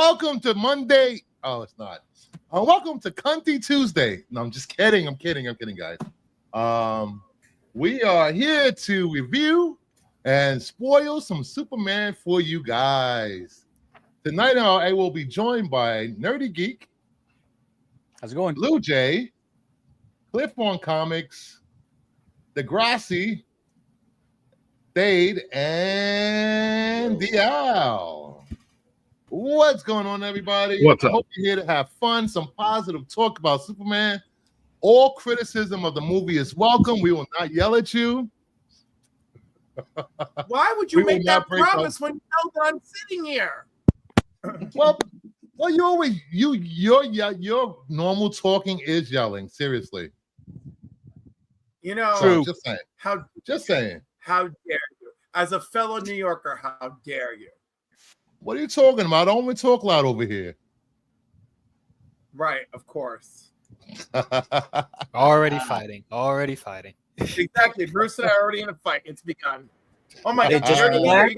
welcome to Monday. Oh, it's not. Welcome to Cunty Tuesday. No, I'm just kidding. I'm kidding, guys. We are here to review and spoil some Superman for you guys. Tonight, I will be joined by Nerdy Geek. How's it going? Blue Jay, Cliffborn Comics, Degrassi, Dade, and Dial. What's going on, everybody? What's up? I hope you're here to have fun, some positive talk about Superman. All criticism of the movie is welcome. We will not yell at you. Why would you make that promise when you know that I'm sitting here? Well, you always your normal talking is yelling. Seriously, you know. So, just saying. How dare you? As a fellow New Yorker, how dare you? What are you talking about? I don't want to talk loud over here. Right, of course. Already fighting. Exactly. Bruce and I are already in a fight. It's begun. Oh my Hey, God.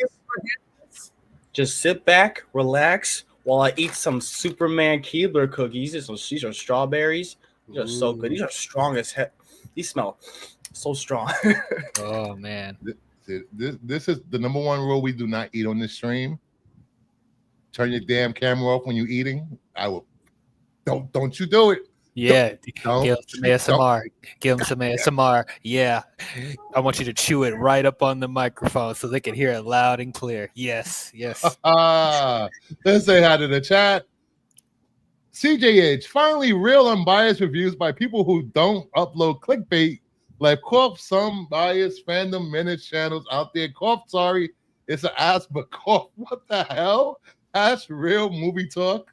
Just sit back, relax, while I eat some Superman Keebler cookies. These are strawberries. These are so good. These are strong as heck. These smell so strong. Oh, man. This is the number one rule we do not eat on this stream. Turn your damn camera off when you're eating. I will. Don't you do it. Yeah. Give him some ASMR. Give him some ASMR. Yeah. I want you to chew it right up on the microphone so they can hear it loud and clear. Yes. Let's say hi to the chat. CJH, finally real unbiased reviews by people who don't upload clickbait like Corp, some biased fandom minutes channels out there. Corp, sorry, it's an ass, but Corp, what the hell? Ask real movie talk.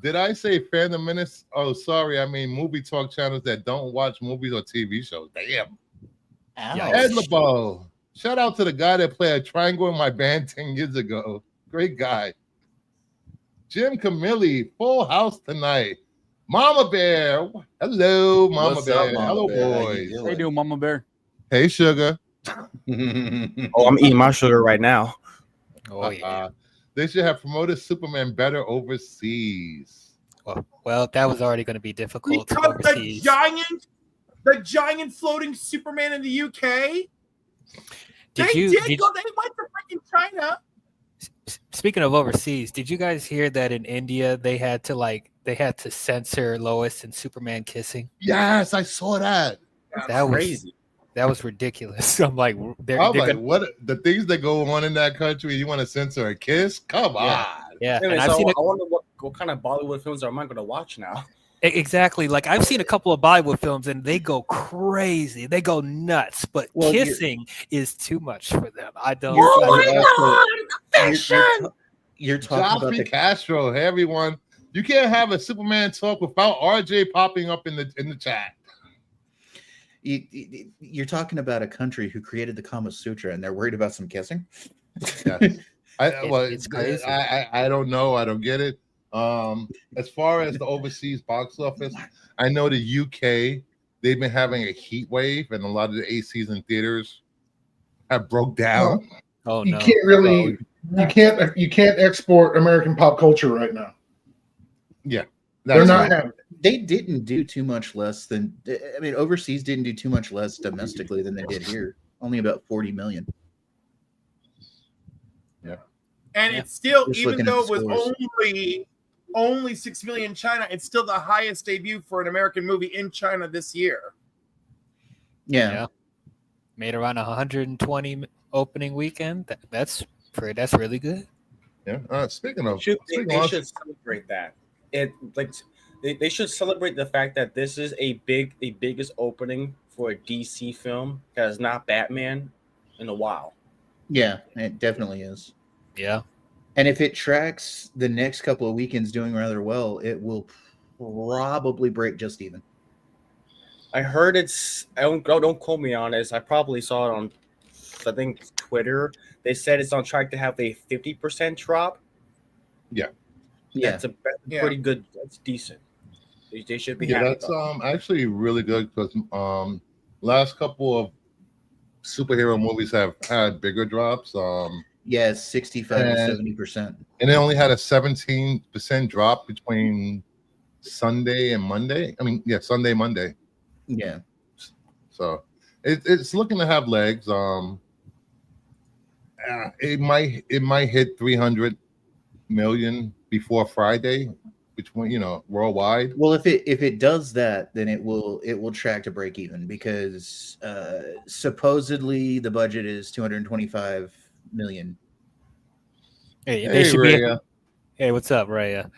Did I say fandom minutes? Oh, sorry. I mean movie talk channels that don't watch movies or TV shows. Damn. Ed LeBeau. Shout out to the guy that played a triangle in my band 10 years ago. Great guy. Jim Camilli, Full House tonight. Mama Bear. Hello, Mama Bear. Hello, boys. How you doing, Mama Bear? Hey, Sugar. Oh, I'm eating my sugar right now. Oh, yeah. They should have promoted Superman better overseas. Well, that was already going to be difficult Because overseas. the giant floating Superman in the UK. They went to freaking China. Speaking of overseas, did you guys hear that in India they had to censor Lois and Superman kissing? Yes, I saw that. That was crazy. That was ridiculous. I'm like, what the things that go on in that country? You want to censor a kiss? Come on. Yeah. Anyway, I wonder what kind of Bollywood films am I going to watch now? Exactly. Like I've seen a couple of Bollywood films and they go crazy. They go nuts. But kissing is too much for them. I don't. Oh my God! You're talking about Castro. Hey, everyone. You can't have a Superman talk without RJ popping up in the chat. You're talking about a country who created the Kama Sutra and they're worried about some kissing? Yeah. It's crazy. I don't know. I don't get it. As far as the overseas box office, I know the UK, they've been having a heat wave and a lot of the ACs in theaters have broke down. Oh, you can't really you can't export American pop culture right now. Yeah. They're not having it. They didn't do too much less than, I mean, overseas didn't do too much less domestically than they did here. Only about 40 million. Yeah. And it's still, even though it was only 6 million in China, it's still the highest debut for an American movie in China this year. Yeah. Made around 120 opening weekend. That's really good. Yeah. Speaking of, they should celebrate that. They should celebrate the fact that this is the biggest opening for a DC film that is not Batman in a while. Yeah, it definitely is. Yeah. And if it tracks the next couple of weekends doing rather well, it will probably break just even. I heard don't quote me on this. I probably saw it on, I think, Twitter. They said it's on track to have a 50% drop. Yeah. That's pretty good. That's decent. They should be happy. That's actually really good because last couple of superhero movies have had bigger drops. Yeah, 65 to And- 70%. And it only had a 17% drop between Sunday and Monday. I mean, yeah, Sunday, Monday. Yeah. So it's looking to have legs. It might hit 300 million before Friday, between worldwide. Well, if it does that, then it will track to break even because supposedly the budget is 225 million. Hey, Hey, they should be. Rhea. Hey, what's up, Raya?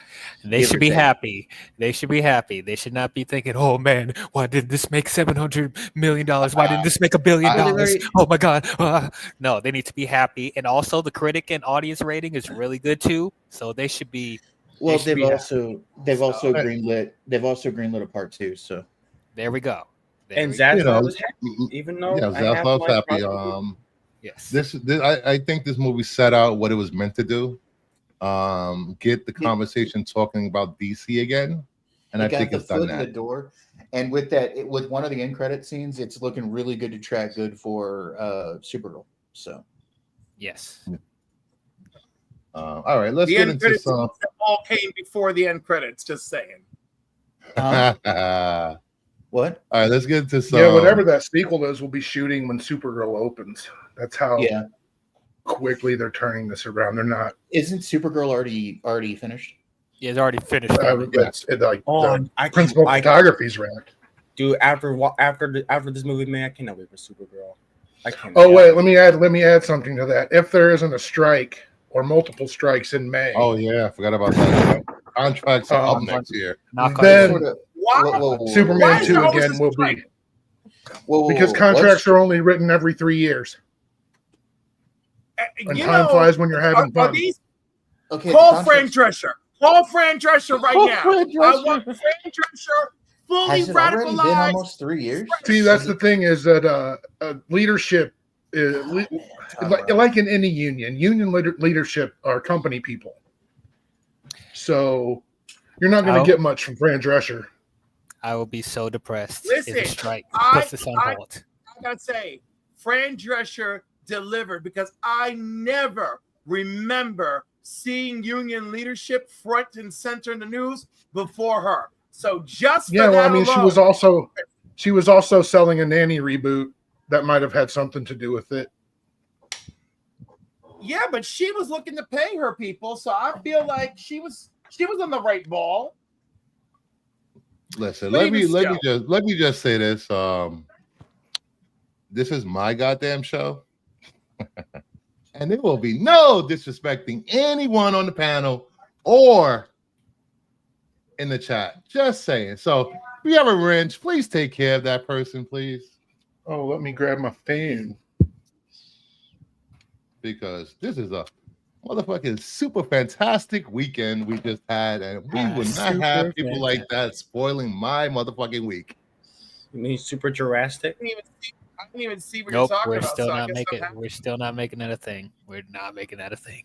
They Give should or be take. happy. They should be happy. They should not be thinking, "Oh man, why did this make $700 million? Why didn't this make $1 billion?" Well, they've already- Oh my god! No, they need to be happy. And also, the critic and audience rating is really good too. So they should be. Well, should be they've also greenlit a part 2. So There we go. There And we go. Zaslav was happy, even though Yeah, I have Zaslav's my happy. problem. Yes. This I think this movie set out what it was meant to do. Get the conversation talking about DC again, and it I got think the it's done foot in the that. door. And with that, with one of the end credit scenes, it's looking really good to track good for Supergirl. So Yes. All right, let's The get end into credits some. all came before the end credits. Just saying. All what? right, let's get into some. Yeah, whatever that sequel is, will be shooting when Supergirl opens. That's how Yeah, quickly they're turning this around. They're not. isn't Supergirl already finished? Yeah, it's already finished. It's like Oh, the I principal can't, photography's wrapped. dude. After this movie, man, I cannot wait for Supergirl. I can't. Oh wait, let me add something to that. If there isn't a strike or multiple strikes in May, Oh yeah, I forgot about that. Contracts are up next year. Knock on Then- wood. Sort of- Why? whoa, why Superman is 2 there always again a will strike? be whoa, because contracts are only written every 3 years. And You time know, flies when you're having are fun. these okay. call Fran Drescher? Call Fran Drescher right Call now. Fran I want Fran Drescher fully Has it already been radicalized. almost 3 years? See, that's the thing is that leadership, like in any union leadership are company people. So you're not going Oh. to get much from Fran Drescher. I will be so depressed Listen, if a strike I- puts this on I- hold. I gotta say, Fran Drescher delivered because I never remember seeing union leadership front and center in the news before her. So just for Yeah, well, I that mean, alone, she was also selling a nanny reboot that might have had something to do with it. yeah, but she was looking to pay her people, so I feel like she was on the right ball. Listen, But let me even just say this. This is my goddamn show, and there will be no disrespecting anyone on the panel or in the chat. Just saying. So, if you have a wrench, please take care of that person, please, Oh, let me grab my fan. because this is a motherfucking super fantastic weekend we just had, and we would not Super have people like that spoiling my motherfucking week. You mean Super Jurassic? I didn't even see what Nope, you're talking we're about. still so I not guess making. I'm happy. We're still not making that a thing. We're not making that a thing.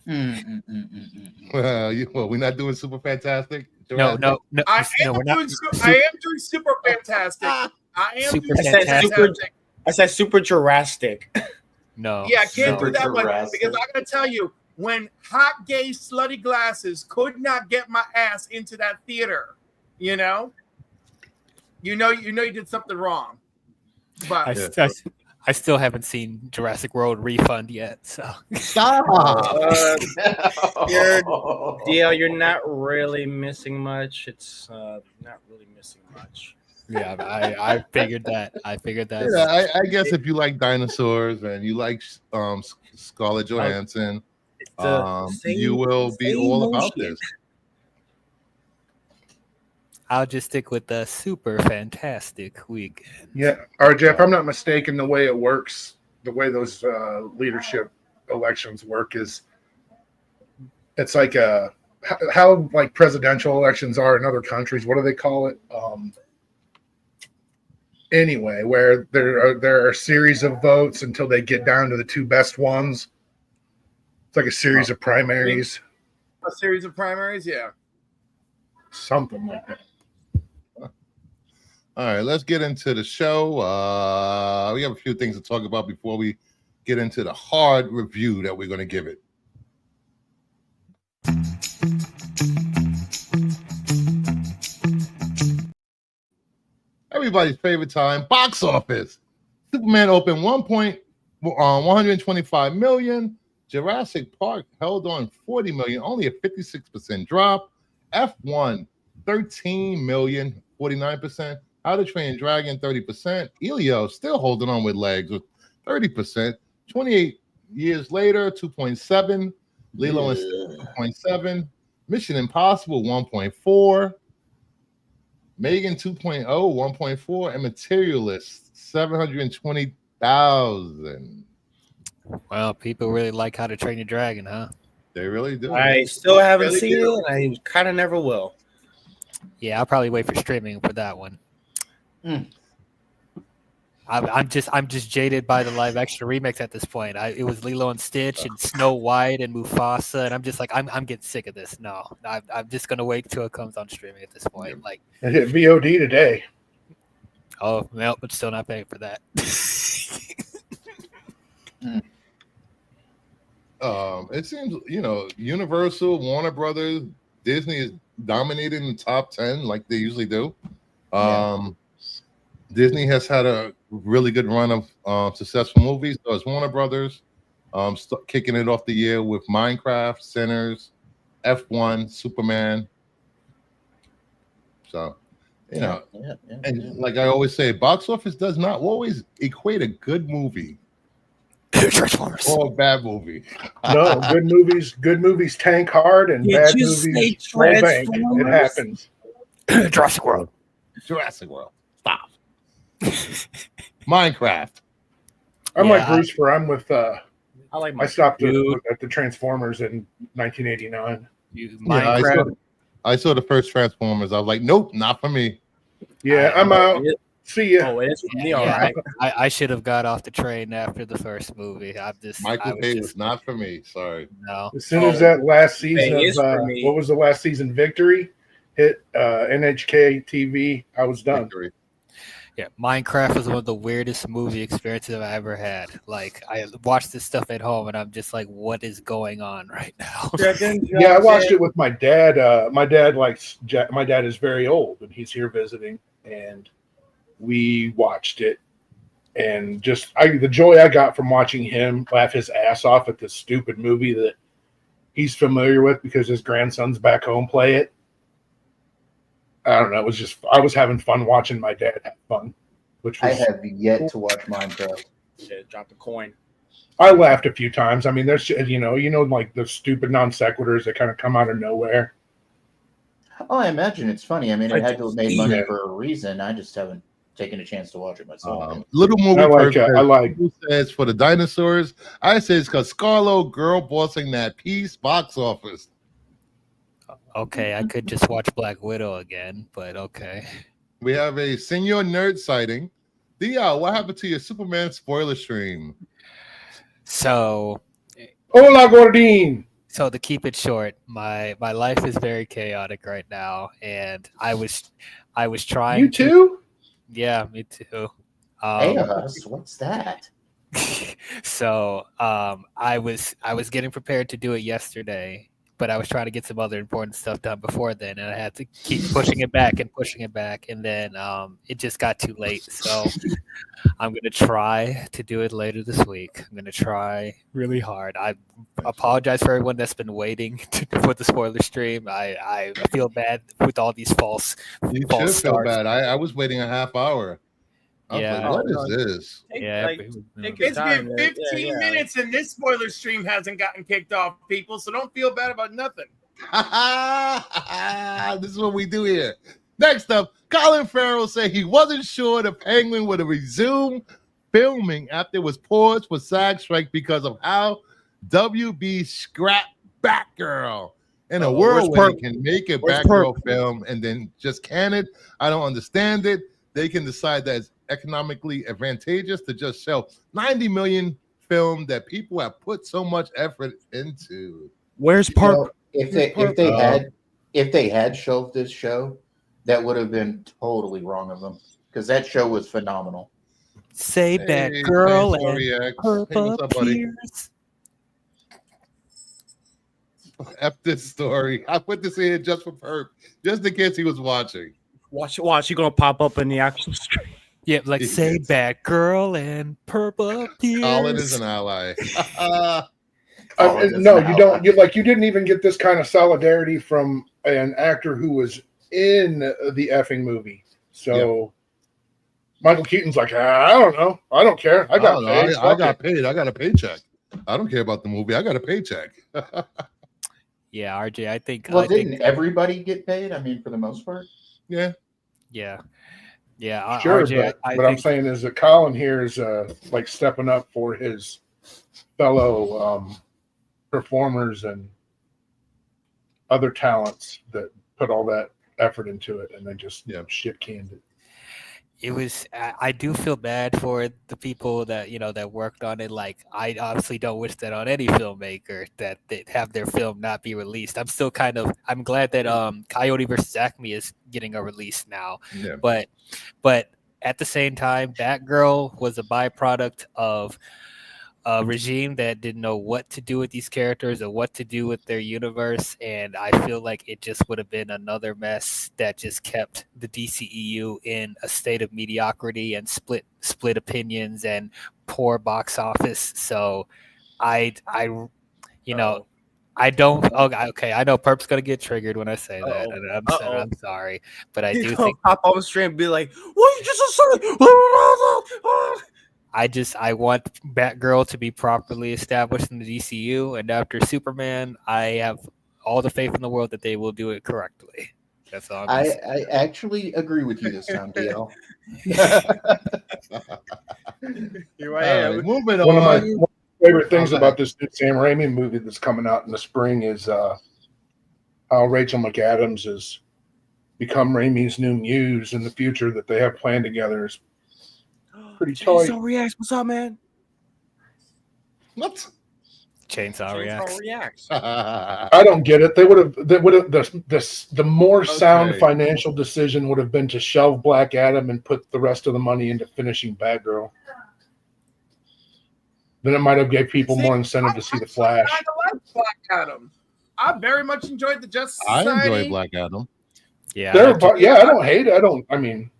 Well, we're not doing super fantastic. No, I am we're not. doing super fantastic. I am Super doing fantastic. fantastic. I said Super Jurassic. No. Yeah, I can't no. do that one Jurassic. because I gotta tell you, when hot gay slutty glasses could not get my ass into that theater, you know you did something wrong. But I still haven't seen Jurassic World Refund yet. So Stop. You're not really missing much. It's not really missing much. yeah, I figured that. Yeah, I guess if you like dinosaurs and you like Scarlett Johansson, It's the same- you will be same all about motion. this. I'll just stick with the super fantastic weekend. Yeah, RJ, if I'm not mistaken, the way it works, the way those leadership elections work is it's like how like presidential elections are in other countries. What do they call it? Anyway, where there are a series of votes until they get down to the two best ones. It's like a series of primaries, a series of primaries, yeah. something like that. All right, let's get into the show. We have a few things to talk about before we get into the hard review that we're going to give it. everybody's favorite time, box office. Superman opened 125 million. Jurassic Park held on 40 million, only a 56% drop. F1, 13 million, 49%. How to Train Dragon, 30%. Elio still holding on with legs with 30%. 28 years later, 2.7. Lilo and Stitch, 2.7. Mission Impossible, 1.4. Megan 2.0, 1.4. And Materialist, 720,000. Well, people really like How to Train Your Dragon, huh? They really do. I still haven't Really seen do. it, and I kind of never will. Yeah, I'll probably wait for streaming for that one. I'm just jaded by the live action remakes at this point. It was Lilo and Stitch and Snow White and Mufasa, and I'm just like I'm getting sick of this. No, I'm just gonna wait till it comes on streaming at this point. Like, It hit VOD today. oh no, but still not paying for that. It seems, Universal, Warner Brothers, Disney is dominating the top 10 like they usually do. Disney has had a really good run of successful movies. So it's Warner Brothers kicking it off the year with Minecraft, Sinners, F1, Superman. So, and like I always say, box office does not always equate a good movie Transformers. or a bad movie. No, good movies tank hard, and Did bad you say movies roll bank. It Transformers? happens. Jurassic World. Jurassic World. Stop. Minecraft. I'm Yeah, like Bruce, for I'm with. I like my I stopped Dude. at the Transformers in 1989. Minecraft. I saw the first Transformers. I was like, nope, not for me. Yeah, I'm out. See ya. Oh, it is for me, all Yeah, right. I should have got off the train after the first movie. Michael Bay was not for me. Sorry. No. As soon as that last season Thing is of for me. what was the last season? Victory hit NHK TV. I was done. Victory. Yeah, Minecraft was one of the weirdest movie experiences I've ever had. Like, I watched this stuff at home, and I'm just like, what is going on right now? Yeah, I watched it with my dad. My dad is very old, and he's here visiting, and we watched it. And just the joy I got from watching him laugh his ass off at this stupid movie that he's familiar with because his grandsons back home play it. I don't know. It was just I was having fun watching my dad have fun, which I was have yet to watch Minecraft. Shit, drop the coin. I laughed a few times. I mean, there's like the stupid non sequiturs that kind of come out of nowhere. Oh, I imagine it's funny. I mean, it had to have made money Yeah. for a reason. I just haven't taken a chance to watch it myself. Little movie. I like Who says for the dinosaurs? I say it's because Scarlo girl bossing that piece box office. Okay, I could just watch Black Widow again, but okay. We have a senior nerd sighting. Dia, what happened to your Superman spoiler stream? So Hola, Gordine. So to keep it short, my life is very chaotic right now, and I was trying. You too? Yeah, me too. What's that? So I was getting prepared to do it yesterday, but I was trying to get some other important stuff done before then, and I had to keep pushing it back, and then it just got too late. So I'm gonna try to do it later this week. I'm gonna try really hard. I apologize for everyone that's been waiting for the spoiler stream. I feel bad with all these false You should false feel starts. bad. I was waiting a half hour. I was Yeah. like, what is this? Yeah, take your It's time, been man. 15 Yeah. minutes and this spoiler stream hasn't gotten kicked off, people. So don't feel bad about nothing. This is what we do here. Next up, Colin Farrell said he wasn't sure the Penguin would resume filming after it was paused for SAG strike because of how WB scrapped Batgirl. In a world where they can make a Batgirl film and then just can it, I don't understand it. They can decide that it's economically advantageous to just sell 90 million film that people have put so much effort into. Where's Well, if they had shelved this show, that would have been totally wrong of them because that show was phenomenal. Say Hey, Batgirl thanks, and Story X. Hey, Purple what's up, buddy? Pierce. F this story. I put this in just for Perp, just in case he was watching. Watch, you're gonna pop up in the actual stream. Yeah, like say Idiots. Batgirl and Purple Colin is Tears. an ally. Colin is No, an you don't. ally. You didn't even get this kind of solidarity from an actor who was in the effing movie. So Michael Keaton's like, I don't know. I don't care. I got paid. I got paid. I got a paycheck. I don't care about the movie. I got a paycheck. Yeah, RJ, I think. Well, I think, didn't everybody get paid? I mean, for the most part. Yeah. yeah, Sure, RJ, but I what I'm think saying is that Colin here is like stepping up for his fellow performers and other talents that put all that effort into it and then just shit canned it. it was. I do feel bad for the people that that worked on it. Like, I obviously don't wish that on any filmmaker that they have their film not be released. I'm still I'm glad that Coyote vs. Acme is getting a release now. Yeah. But at the same time, Batgirl was a byproduct of a regime that didn't know what to do with these characters or what to do with their universe, and I feel like it just would have been another mess that just kept the DCEU in a state of mediocrity and split opinions and poor box office. So I don't. Oh, okay. I know Perp's gonna get triggered when I say that, and I'm sorry, but I do think pop on the stream and be like, "What you just asserted?" I want Batgirl to be properly established in the DCU, and after Superman, I have all the faith in the world that they will do it correctly. That's all. I actually agree with you this time, DL. Here All I am. right, moving One of my on. favorite things Okay. about this new Sam Raimi movie that's coming out in the spring is how Rachel McAdams has become Raimi's new muse in the future that they have planned together is pretty tight. Chainsaw Reacts, what's up, man? What? Chainsaw Reacts. Reacts. I don't get it. They would have the more sound Okay. financial decision would have been to shelve Black Adam and put the rest of the money into finishing Batgirl. Then it might have gave people more incentive to see the Flash. I like Black Adam. I very much enjoyed the Justice I Society. enjoy Black Adam. Yeah, I don't hate it. I don't. I mean,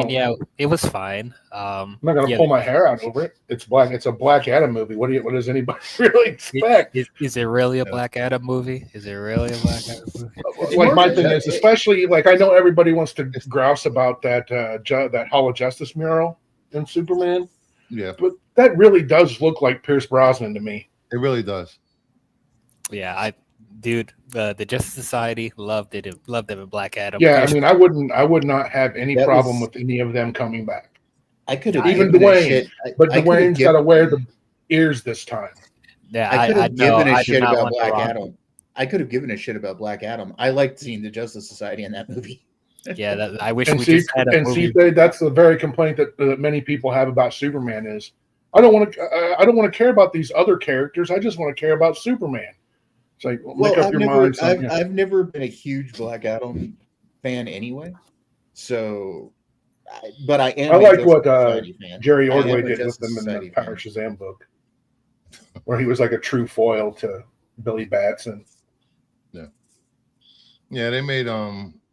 yeah, it was fine. I'm not gonna yeah. pull my hair out over it. It's a Black Adam movie. What does anybody really expect? Is it really a Black Adam movie? Is it really a Black Adam movie? Like my thing is, especially like I know everybody wants to grouse about that that Hall of Justice mural in Superman, Yeah, but that really does look like Pierce Brosnan to me. it really does. Yeah, the Justice Society loved them in Black Adam. Yeah, I mean, I would not have any That problem was- with any of them coming back. I could have Even given a Dwayne, shit. But I could have Dwayne's got to wear the ears this time. yeah, I could have know, given a I do shit not about want The Black Rock. Adam. I could have given a shit about Black Adam. I liked seeing the Justice Society in that movie. Yeah, I wish And we see, just had a movie. that's the very complaint that many people have about Superman is, I don't want to care about these other characters. I just want to care about Superman. It's like, make up your mind. I've never been a huge Black Adam fan anyway. So, but I am. I a like Justice what Society fan. Jerry I am Ordway a did with Justice them in the Society Power fan. Shazam book, where he was like a true foil to Billy Batson. Yeah, they made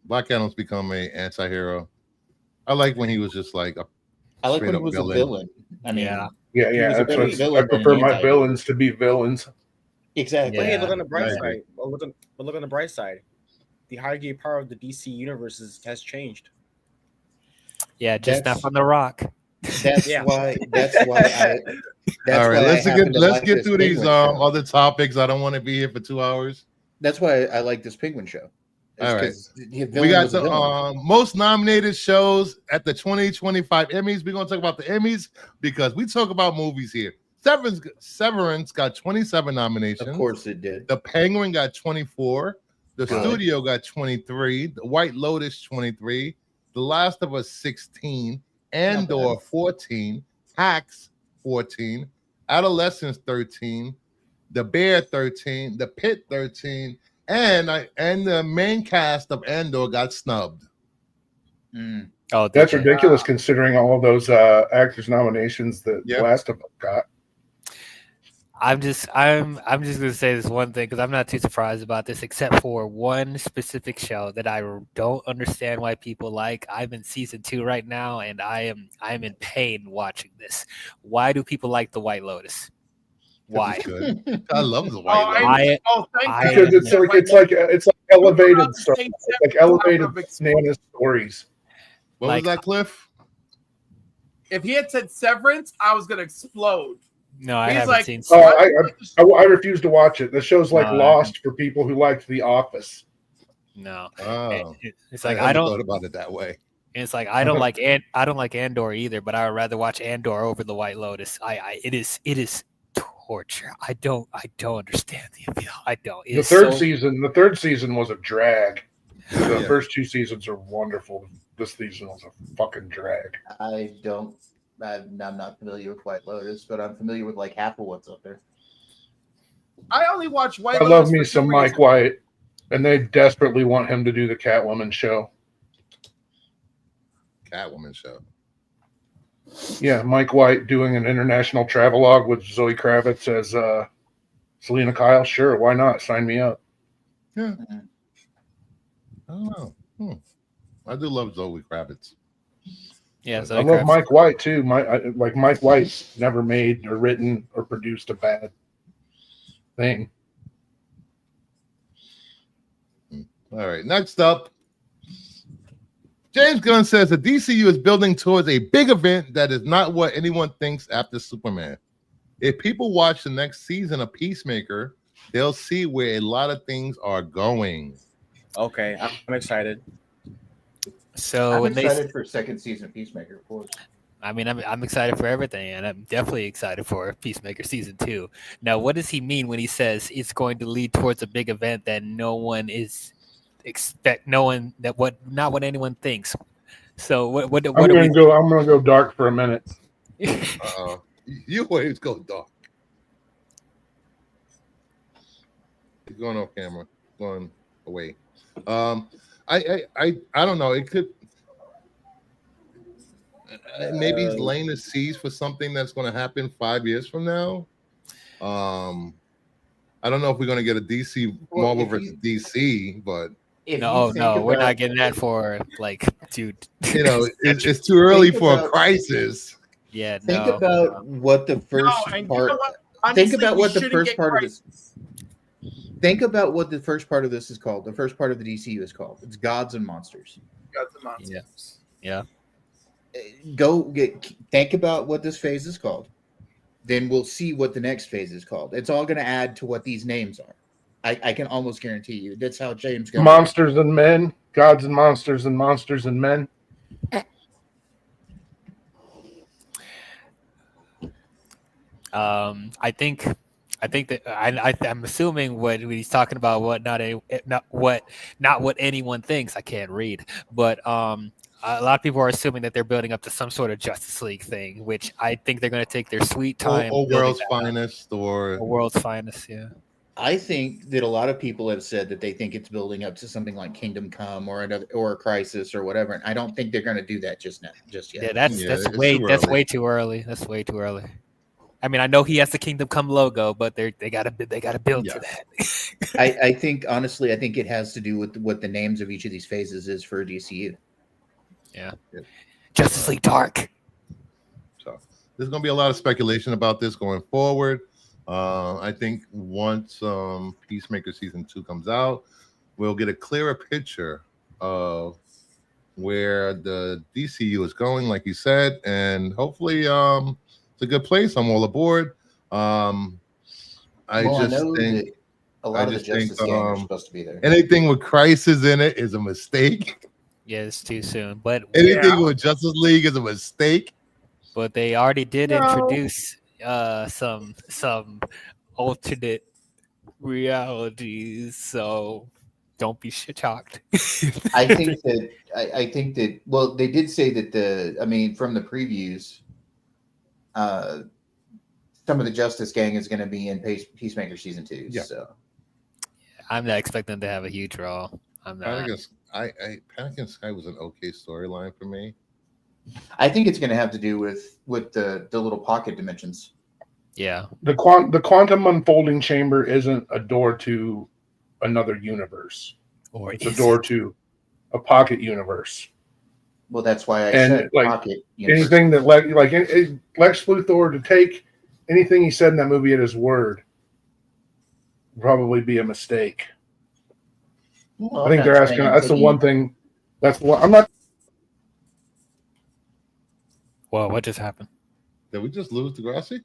Black Adam's become a anti-hero. I like when he was just like a I like when straight he up was villain. a villain. I mean, Yeah. Yeah, He was a that's better what villain I than prefer an my anti-hero. villains to be villains. exactly. But hey, Yeah, look on the bright I agree. side. But look on the bright side. The hierarchy of power of the DC universe has changed. Yeah, just That's- not from The Rock. That's Yeah. why. That's why I. That's All right, why I let's happen to let's like get this through these Penguin show. other topics. I don't want to be here for 2 hours. That's why I like this Penguin show. It's All right. 'cause the We villain got was a the villain. most nominated shows at the 2025 Emmys. We're gonna talk about the Emmys because we talk about movies here. Severance got 27 nominations. Of course it did. The Penguin got 24. The Good. Studio got 23. The White Lotus 23. The Last of Us 16. Andor 14. Hacks 14. Adolescence 13. The Bear 13. The Pit 13. And the main cast of Andor got snubbed. Mm. Oh, That's did they? ridiculous considering all of those actors nominations that Yep. Last of Us got. I'm just gonna say this one thing because I'm not too surprised about this, except for one specific show that I don't understand why people like. I'm in season 2 right now, and I'm in pain watching this. Why do people like The White Lotus? Why? It's good. I love the Oh, White Lotus. thank I- you. Because it's like elevated stuff. It's like elevated bananas stories. What like- was that, Cliff? If he had said Severance, I was gonna explode. No, I He's haven't like- seen. Oh, Why do you like the show? I refuse to watch it. The show's like No, I Lost for people who liked The Office. No, Oh, it's like I I hadn't don't. thought about it that way. It's like I don't like I don't like Andor either, but I would rather watch Andor over The White Lotus. It is torture. I don't understand the appeal. I don't. It The is third season was a drag. The Yeah. first 2 seasons are wonderful. This season was a fucking drag. I'm not familiar with White Lotus, but I'm familiar with like half of what's up there. I only watch White I Lotus love for me two some reasons. Mike White, and they desperately want him to do the Catwoman show. Catwoman show. Yeah, Mike White doing an international travelogue with Zoe Kravitz as Selena Kyle. Sure, why not? Sign me up. I don't know. I do love Zoe Kravitz. yeah. So I love Mike White too. Mike White's never made or written or produced a bad thing. All right, next up, James Gunn says the DCU is building towards a big event that is not what anyone thinks after Superman. If people watch the next season of Peacemaker, they'll see where a lot of things are going. Okay, I'm excited. So I'm when excited for second season of Peacemaker, of course. I'm excited for everything, and I'm definitely excited for Peacemaker season 2. Now, what does he mean when he says it's going to lead towards a big event that not what anyone thinks? So what I'm are we? gonna go dark for a minute. You always go dark. He's going off camera, going away. I don't know. It could maybe he's laying the seeds for something that's going to happen 5 years from now. I don't know if we're going to get a DC Well, Marvel if versus DC, but If No, you think no, we're about- not getting that for like, dude. you know, it's too early Think for a about- crisis. Yeah, Think no. about what the first No, and you part. know what? Honestly, Think about we what the shouldn't first get part of this. crisis. Think about what the first part of this is called. The first part of the DCU is called. It's Gods and Monsters. Got the monsters. Yeah. Think about what this phase is called. Then we'll see what the next phase is called. It's all going to add to what these names are. I can almost guarantee you. That's how James Gunn. Monsters and men, gods and monsters and monsters and men. I think that I'm assuming what he's talking about, not what anyone thinks. I can't read, but a lot of people are assuming that they're building up to some sort of Justice League thing, which I think they're going to take their sweet time. Or building World's that up. Finest, or World's Finest, yeah. I think that a lot of people have said that they think it's building up to something like Kingdom Come or a Crisis or whatever. And I don't think they're going to do that just yet. Yeah, that's it's way too early. way too early. That's way too early. I mean, I know he has the Kingdom Come logo, but they gotta build to that. I think honestly, I think it has to do with what the names of each of these phases is for DCU. Justice League Dark. so there's going to be a lot of speculation about this going forward. I think once Peacemaker season 2 comes out, we'll get a clearer picture of where the DCU is going, like you said, and hopefully it's a good place. I'm all aboard. I know think that a lot of the just think, Justice Gang are supposed to be there. anything with Crisis in it is a mistake. Yeah, it's too soon, but Anything with Justice League is a mistake. they already did No. introduce some alternate realities, so don't be shocked. I think that well, they did say that from the previews, some of the Justice Gang is going to be in Peacemaker season 2. Yeah. So I'm not expecting them to have a huge role. I'm not. Panic in Sky was an okay storyline for me. I think it's going to have to do with the little pocket dimensions. Yeah. The quantum unfolding chamber isn't a door to another universe. Or It's a is door it? to a pocket universe. Well, that's why I And, said like, pocket universe. Anything that Lex Luthor to take anything he said in that movie at his word would probably be a mistake. Well, I think I'm they're not asking. saying That's the taking- one thing. That's the one. I'm not. Well, what just happened? Did we just lose Degrassi?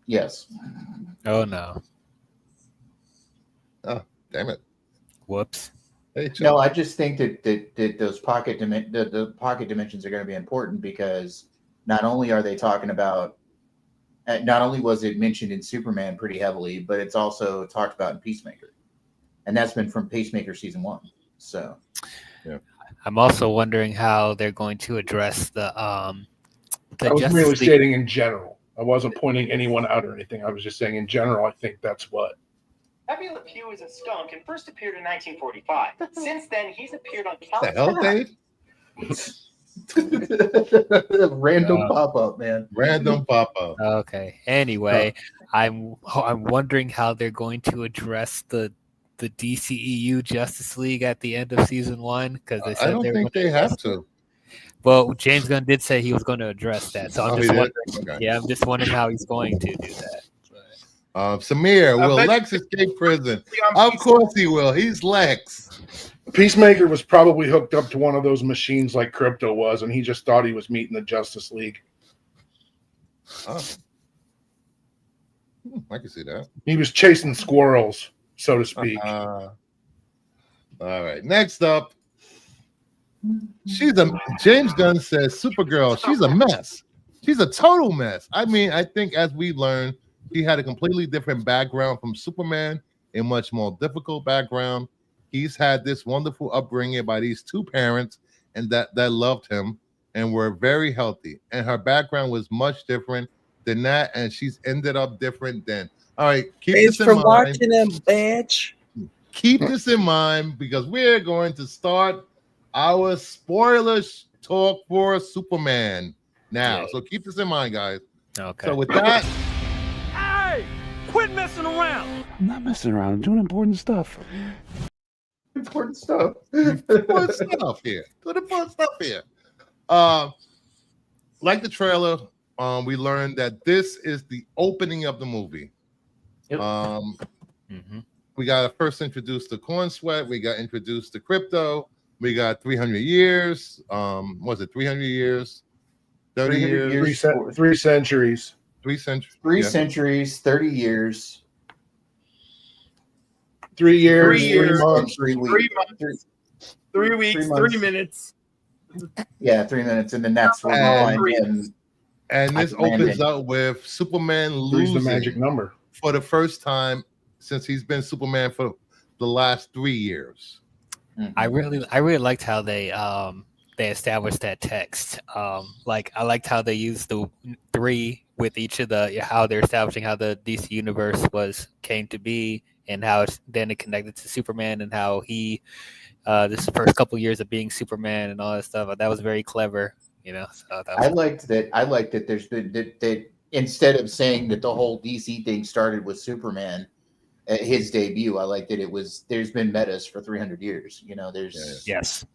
Yes. Oh no. Damn it. Whoops. Hey, No, I just think that those the pocket dimensions are going to be important because not only are they talking about, not only was it mentioned in Superman pretty heavily, but it's also talked about in Peacemaker, and that's been from Peacemaker season 1. So I'm also wondering how they're going to address the I was Justice merely League. stating in general. I wasn't pointing anyone out or anything. I was just saying in general. I think that's what. Pepe Le Pew is a skunk and first appeared in 1945. Since then, he's appeared on What the countless hell, Dave? random pop up, man. Random pop-up. Okay. Anyway, I'm wondering how they're going to address the DCEU Justice League at the end of season 1 because they said I don't they're think gonna they have address- to. Well, James Gunn did say he was going to address that, so I'm Oh, just he did? wondering. Okay. Yeah, I'm just wondering how he's going to do that. Samir, I will bet- Lex escape prison? I'm Of course he will. He's Lex. Peacemaker was probably hooked up to one of those machines like Crypto was, and he just thought he was meeting the Justice League. Oh. I can see that. He was chasing squirrels, so to speak. All right. Next up, James Gunn says Supergirl, she's a mess. She's a total mess. I mean, I think as we learned, he had a completely different background from Superman, a much more difficult background. He's had this wonderful upbringing by these two parents and that loved him and were very healthy. And her background was much different than that, and she's ended up different than. All right, keep Thanks this for in mind. watching them, bitch. Keep this in mind because we're going to start our spoilers talk for Superman now. Yeah. So keep this in mind, guys. Okay. So with that, Hey, quit messing around. I'm not messing around. I'm doing important stuff. Important stuff. fun stuff here. Good fun stuff here. Like the trailer, we learned that this is the opening of the movie. Yep. Mhm. We got first introduced to Corn Sweat. We got introduced to Crypto. We got 300 years. Was it 300 years? 30 300 years? years. 3 centuries. 3 centuries. 3 yeah. centuries, 30 years, 3 years, 3 3 years. months. 3 weeks. 3 months, 3 weeks, 3 months. 3 minutes. Yeah, 3 minutes, and then that's when And- we find him. And this I landed. opens up with Superman Three's the losing magic number. for the first time since he's been Superman for the last 3 years. I really liked how they established that text. Like I liked how they used the 3 with each of the how they're establishing how the DC universe came to be and how then it connected to Superman and how he this first couple years of being Superman and all that stuff. That was very clever, you know. So that I was, liked that there's been that instead of saying that the whole DC thing started with Superman at his debut, I like that there's been metas for 300 years. You know, there's yes.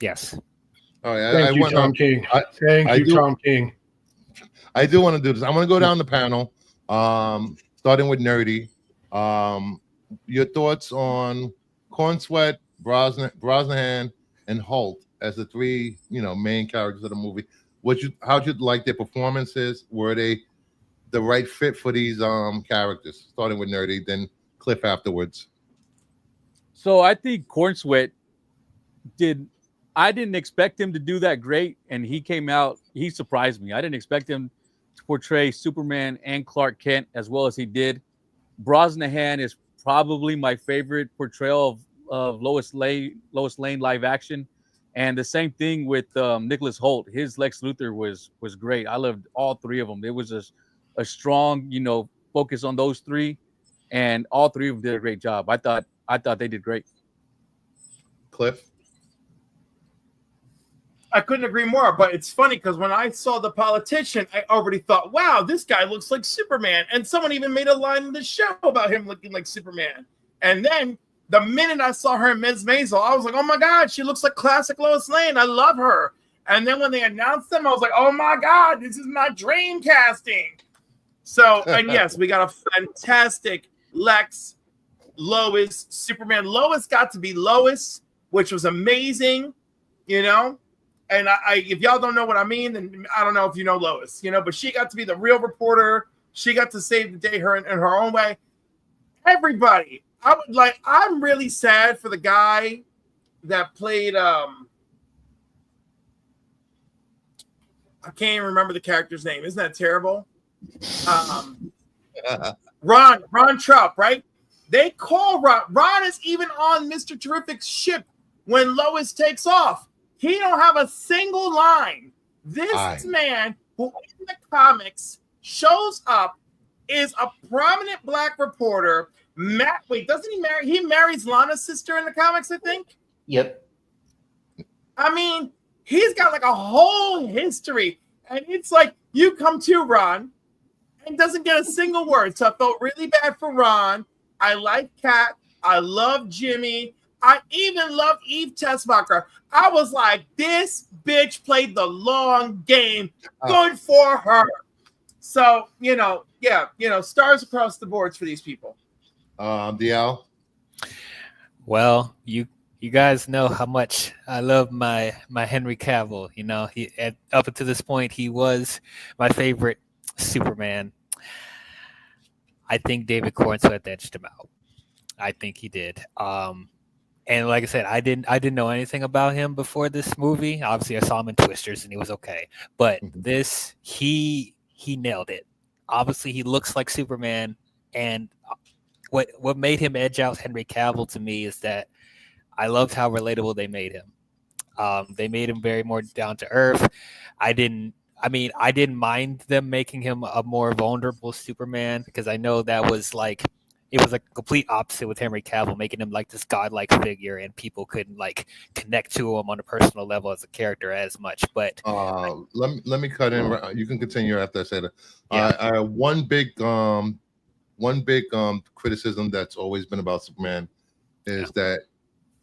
Oh yeah, Thank you, want Tom King. I Thank you, do- Tom King. I do want to do this. I'm going to go down the panel, starting with Nerdy. Your thoughts on Corn Sweat, Brosnahan, and Holt as the 3, main characters of the movie. How'd you like their performances? Were they the right fit for these characters? Starting with Nerdy, then Cliff afterwards. So I think Corn Sweat I didn't expect him to do that great, and he came out, he surprised me. I didn't expect him to portray Superman and Clark Kent as well as he did. Brosnahan is probably my favorite portrayal of Lois Lane live action. And the same thing with Nicholas Holt. His Lex Luthor was great. I loved all 3 of them. It was a strong, focus on those 3, and all 3 of them did a great job. I thought they did great. Cliff? I couldn't agree more. But it's funny because when I saw The Politician, I already thought, wow, this guy looks like Superman. And someone even made a line in the show about him looking like Superman. And then the minute I saw her in Ms. Maisel, I was like, oh my God, she looks like classic Lois Lane. I love her. And then when they announced them, I was like, oh my God, this is my dream casting. So, and yes, we got a fantastic Lex, Lois, Superman. Lois got to be Lois, which was amazing, you know? And I if y'all don't know what I mean, then I don't know if you know Lois, you know, but she got to be the real reporter. She got to save the day in her own way. Everybody, I'm really sad for the guy that played I can't even remember the character's name. Isn't that terrible? Ron Trapp, right? They call Ron. Ron is even on Mr. Terrific's ship when Lois takes off. He don't have a single line. This man, who in the comics shows up, is a prominent black reporter. Wait, doesn't he marry? He marries Lana's sister in the comics, I think. Yep. I mean, he's got like a whole history, and it's like you come to Ron and doesn't get a single word. So I felt really bad for Ron. I like Kat. I love Jimmy. I even love Eve Tesmacher. I was like, this bitch played the long game. Good for her. So, stars across the boards for these people. DL? Well, you guys know how much I love my Henry Cavill. You know, up until this point, he was my favorite Superman. I think David Cornsweet edged him out. I think he did. And like I said, I didn't know anything about him before this movie. Obviously, I saw him in Twisters, and he was okay. But this, he nailed it. Obviously, he looks like Superman, and what made him edge out Henry Cavill to me is that I loved how relatable they made him. They made him very more down to earth. I didn't mind them making him a more vulnerable Superman, because I know that was like, it was a complete opposite with Henry Cavill, making him like this godlike figure, and people couldn't like connect to him on a personal level as a character as much. But let me cut in. You can continue after I say that. Yeah. One big criticism that's always been about Superman is that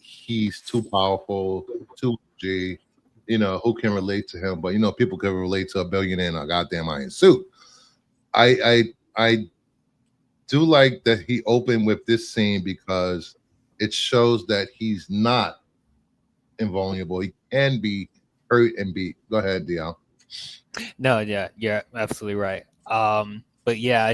he's too powerful, too G. You know, who can relate to him? But you know, people can relate to a billionaire in a goddamn iron suit. I do like that he opened with this scene because it shows that he's not invulnerable. He can be hurt and beat. Go ahead, DL. No, yeah, you're absolutely right. But yeah,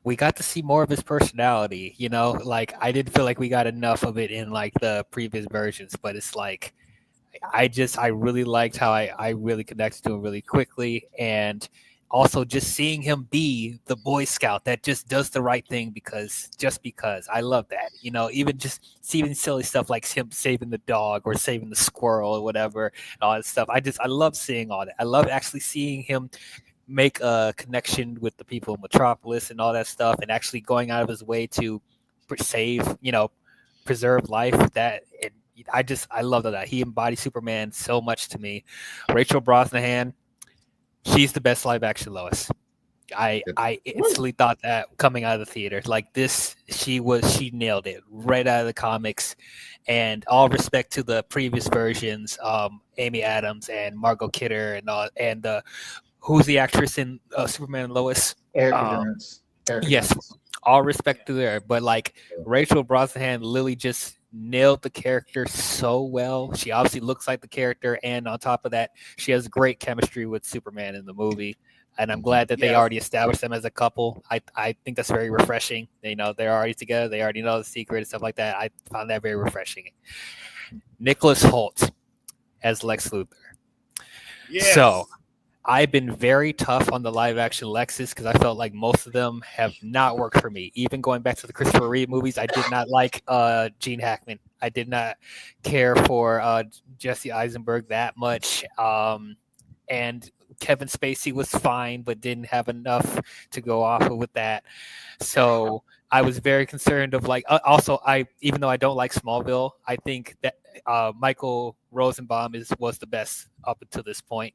we got to see more of his personality, you know, like I didn't feel like we got enough of it in like the previous versions, but it's like, I really liked how I really connected to him really quickly. And also just seeing him be the Boy Scout that just does the right thing because I love that, you know, even just seeing silly stuff like him saving the dog or saving the squirrel or whatever, and all that stuff. I love seeing all that. I love actually seeing him make a connection with the people in Metropolis and all that stuff, and actually going out of his way to preserve life. I love that. He embodies Superman so much to me. Rachel Brosnahan, she's the best live action Lois. I instantly thought that coming out of the theater. Like this, she nailed it right out of the comics. And all respect to the previous versions, Amy Adams and Margot Kidder and all, and who's the actress in Superman and Lois? Erica yes, Jones. All respect to her. But like Rachel Brosnahan, Lily just nailed the character so well. She obviously looks like the character, and on top of that, she has great chemistry with Superman in the movie. And I'm glad that they already established them as a couple. I think that's very refreshing. You know, they're already together. They already know the secret and stuff like that. I found that very refreshing. Nicholas Hoult as Lex Luthor. Yes. So I've been very tough on the live action Lexes because I felt like most of them have not worked for me. Even going back to the Christopher Reeve movies, I did not like Gene Hackman. I did not care for Jesse Eisenberg that much. And Kevin Spacey was fine, but didn't have enough to go off with that. So I was very concerned of like also even though I don't like Smallville, I think that Michael Rosenbaum was the best up until this point.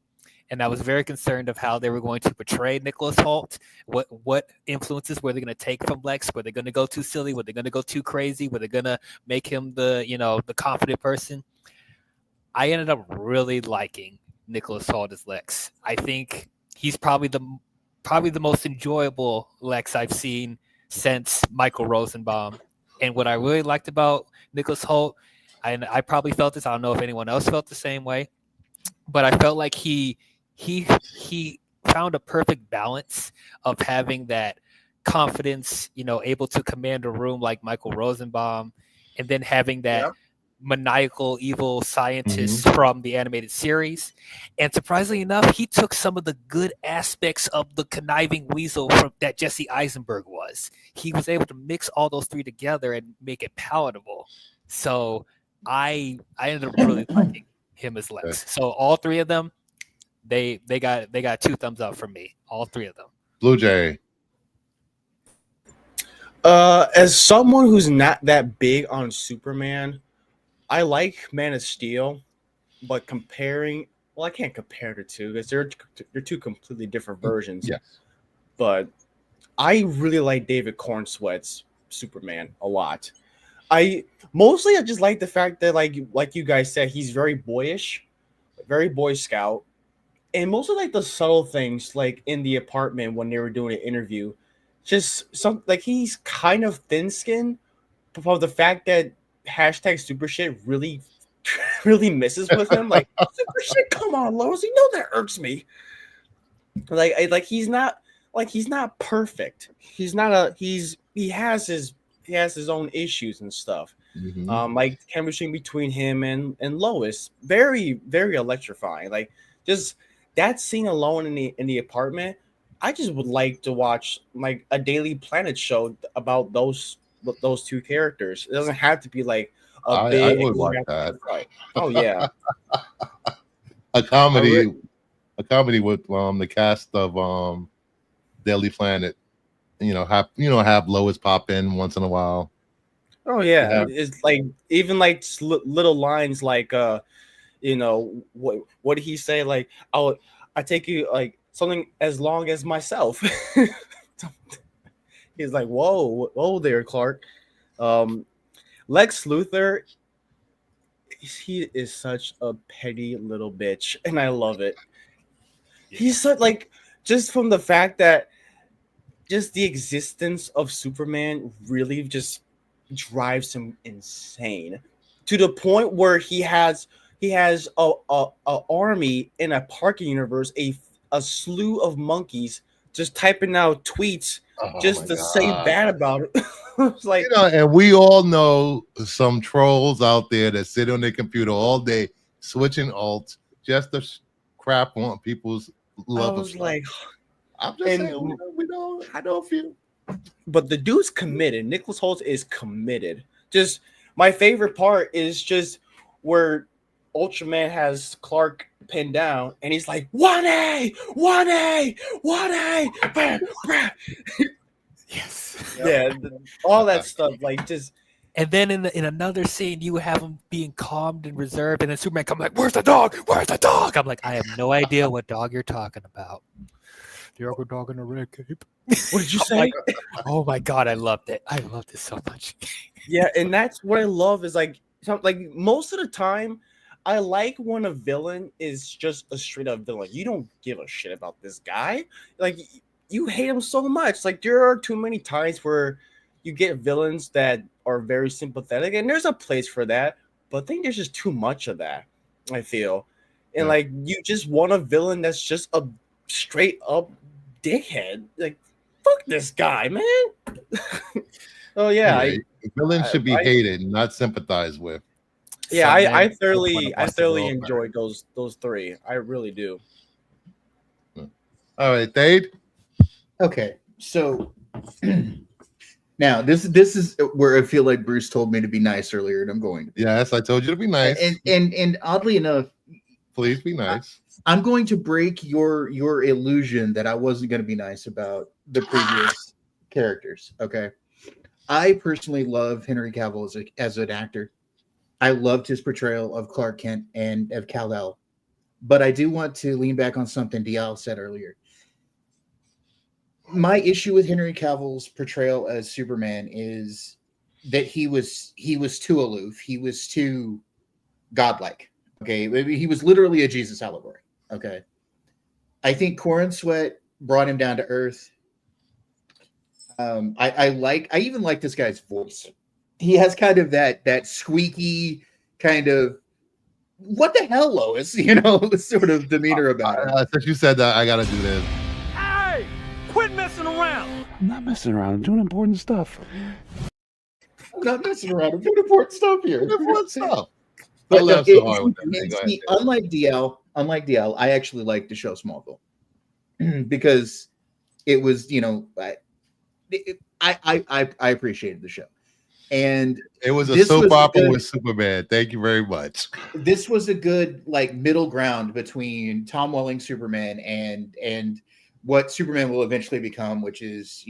And I was very concerned of how they were going to portray Nicholas Hoult. What influences were they going to take from Lex? Were they going to go too silly? Were they going to go too crazy? Were they going to make him the confident person? I ended up really liking Nicholas Hoult as Lex. I think he's probably the most enjoyable Lex I've seen since Michael Rosenbaum. And what I really liked about Nicholas Hoult, and I probably felt this, I don't know if anyone else felt the same way, but I felt like he found a perfect balance of having that confidence, able to command a room like Michael Rosenbaum, and then having that maniacal evil scientist from the animated series. And surprisingly enough, he took some of the good aspects of the conniving weasel that Jesse Eisenberg was. He was able to mix all those three together and make it palatable. So I ended up really liking him as Lex. So all three of them, they got 2 thumbs up from me. All 3 of them. Blue Jay. As someone who's not that big on Superman, I like Man of Steel, but I can't compare the two because they're 2 completely different versions. Yes. But I really like David Cornsweet's Superman a lot. I just like the fact that like you guys said, he's very boyish, very Boy Scout, and mostly like the subtle things like in the apartment when they were doing an interview, just some like he's kind of thin-skinned, but the fact that #super shit really misses with him. Like, super shit, come on, Lois, you know that irks me. He's not perfect. He has his own issues and stuff. Like chemistry between him and Lois, very, very electrifying. Like just that scene alone in the apartment, I just would like to watch like a Daily Planet show about those 2 characters. It doesn't have to be like a big. I would watch that. Right. Oh yeah. a comedy with the cast of Daily Planet. Have Lois pop in once in a while. Oh yeah. It's like even like little lines like what did he say? Like, I take you like something as long as myself. He's like, whoa there, Clark. Lex Luthor, he is such a petty little bitch, and I love it. He's such like just from the fact that just the existence of Superman really just drives him insane to the point where he has a army in a parking universe, a slew of monkeys just typing out tweets just to say bad about it. It's like, and we all know some trolls out there that sit on their computer all day switching alts just to crap on people's love. I was like, I'm just saying, I know a few. But the dude's committed. Nicholas Hoult is committed. Just my favorite part is just where Ultraman has Clark pinned down, and he's like, 1A. Yes. Yeah, all that stuff, like just. And then in another scene, you have him being calmed and reserved, and then Superman comes like, "Where's the dog? Where's the dog?" I'm like, I have no idea what dog you're talking about. The other dog in a red cape. What did you say? Like, oh my god, I loved it. I loved it so much. Yeah, and that's what I love is like most of the time, I like when a villain is just a straight up villain. You don't give a shit about this guy. Like you hate him so much. Like there are too many times where you get villains that are very sympathetic, and there's a place for that. But I think there's just too much of that, I feel. And like you just want a villain that's just a straight up dickhead. Like, fuck this guy, man. Oh yeah. Villains should be hated, not sympathized with. Yeah, I thoroughly enjoyed those 3. I really do. All right, Dade. Okay, so now this is where I feel like Bruce told me to be nice earlier, and I'm going to be. Yes, I told you to be nice. And oddly enough, please be nice. I'm going to break your illusion that I wasn't going to be nice about the previous characters. Okay, I personally love Henry Cavill as an actor. I loved his portrayal of Clark Kent and of Kal-El. But I do want to lean back on something Dial said earlier. My issue with Henry Cavill's portrayal as Superman is that he was too aloof. He was too godlike. Okay, he was literally a Jesus allegory. Okay, I think Corn Sweat brought him down to earth. I even like this guy's voice. He has kind of that squeaky kind of what the hell, Lois? Sort of demeanor about it. Since you said that, I gotta do this. Hey, quit messing around. I'm not messing around. I'm doing important stuff. I'm not messing around. I'm doing important stuff here. Important stuff. But I laughed so hard with that. Go ahead. Unlike DL, I actually like the show Smallville because it was, I appreciated the show, and it was a soap opera with Superman. Thank you very much. This was a good middle ground between Tom Welling Superman and what Superman will eventually become, which is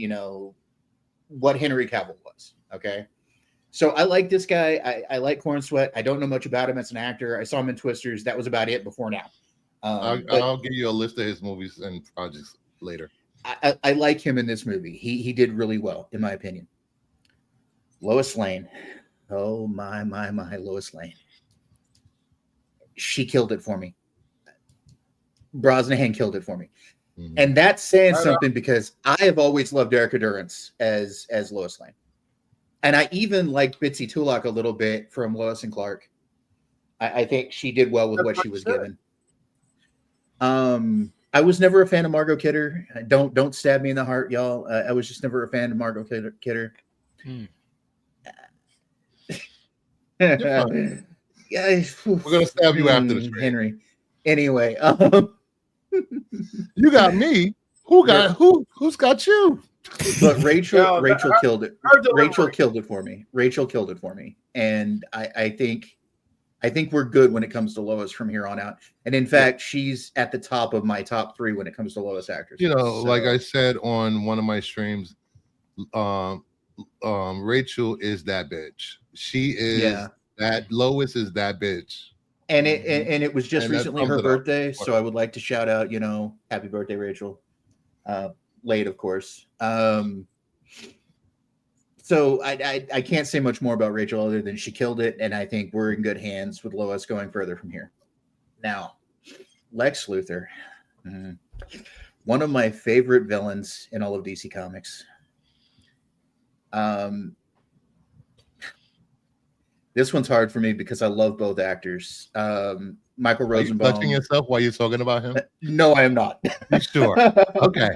what Henry Cavill was. Okay. So I like this guy. I like Corn Sweat. I don't know much about him as an actor. I saw him in Twisters. That was about it before now. I'll give you a list of his movies and projects later. I like him in this movie. He did really well, in my opinion. Lois Lane. Oh, my, Lois Lane. She killed it for me. Brosnahan killed it for me. Mm-hmm. And that's saying something because I have always loved Erica Durance as Lois Lane. And I even liked Bitsy Tulloch a little bit from Lois and Clark. I think she did well with what she was given. I was never a fan of Margot Kidder. Don't stab me in the heart, y'all. I was just never a fan of Margot Kidder. Yeah, we're gonna stab you after the stream. Henry. Anyway, you got me. Who's got you? But Rachel killed it. Rachel killed it for me. And I think we're good when it comes to Lois from here on out. And in fact, she's at the top of my top 3 when it comes to Lois actors. Like I said on one of my streams, Rachel is that bitch. She is that Lois is that bitch. And it was just recently her birthday, so I would like to shout out, happy birthday, Rachel. Late, of course. So I can't say much more about Rachel other than she killed it, and I think we're in good hands with Lois going further from here. Now, Lex Luthor, one of my favorite villains in all of DC Comics. This one's hard for me because I love both actors. Michael Rosenbaum. Are you touching yourself while you're talking about him? No, I am not. You sure? Okay.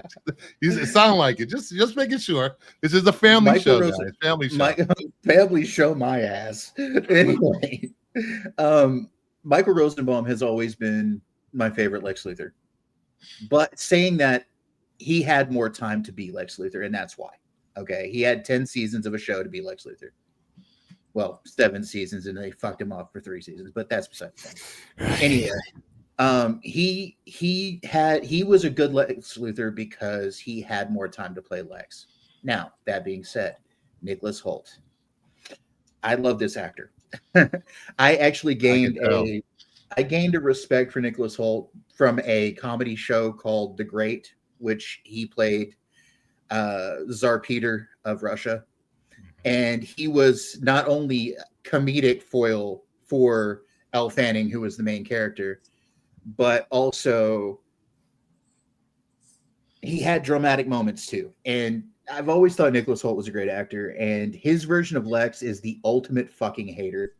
You sound like it. Just making sure. This is a family show, guys. Family show. Family show my ass. Anyway, Michael Rosenbaum has always been my favorite Lex Luthor. But saying that, he had more time to be Lex Luthor, and that's why. Okay, he had 10 seasons of a show to be Lex Luthor. Well, 7 seasons, and they fucked him off for 3 seasons, but that's beside the point. Anyway, he was a good Lex Luthor because he had more time to play Lex. Now, that being said, Nicholas Hoult. I love this actor. I actually gained a respect for Nicholas Hoult from a comedy show called The Great, which he played Tsar Peter of Russia. And he was not only comedic foil for Elle Fanning, who was the main character, but also he had dramatic moments too. And I've always thought Nicholas Hoult was a great actor, and his version of Lex is the ultimate fucking hater.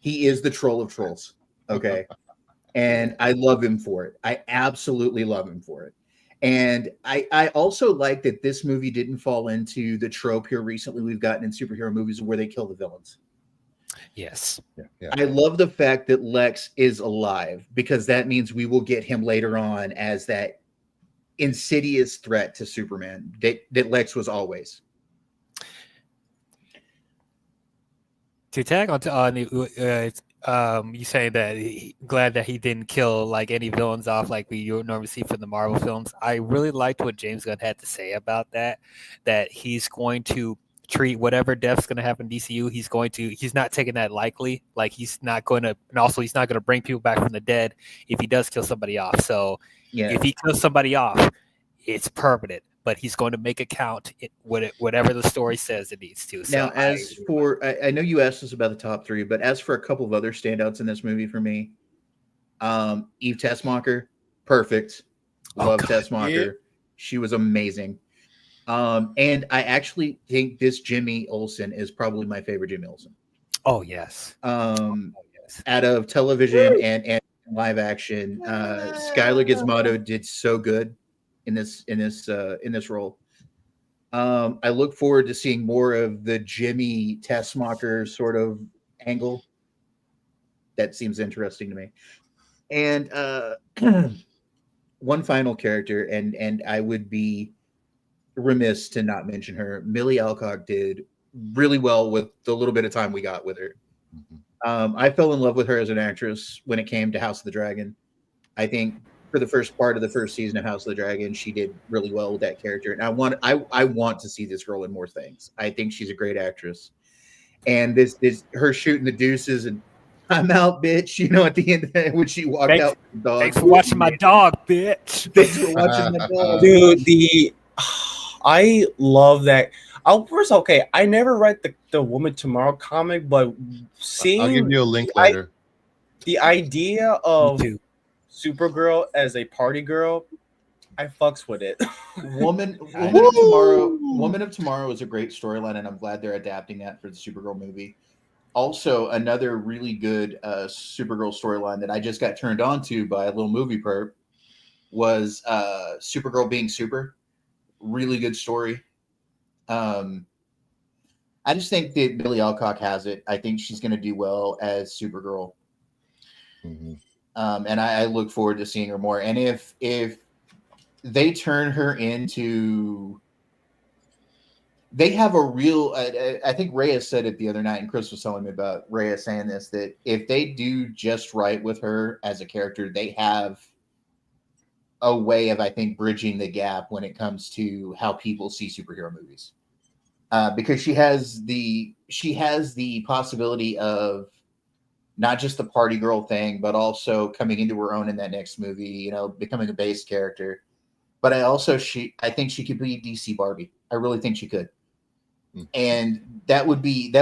He is the troll of trolls. Okay. And I love him for it. I absolutely love him for it. And I also like that this movie didn't fall into the trope here recently we've gotten in superhero movies where they kill the villains. Yes. Yeah. I love the fact that Lex is alive because that means we will get him later on as that insidious threat to Superman that Lex was always. To tag on you say that glad that he didn't kill like any villains off like we normally see from the Marvel films. I really liked what James Gunn had to say about that he's going to treat whatever death's going to happen in DCU. He's not taking that lightly. Like he's not going to, and also he's not going to bring people back from the dead if he does kill somebody off. So if he kills somebody off, it's permanent. But he's going to make it count, whatever the story says it needs to. So now, I know you asked us about the top 3, but as for a couple of other standouts in this movie for me, Eve Tessmacher, perfect. Love Tessmacher. Yeah. She was amazing. And I actually think this Jimmy Olsen is probably my favorite Jimmy Olsen. Oh yes. Out of television and live action, Skylar Gizmodo did so good in this role. I look forward to seeing more of the Jimmy Tessmacher sort of angle. That seems interesting to me. And one final character, and I would be remiss to not mention her. Millie Alcock did really well with the little bit of time we got with her. I fell in love with her as an actress when it came to House of the Dragon. I think for the first part of the first season of House of the Dragon, she did really well with that character. And I want to see this girl in more things. I think she's a great actress. And this her shooting the deuces and I'm out, bitch. You know, at the end when she walked out with the dog. Thanks for watching my dog, bitch. Thanks for watching my dog. Dude, I love that. First, okay, I never read the Woman Tomorrow comic, but seeing I'll give you a link later. The idea of Supergirl as a party girl, I fucks with it. Woman of Tomorrow is a great storyline, and I'm glad they're adapting that for the Supergirl movie. Also, another really good Supergirl storyline that I just got turned on to by a little movie perp was Supergirl being super. Really good story. I just think that Millie Alcock has it. I think she's going to do well as Supergirl. And I look forward to seeing her more. And if they turn her into, they have a real, I think Reyes said it the other night, and Chris was telling me about Reyes saying this, that if they do just right with her as a character, they have a way of, I think, bridging the gap when it comes to how people see superhero movies. Because she has the possibility of not just the party girl thing, but also coming into her own in that next movie, you know, becoming a base character. But I think she could be DC Barbie. I really think she could. And that would be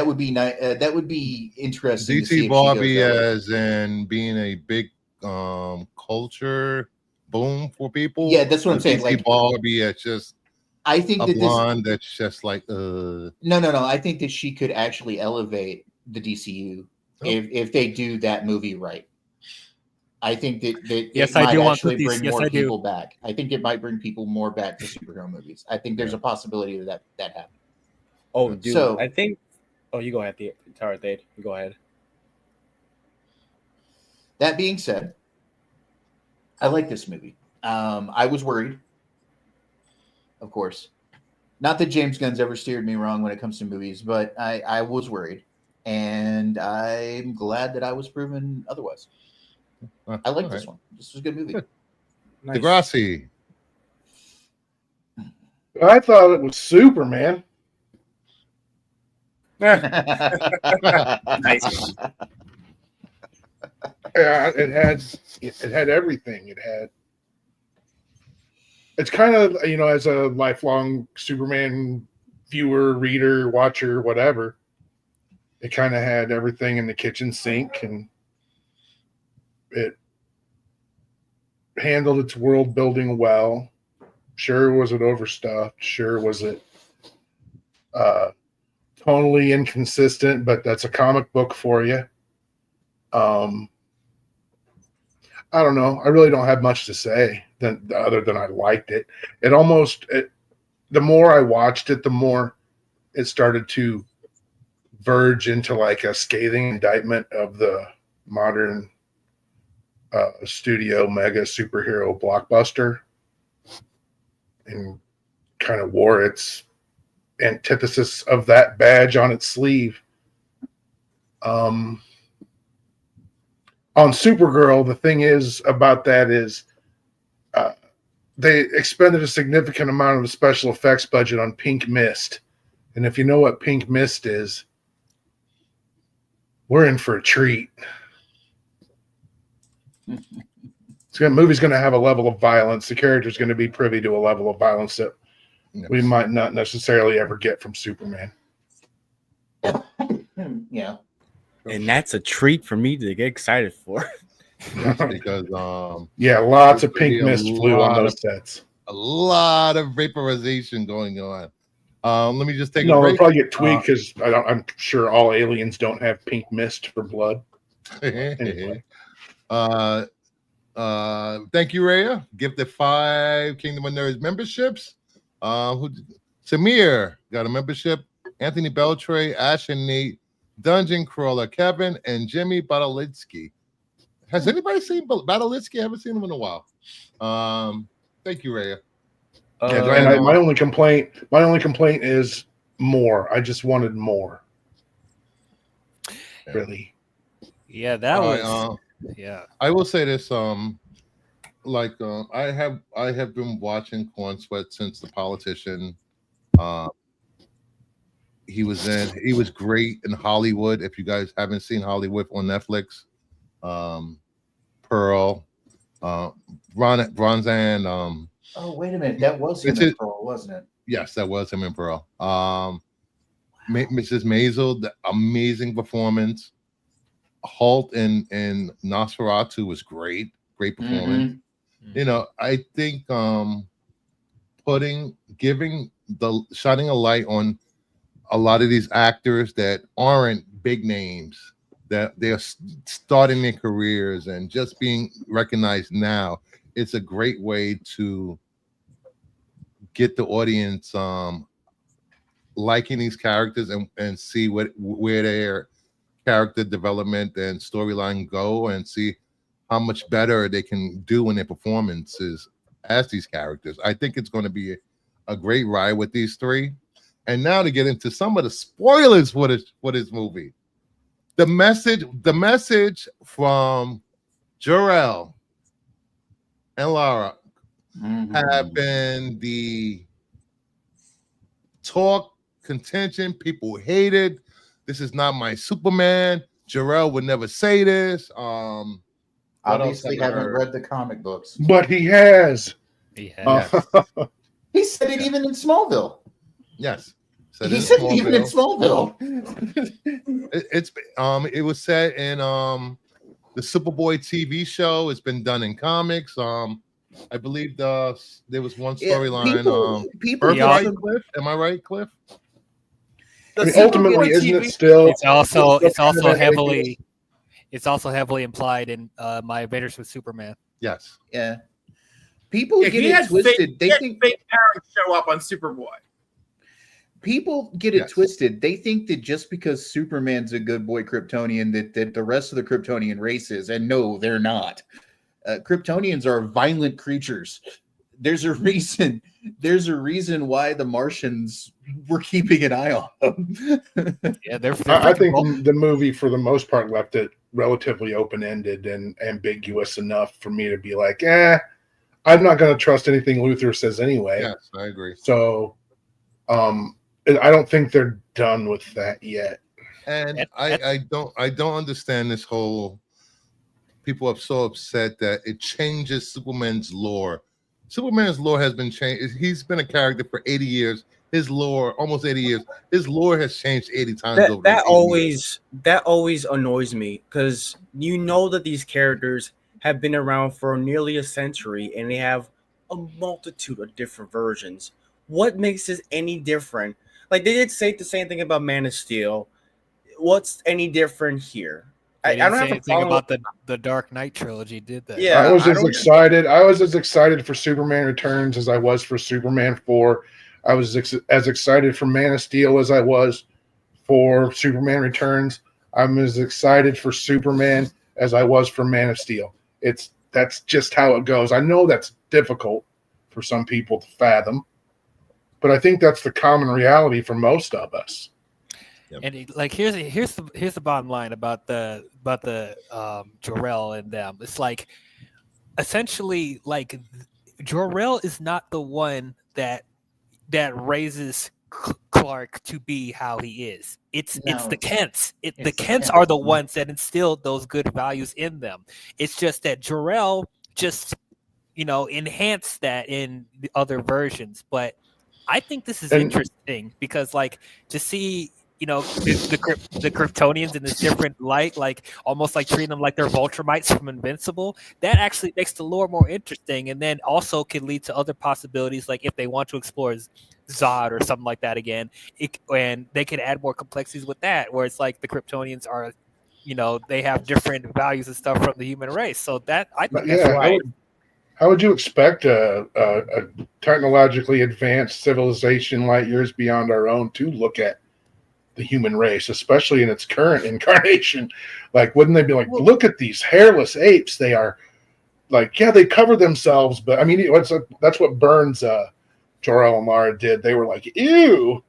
interesting. DC Barbie as in being a big culture boom for people. Yeah, that's what I'm saying. DC like Barbie as just I think that blonde that's just like No. I think that she could actually elevate the DCU if they do that movie right. I think that yes, it might I do actually want bring yes, more I people do. back. I think it might bring people more back to superhero movies. I think there's a possibility that happens. Oh, dude. So, I think. Oh, you go ahead, Tara. You go ahead. That being said, I like this movie. I was worried, of course. Not that James Gunn's ever steered me wrong when it comes to movies, but I was worried, and I'm glad that I was proven otherwise. I like this one. This was a good movie. Good. Nice. Degrassi. I thought it was Superman. Nice. Yeah, it had everything. It's kind of, you know, as a lifelong Superman viewer, reader, watcher, whatever, it kind of had everything in the kitchen sink, and it handled its world building well. Sure, was it overstuffed? Sure, was it tonally inconsistent? But that's a comic book for you. I don't know. I really don't have much to say other than I liked it. The more I watched it, the more it started to verge into like a scathing indictment of the modern studio mega superhero blockbuster, and kind of wore its antithesis of that badge on its sleeve. On Supergirl, the thing is about that is they expended a significant amount of the special effects budget on Pink Mist, And if you know what Pink Mist is, we're in for a treat. Movie's going to have a level of violence. The character's going to be privy to a level of violence that we might not necessarily ever get from Superman. Yeah. And that's a treat for me to get excited for. Because lots of Pink a Mist flew on lot those of- sets. a lot of vaporization going on. Let me just take a No, break. they'll probably get tweaked because I'm sure all aliens don't have pink mist for blood. Anyway. Thank you, Rhea. Gifted 5 Kingdom of Nerds memberships. Samir got a membership. Anthony Beltray, Ash and Nate, Dungeon Crawler, Kevin, and Jimmy Badalitsky. Has anybody seen Badalitsky? I haven't seen him in a while. Thank you, Rhea. My only complaint is more. I just wanted more. Really. Yeah, that was. Yeah, I will say this. I have been watching Corn Sweat since The Politician. He was great in Hollywood. If you guys haven't seen Hollywood on Netflix, Pearl, Bronzan. Oh, wait a minute. That was him in Pearl, wasn't it? Yes, that was him in Pearl. Mrs. Maisel, the amazing performance. Halt in Nosferatu was great performance. You know, I think shining a light on a lot of these actors that aren't big names, that they're starting their careers and just being recognized now. It's a great way to get the audience liking these characters and see where their character development and storyline go, and see how much better they can do in their performances as these characters. I think it's going to be a great ride with these three. And now to get into some of the spoilers for this movie. The message from Jor-El and Lara have been the talk, contention. People hated. This is not my Superman. Jor-El would never say this. Obviously haven't read the comic books. But he has. He has. He said it even in Smallville. Yes. He said it even in Smallville. It was said in the Superboy TV show. It's been done in comics. I believe there was one storyline. People Cliff. Am I right, Cliff? Ultimately, isn't it still? It's also heavily implied in My Adventures with Superman. Yes. Yeah. People get it twisted. They think fake parents show up on Superboy. People get it twisted. They think that just because Superman's a good boy Kryptonian, that the rest of the Kryptonian race is, and no, they're not. Kryptonians are violent creatures. There's a reason why the Martians were keeping an eye on them. Yeah, they're I think the movie, for the most part, left it relatively open-ended and ambiguous enough for me to be like, I'm not going to trust anything Luthor says anyway. Yes, I agree. So, I don't think they're done with that yet. And I don't understand this whole. People are so upset that it changes Superman's lore. Superman's lore has been changed. He's been a character for 80 years. His lore, almost 80 years. His lore has changed 80 times. That always annoys me, because you know that these characters have been around for nearly a century and they have a multitude of different versions. What makes this any different? Like, they did say the same thing about Man of Steel. What's any different here? I don't have a problem about the Dark Knight trilogy, did they? Yeah, I was as excited for Superman Returns as I was for Superman 4. I was as excited for Man of Steel as I was for Superman Returns. I'm as excited for Superman as I was for Man of Steel. That's just how it goes. I know that's difficult for some people to fathom, but I think that's the common reality for most of us. Yep. And here's the bottom line about the Jor-El and them. It's like, essentially, like, Jor-El is not the one that raises Clark to be how he is. It's No. the Kents. The It's the Kents Kents. are the ones that instilled those good values in them. It's just that Jor-El just, enhanced that in the other versions. But I think this is And- interesting because, like, to see, the Kryptonians in this different light, like almost like treating them like they're Voltrumites from Invincible, that actually makes the lore more interesting, and then also could lead to other possibilities, like if they want to explore Zod or something like that again, and they could add more complexities with that, where it's like the Kryptonians are, they have different values and stuff from the human race. So that I think that's right. How would you expect a technologically advanced civilization light years beyond our own to look at the human race, especially in its current incarnation? Like, wouldn't they be like, look at these hairless apes? They are like, yeah, they cover themselves, but I mean, that's what Burns, Jor-El and Lara did. They were like, ew,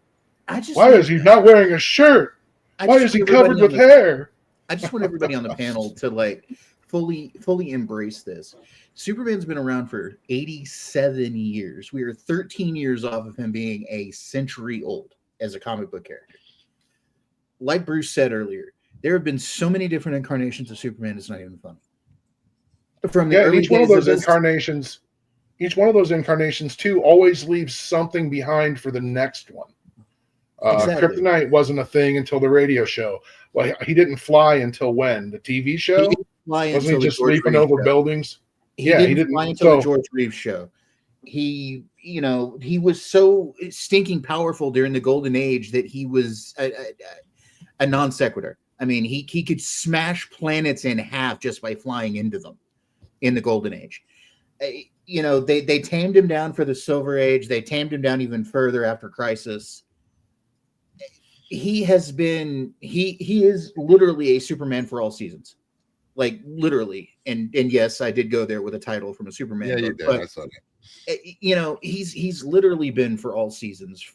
why is he not wearing a shirt? Why is he covered with hair? I just want everybody on the panel to like fully embrace this. Superman's been around for 87 years. We are 13 years off of him being a century old as a comic book character. Like Bruce said earlier, there have been so many different incarnations of Superman, it's not even funny. From the early each one of days those of incarnations too always leaves something behind for the next one. Exactly. Kryptonite wasn't a thing until the radio show. Well, he didn't fly until when? The TV show? He didn't fly Wasn't until he the just George leaping Reeves over show. buildings? He Yeah, he didn't didn't. fly until the So George Reeves show. He, he was so stinking powerful during the Golden Age that he was a non sequitur. I mean, he could smash planets in half just by flying into them in the Golden Age. They tamed him down for the Silver Age. They tamed him down even further after Crisis. He is literally a Superman for all seasons. Like literally. And yes, I did go there with a title from a Superman book, you did. but I saw that. He's literally been for all seasons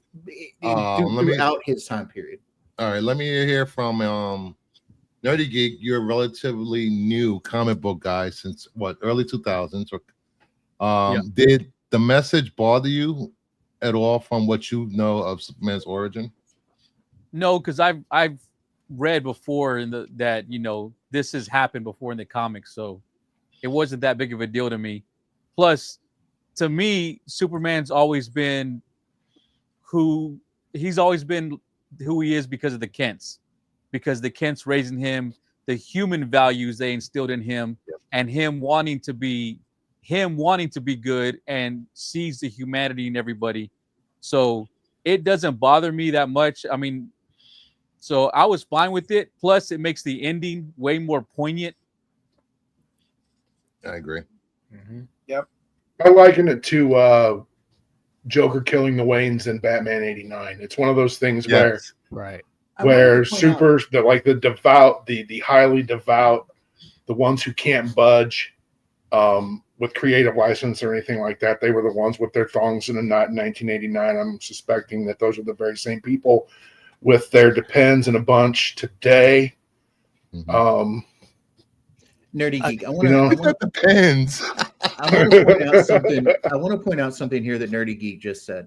throughout his time period. All right, let me hear from Nerdy Geek. You're a relatively new comic book guy since what, early 2000s? Did the message bother you at all from what you know of Superman's origin? No, because I've read before that this has happened before in the comics, so it wasn't that big of a deal to me. Plus, to me, Superman's always been who he is because of the Kents, because the Kents raising him, the human values they instilled in him, and him wanting to be good and sees the humanity in everybody. So it doesn't bother me that much. I mean, so I was fine with it. Plus, it makes the ending way more poignant. I agree. Yep. I liken it to Joker killing the Waynes in Batman '89. It's one of those things Right. where the devout, the highly devout, the ones who can't budge with creative license or anything like that, they were the ones with their thongs in a knot in 1989. I'm suspecting that those are the very same people with their Depends in a bunch today. Mm-hmm. Nerdy Geek, I want to point out something here that Nerdy Geek just said.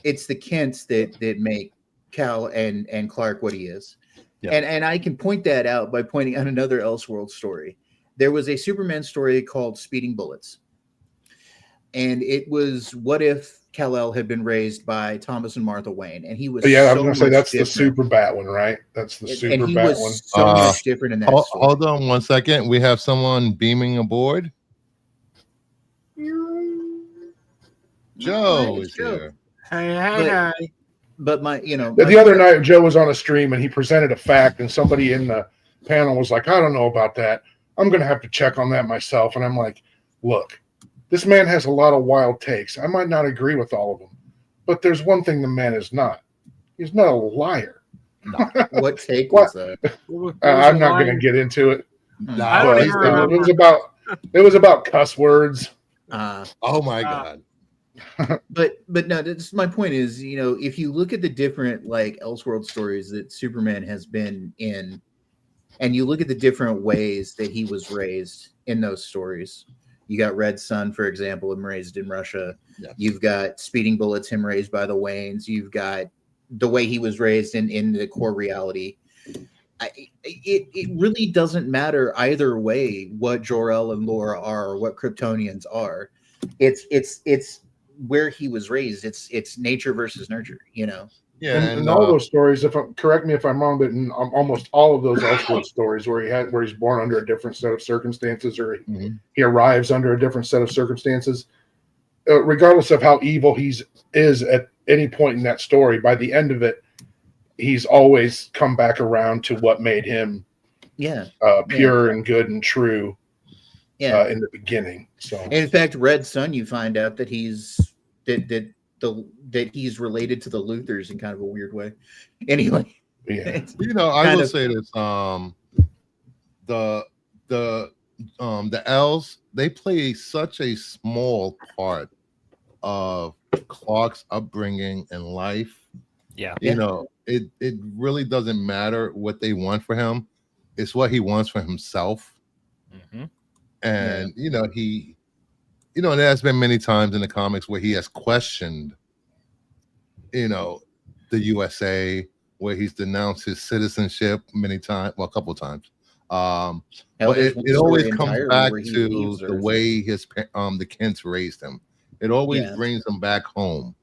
It's the Kents that make Cal and Clark what he is. Yeah. And I can point that out by pointing out another Elseworld story. There was a Superman story called Speeding Bullets. And it was what if Kal-El had been raised by Thomas and Martha Wayne, and he was I was going to say that's different. The Super Bat one, right? That's the Super Bat one. So much different in that story. Hold on 1 second. We have someone beaming aboard. Joe is here. Hi. But the other night Joe was on a stream and he presented a fact, and somebody in the panel was like, "I don't know about that. I'm going to have to check on that myself." And I'm like, "Look, this man has a lot of wild takes. I might not agree with all of them, but there's one thing the man is not. He's not a liar." No. What take was that? I'm not going to get into it. No, I don't even remember. It was about cuss words. Oh my God. But no, that's my point is, if you look at the different Elseworld stories that Superman has been in, and you look at the different ways that he was raised in those stories, you got Red Sun, for example, him raised in Russia. Yeah. You've got Speeding Bullets, him raised by the Waynes. You've got the way he was raised in the core reality. It really doesn't matter either way what Jor-El and Laura are or what Kryptonians are. It's where he was raised. It's nature versus nurture, you know. Yeah, and all those stories, correct me if I'm wrong, but in almost all of those Elseworld stories where he's born under a different set of circumstances, or he arrives under a different set of circumstances, regardless of how evil is at any point in that story, by the end of it, he's always come back around to what made him pure and good and true in the beginning. So, in fact, Red Sun, you find out that he's that he's related to the Luthers in kind of a weird way. Anyway, yeah, you know, I will say this: the L's, they play such a small part of Clark's upbringing and life. Yeah, you know, it really doesn't matter what they want for him; it's what he wants for himself. And you know, there's been many times in the comics where he has questioned, you know, the USA, where he's denounced his citizenship many times, well, a couple of times. But it always comes back to the way the Kents raised him. It always brings him back home.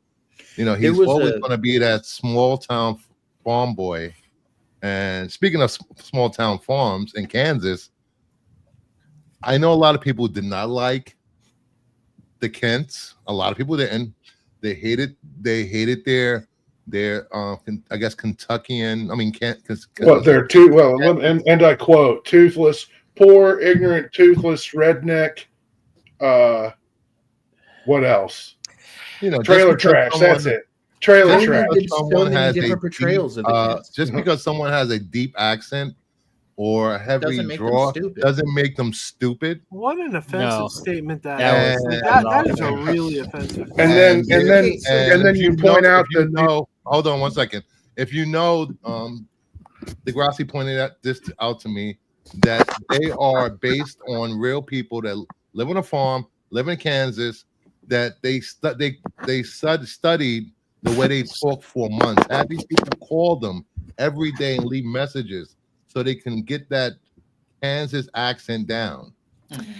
You know, he's always going to be that small town farm boy. And speaking of small town farms in Kansas, I know a lot of people did not like the Kents. A lot of people didn't. They hated their I guess Kentuckian. I mean, they're and I quote, toothless, poor, ignorant, toothless, redneck. What else? You know, trailer trash. That's it. Trailer trash. So many different portrayals of the Kents. Just because someone has a deep accent or a heavy draw doesn't make them stupid. What an offensive statement that is. That is a really offensive. And then you point out that. Hold on 1 second. If you know, Degrassi pointed this out to me, that they are based on real people that live on a farm, live in Kansas, that they studied the way they talk for months. Have these people call them every day and leave messages so they can get that Kansas accent down.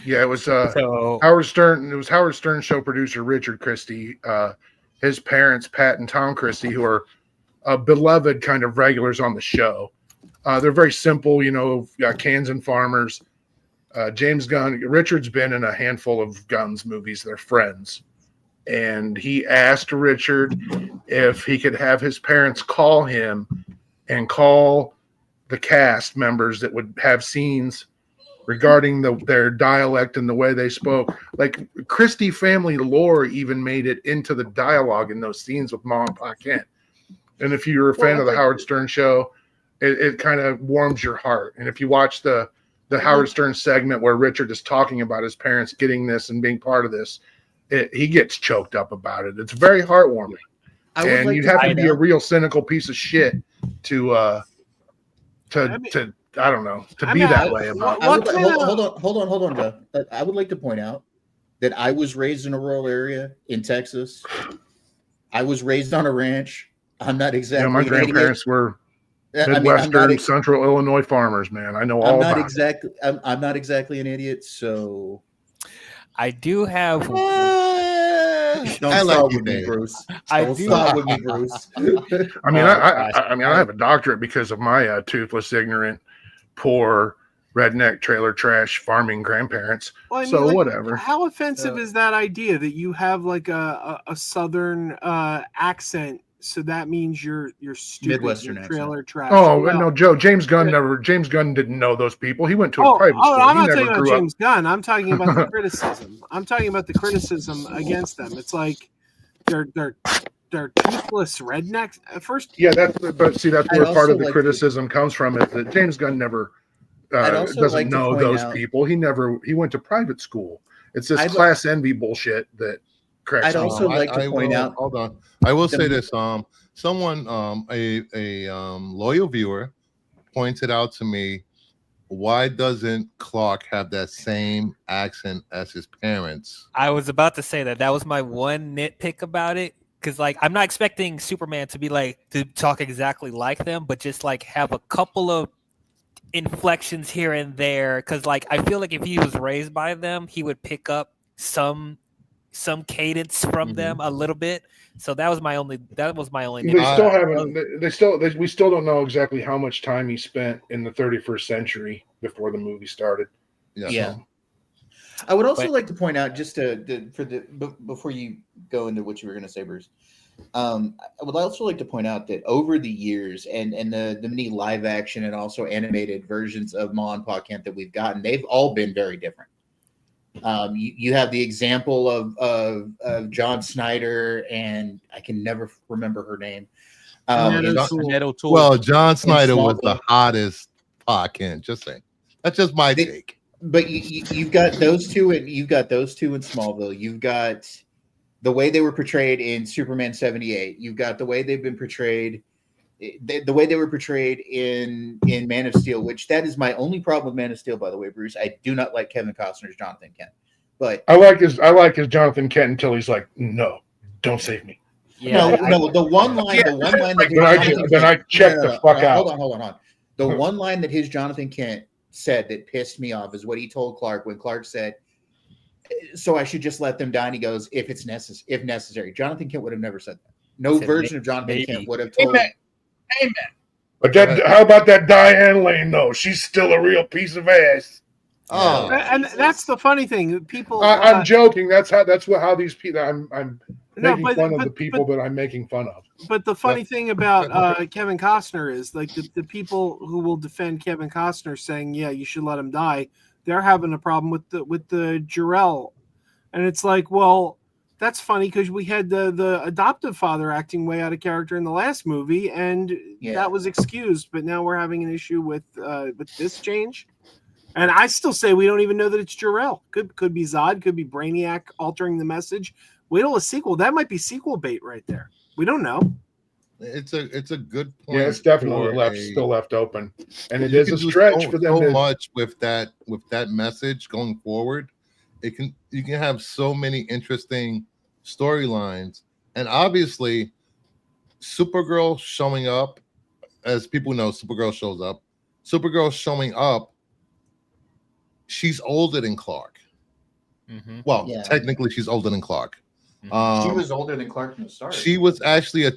Yeah, it was Howard Stern. It was Howard Stern show producer Richard Christie, his parents Pat and Tom Christie, who are beloved kind of regulars on the show. They're very simple, you know, Kansan farmers. James Gunn, Richard's been in a handful of Gunn's movies. They're friends. And he asked Richard if he could have his parents call him and call the cast members that would have scenes regarding their dialect and the way they spoke. Like Christie family lore even made it into the dialogue in those scenes with Mom and Pa Kent. And if you're a fan of the Howard Stern show, it kind of warms your heart. And if you watch the Howard Stern segment where Richard is talking about his parents getting this and being part of this, he gets choked up about it. It's very heartwarming. And you'd have to be a real cynical piece of shit to I don't know, to be that way about it. Hold on, Joe. I would like to point out that I was raised in a rural area in Texas. I was raised on a ranch. I'm not exactly. Yeah, my grandparents were Midwestern, Central Illinois farmers. Man, I know all about it. I'm not exactly an idiot, so I do have. Don't start with me, Bruce. Don't start with me, Bruce. I mean, I have a doctorate because of my toothless, ignorant, poor, redneck, trailer trash farming grandparents. Well, I mean, so whatever. How offensive is that idea that you have like a southern accent? So that means you're stupid. Midwestern trailer trash. Oh no, Joe. James Gunn didn't know those people. He went to a private school. I'm not talking about James Gunn. I'm talking about the criticism. I'm talking about the criticism against them. It's like they're toothless rednecks at first. Yeah, that's where part of the criticism comes from, is that James Gunn never doesn't know those people. He went to private school. It's this class envy bullshit that cracks. I'd also like to point out. Hold on. I will say this. Someone, a loyal viewer, pointed out to me, why doesn't Clark have that same accent as his parents? I was about to say that. That was my one nitpick about it, because like I'm not expecting Superman to be like to talk exactly like them, but just like have a couple of inflections here and there. Because like I feel like if he was raised by them, he would pick up some cadence from them a little bit. So that was my only. They nitpick. still haven't. We still don't know exactly how much time he spent in the 31st century before the movie started. Yeah. I would also like to point out, just before you go into what you were going to say, Bruce. I would also like to point out that over the years and the many live action and also animated versions of Ma and Pa Kent that we've gotten, they've all been very different. You have the example of John Snyder, and I can never remember her name. Well, John Snyder was the hottest Pa Kent. Just saying. That's just my take. But you've got those two, and you've got those two in Smallville. You've got the way they were portrayed in Superman 78. You've got the way they've been portrayed, the way they were portrayed in Man of Steel, which that is my only problem with Man of Steel, by the way, Bruce. I do not like Kevin Costner's Jonathan Kent. But I like his Jonathan Kent until he's like, no, don't save me. Yeah, no, the one line that then I check the fuck out. Hold on. The one line that his Jonathan Kent said that pissed me off is what he told Clark when Clark said, so I should just let them die. And he goes, if necessary. Jonathan Kent would have never said that. No version of Jonathan Kent would have told him. Amen. But how about that Diane Lane though? She's still a real piece of ass. Oh, and that's the funny thing. People, I'm joking. That's how these people. I'm making fun of the people that I'm making fun of. But the funny thing about Kevin Costner is like the people who will defend Kevin Costner saying, "Yeah, you should let him die." They're having a problem with the Jor-El, and it's like, well, that's funny because we had the adoptive father acting way out of character in the last movie, and that was excused. But now we're having an issue with this change. And I still say we don't even know that it's Jor-El. Could be Zod, could be Brainiac altering the message. Wait till a sequel. That might be sequel bait right there. We don't know. It's a good point. Yeah, it's definitely still left open, and it is a stretch for them. So much with that message going forward. You can have so many interesting storylines, and obviously, Supergirl showing up, as people know, Supergirl shows up. Supergirl showing up. She's older than Clark. Well, technically, she's older than Clark. She was older than Clark from the start. She was actually a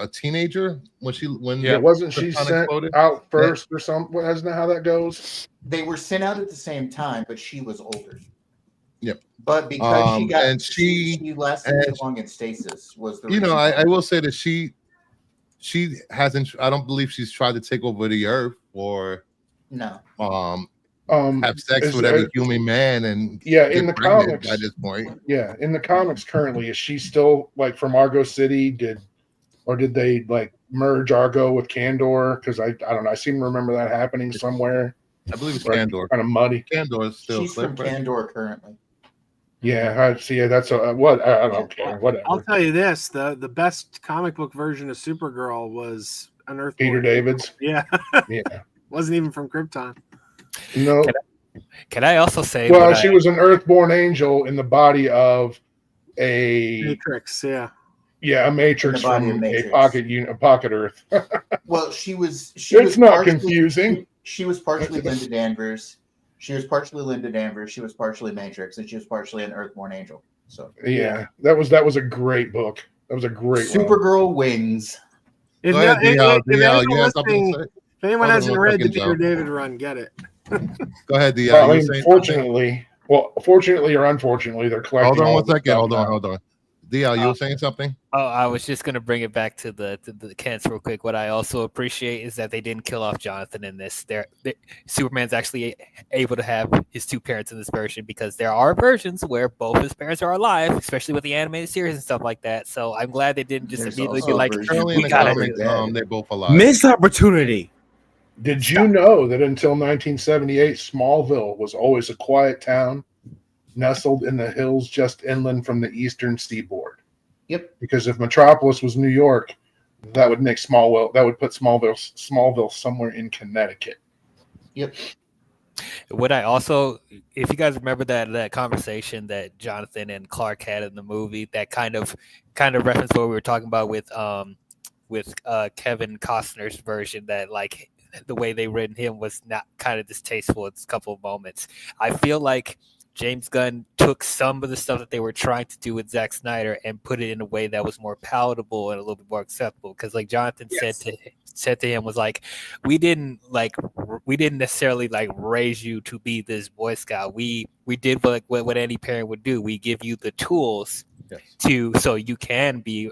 teenager when wasn't she sent out first or something? Isn't that how that goes? They were sent out at the same time, but she was older. Yep. But because she lasted too long in stasis was the reason. I will say that she hasn't. I don't believe she's tried to take over the Earth or have sex with every human man and in the comics at this point. Yeah, in the comics currently, is she still like from Argo City? Did they like merge Argo with Kandor? Because I don't know. I seem to remember that happening somewhere. I believe it's Kandor. Kind of muddy. Kandor is still. She's from Kandor currently. Yeah, I see. That's what I don't care. Whatever. I'll tell you this: the best comic book version of Supergirl was Unearthed. Peter David's. Yeah. Yeah. Wasn't even from Krypton. No. Can I also say? Well, she was an Earthborn angel in the body of a Matrix. Yeah. Yeah, a Matrix from a pocket Earth. Well, she was. It's not confusing. She was partially Linda Danvers. She was partially Matrix, and she was partially an Earthborn angel. So yeah, that was a great book. That was a great Supergirl Wings. If anyone hasn't read the Peter David run, get it. Go ahead, DL. Fortunately or unfortunately, they're collecting. Hold on 1 second. Hold on. DL, you were saying something? Oh, I was just gonna bring it back to the Kents real quick. What I also appreciate is that they didn't kill off Jonathan in this. Superman's actually able to have his two parents in this version, because there are versions where both his parents are alive, especially with the animated series and stuff like that. So I'm glad they didn't just immediately be like, "We got it." They're both alive. Missed opportunity. Did you know that until 1978, Smallville was always a quiet town nestled in the hills just inland from the eastern seaboard? Yep. Because if Metropolis was New York, that would make put Smallville somewhere in Connecticut. Yep. What I also, if you guys remember that conversation that Jonathan and Clark had in the movie, that kind of reference what we were talking about with Kevin Costner's version, that like the way they written him was not kind of distasteful at a couple of moments. I feel like James Gunn took some of the stuff that they were trying to do with Zack Snyder and put it in a way that was more palatable and a little bit more acceptable. Because like Jonathan said to him was like, we didn't necessarily like raise you to be this Boy Scout. We did what any parent would do. We give you the tools so you can be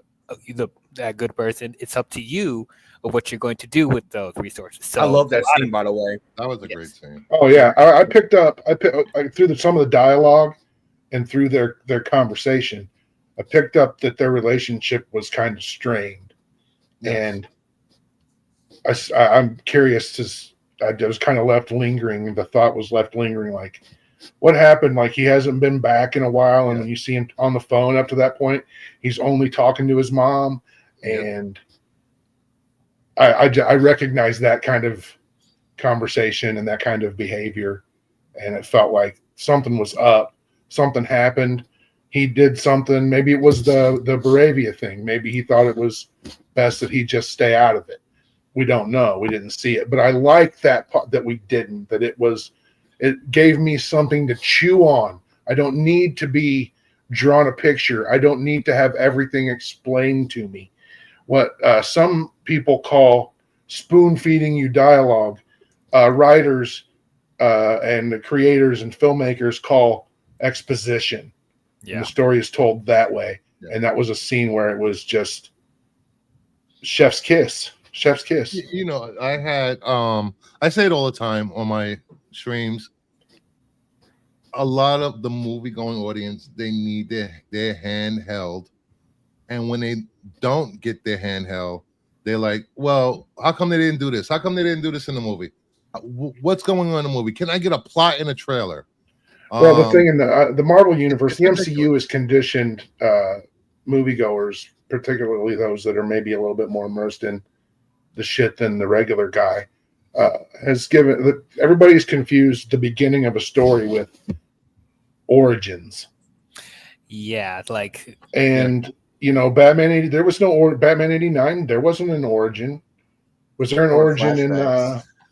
that good person. It's up to you of what you're going to do with those resources. So I love that scene, by the way. That was a great scene. Oh yeah, I picked through some of the dialogue and through their conversation. I picked up that their relationship was kind of strained, and I'm curious I was kind of left lingering. The thought was left lingering, like, what happened? Like, he hasn't been back in a while, and when you see him on the phone up to that point, he's only talking to his mom, and I recognize that kind of conversation and that kind of behavior, and it felt like something was up. Something happened. He did something. Maybe it was the Baravia thing. Maybe he thought it was best that he just stay out of it. We don't know. We didn't see it, but I like that part that we didn't. That it gave me something to chew on. I don't need to be drawn a picture. I don't need to have everything explained to me. What some people call spoon feeding you dialogue, writers and the creators and filmmakers call exposition. And the story is told that way. And that was a scene where it was just chef's kiss. Chef's kiss. You know, I had I say it all the time on my streams. A lot of the movie going audience, they need their hand held. And when they don't get their hand held, they're like, well, how come they didn't do this? How come they didn't do this in the movie? What's going on in the movie? Can I get a plot in a trailer? Well, the thing in the Marvel universe, the MCU has conditioned moviegoers, particularly those that are maybe a little bit more immersed in the shit than the regular guy, has given everybody's confused the beginning of a story with origins. Yeah, like, and you know, Batman 80, there was no Batman 89, there wasn't an origin. Was there an origin in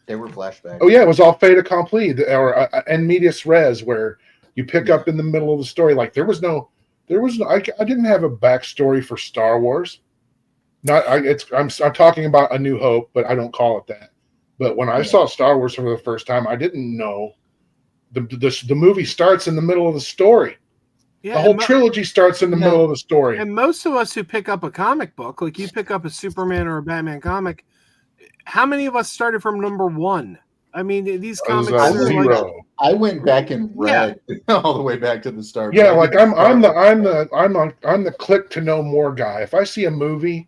there were flashbacks? Oh yeah, it was all fait accompli, or en medias res, where you pick up in the middle of the story. Like there was no I didn't have a backstory for Star Wars. I'm talking about A New Hope, but I don't call it that. But when I saw Star Wars for the first time, I didn't know the movie starts in the middle of the story. Yeah, the whole trilogy starts in the middle of the story. And most of us who pick up a comic book, like you pick up a Superman or a Batman comic, how many of us started from number one? I mean, these comics are like, I went back and read all the way back to the start. Yeah, like I'm the click to know more guy. If I see a movie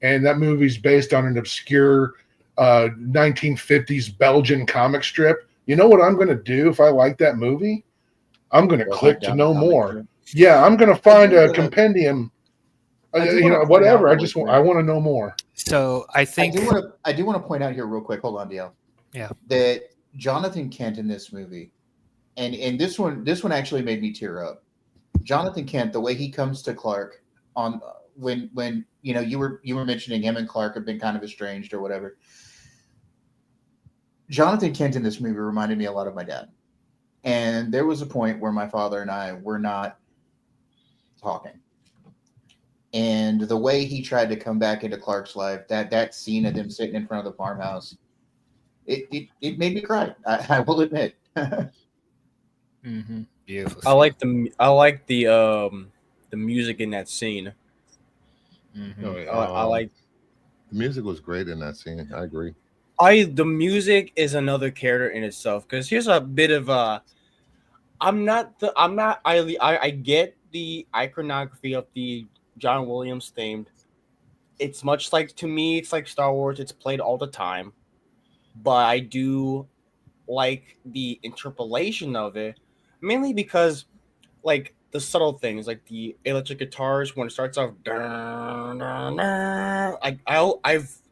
and that movie's based on an obscure 1950s Belgian comic strip, you know what I'm going to do if I like that movie? I'm going to click to know more. Yeah, I'm going to find a compendium. Whatever. I want to know more. So I think I do want to point out here real quick. Hold on, DL. Yeah. That Jonathan Kent in this movie, and this one actually made me tear up. Jonathan Kent, the way he comes to Clark on when you know you were mentioning him and Clark have been kind of estranged or whatever. Jonathan Kent in this movie reminded me a lot of my dad. And there was a point where my father and I were not talking. And the way he tried to come back into Clark's life, that scene of them sitting in front of the farmhouse, it made me cry. I will admit. Mm-hmm. Beautiful. I like the music in that scene. Mm-hmm. I like the music was great in that scene. I agree. The music is another character in itself, because here's a bit of I get the iconography of the John Williams themed. It's much like, to me, it's like Star Wars. It's played all the time, but I do like the interpolation of it, mainly because like the subtle things, like the electric guitars when it starts off.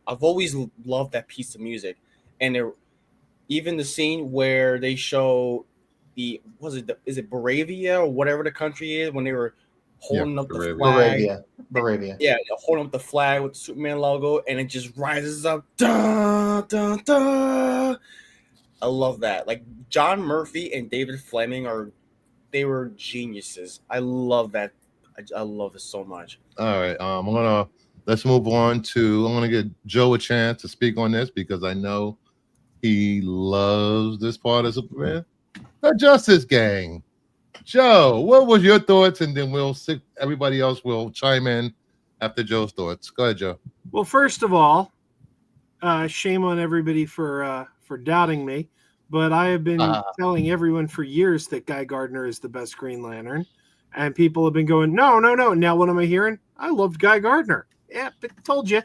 I've always loved that piece of music, and even the scene where they show is it Moravia or whatever the country is, when they were holding up the Moravia. flag. Moravia. Yeah, holding up the flag with the Superman logo, and it just rises up. Da, da, da. I love that. Like John Murphy and David Fleming they were geniuses. I love that. I love it so much. All right. Let's move on to. I'm gonna give Joe a chance to speak on this because I know he loves this part of Superman. The Justice Gang. Joe, what was your thoughts? And then everybody else will chime in after Joe's thoughts. Go ahead, Joe. Well, first of all, shame on everybody for doubting me, but I have been telling everyone for years that Guy Gardner is the best Green Lantern, and people have been going, no. Now what am I hearing? I loved Guy Gardner. Yeah, but told you.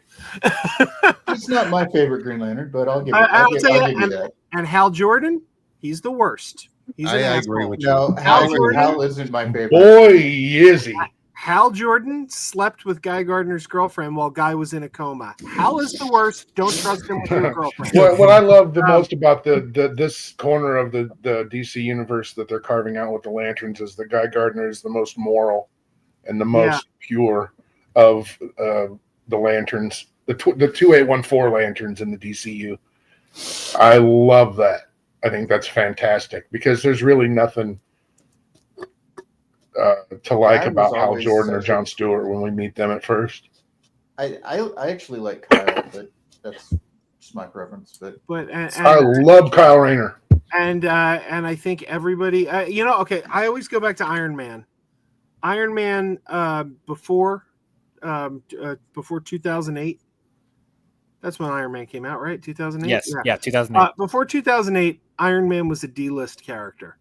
He's not my favorite Green Lantern, but I'll give you that. And Hal Jordan, he's the worst. I agree with you. No, Hal isn't my favorite. Boy, is he. Hal Jordan slept with Guy Gardner's girlfriend while Guy was in a coma. Hal is the worst. Don't trust him with your girlfriend. What I love the most about this corner of the DC universe that they're carving out with the lanterns is that Guy Gardner is the most moral and the most pure of the lanterns, the 2814 lanterns in the DCU. I love that. I think that's fantastic because there's really nothing to like about Hal Jordan or John Stewart when we meet them at first. I actually like Kyle, but that's just my preference. But I love Kyle Rayner. And I think everybody, okay. I always go back to Iron Man. Iron Man before 2008. That's when Iron Man came out, right? 2008. Yes, yeah 2008. Before 2008, Iron Man was a D-list character.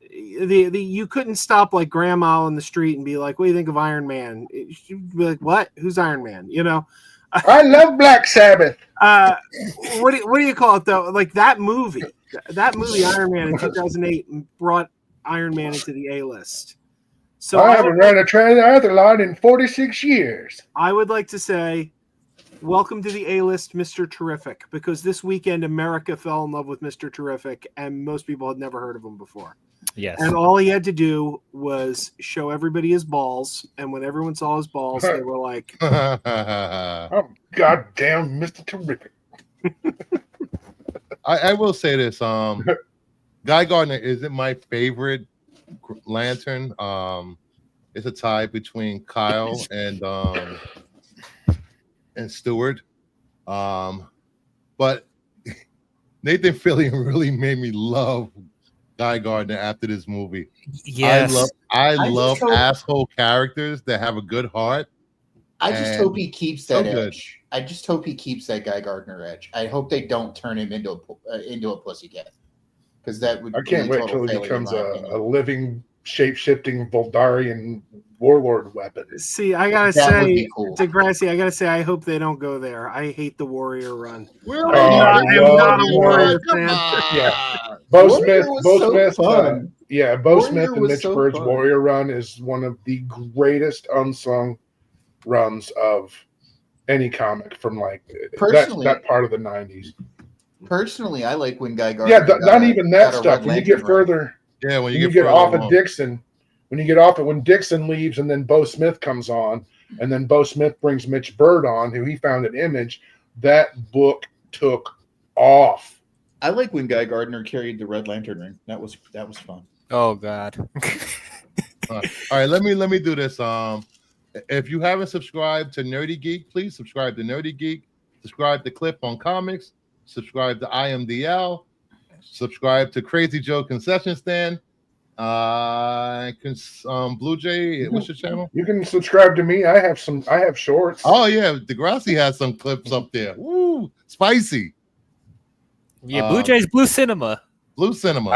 You couldn't stop like grandma on the street and be like, "What do you think of Iron Man?" She'd be like, "What? Who's Iron Man?" You know. I love Black Sabbath. What do you call it though? Like that movie, Iron Man in 2008 brought Iron Man into the A-list. So I haven't run a triathlon in 46 years. I would like to say, welcome to the A-list, Mr. Terrific, because this weekend America fell in love with Mr. Terrific, and most people had never heard of him before. Yes. And all he had to do was show everybody his balls, and when everyone saw his balls, they were like, "Oh, goddamn, Mr. Terrific." I will say this: Guy Gardner isn't my favorite Lantern. It's a tie between Kyle and Stewart. But Nathan Fillion really made me love Guy Gardner after this movie. Yes. I love asshole characters that have a good heart. I just hope he keeps that edge. I just hope he keeps that Guy Gardner edge. I hope they don't turn him into a pussycat, because that would. I can't wait till he becomes a living, shape-shifting Voldarian warlord weapon. See, I gotta say, Degrassi, I gotta say, I hope they don't go there. I hate the Warrior run. I am not a Warrior fan. Yeah, Bo Smith and Mitch Bird's Warrior run is one of the greatest unsung runs of any comic from like that part of the 90s. Personally, I like when Guy Gardner. Yeah, not even that stuff. When you get further, when you get off of Dixon, when Dixon leaves and then Bo Smith comes on, and then Bo Smith brings Mitch Bird on, who he found at Image, that book took off. I like when Guy Gardner carried the Red Lantern ring. That was fun. Oh God. All right, let me do this. If you haven't subscribed to Nerdy Geek, please subscribe to Nerdy Geek. Subscribe to Clip on Comics. Subscribe to IMDL. Subscribe to Crazy Joe Concession Stand. Blue Jay, what's your channel? You can subscribe to me. I have shorts. Oh yeah, Degrassi has some clips up there. Woo, spicy. Yeah, Blue Jay's Blue Cinema. Blue Cinema.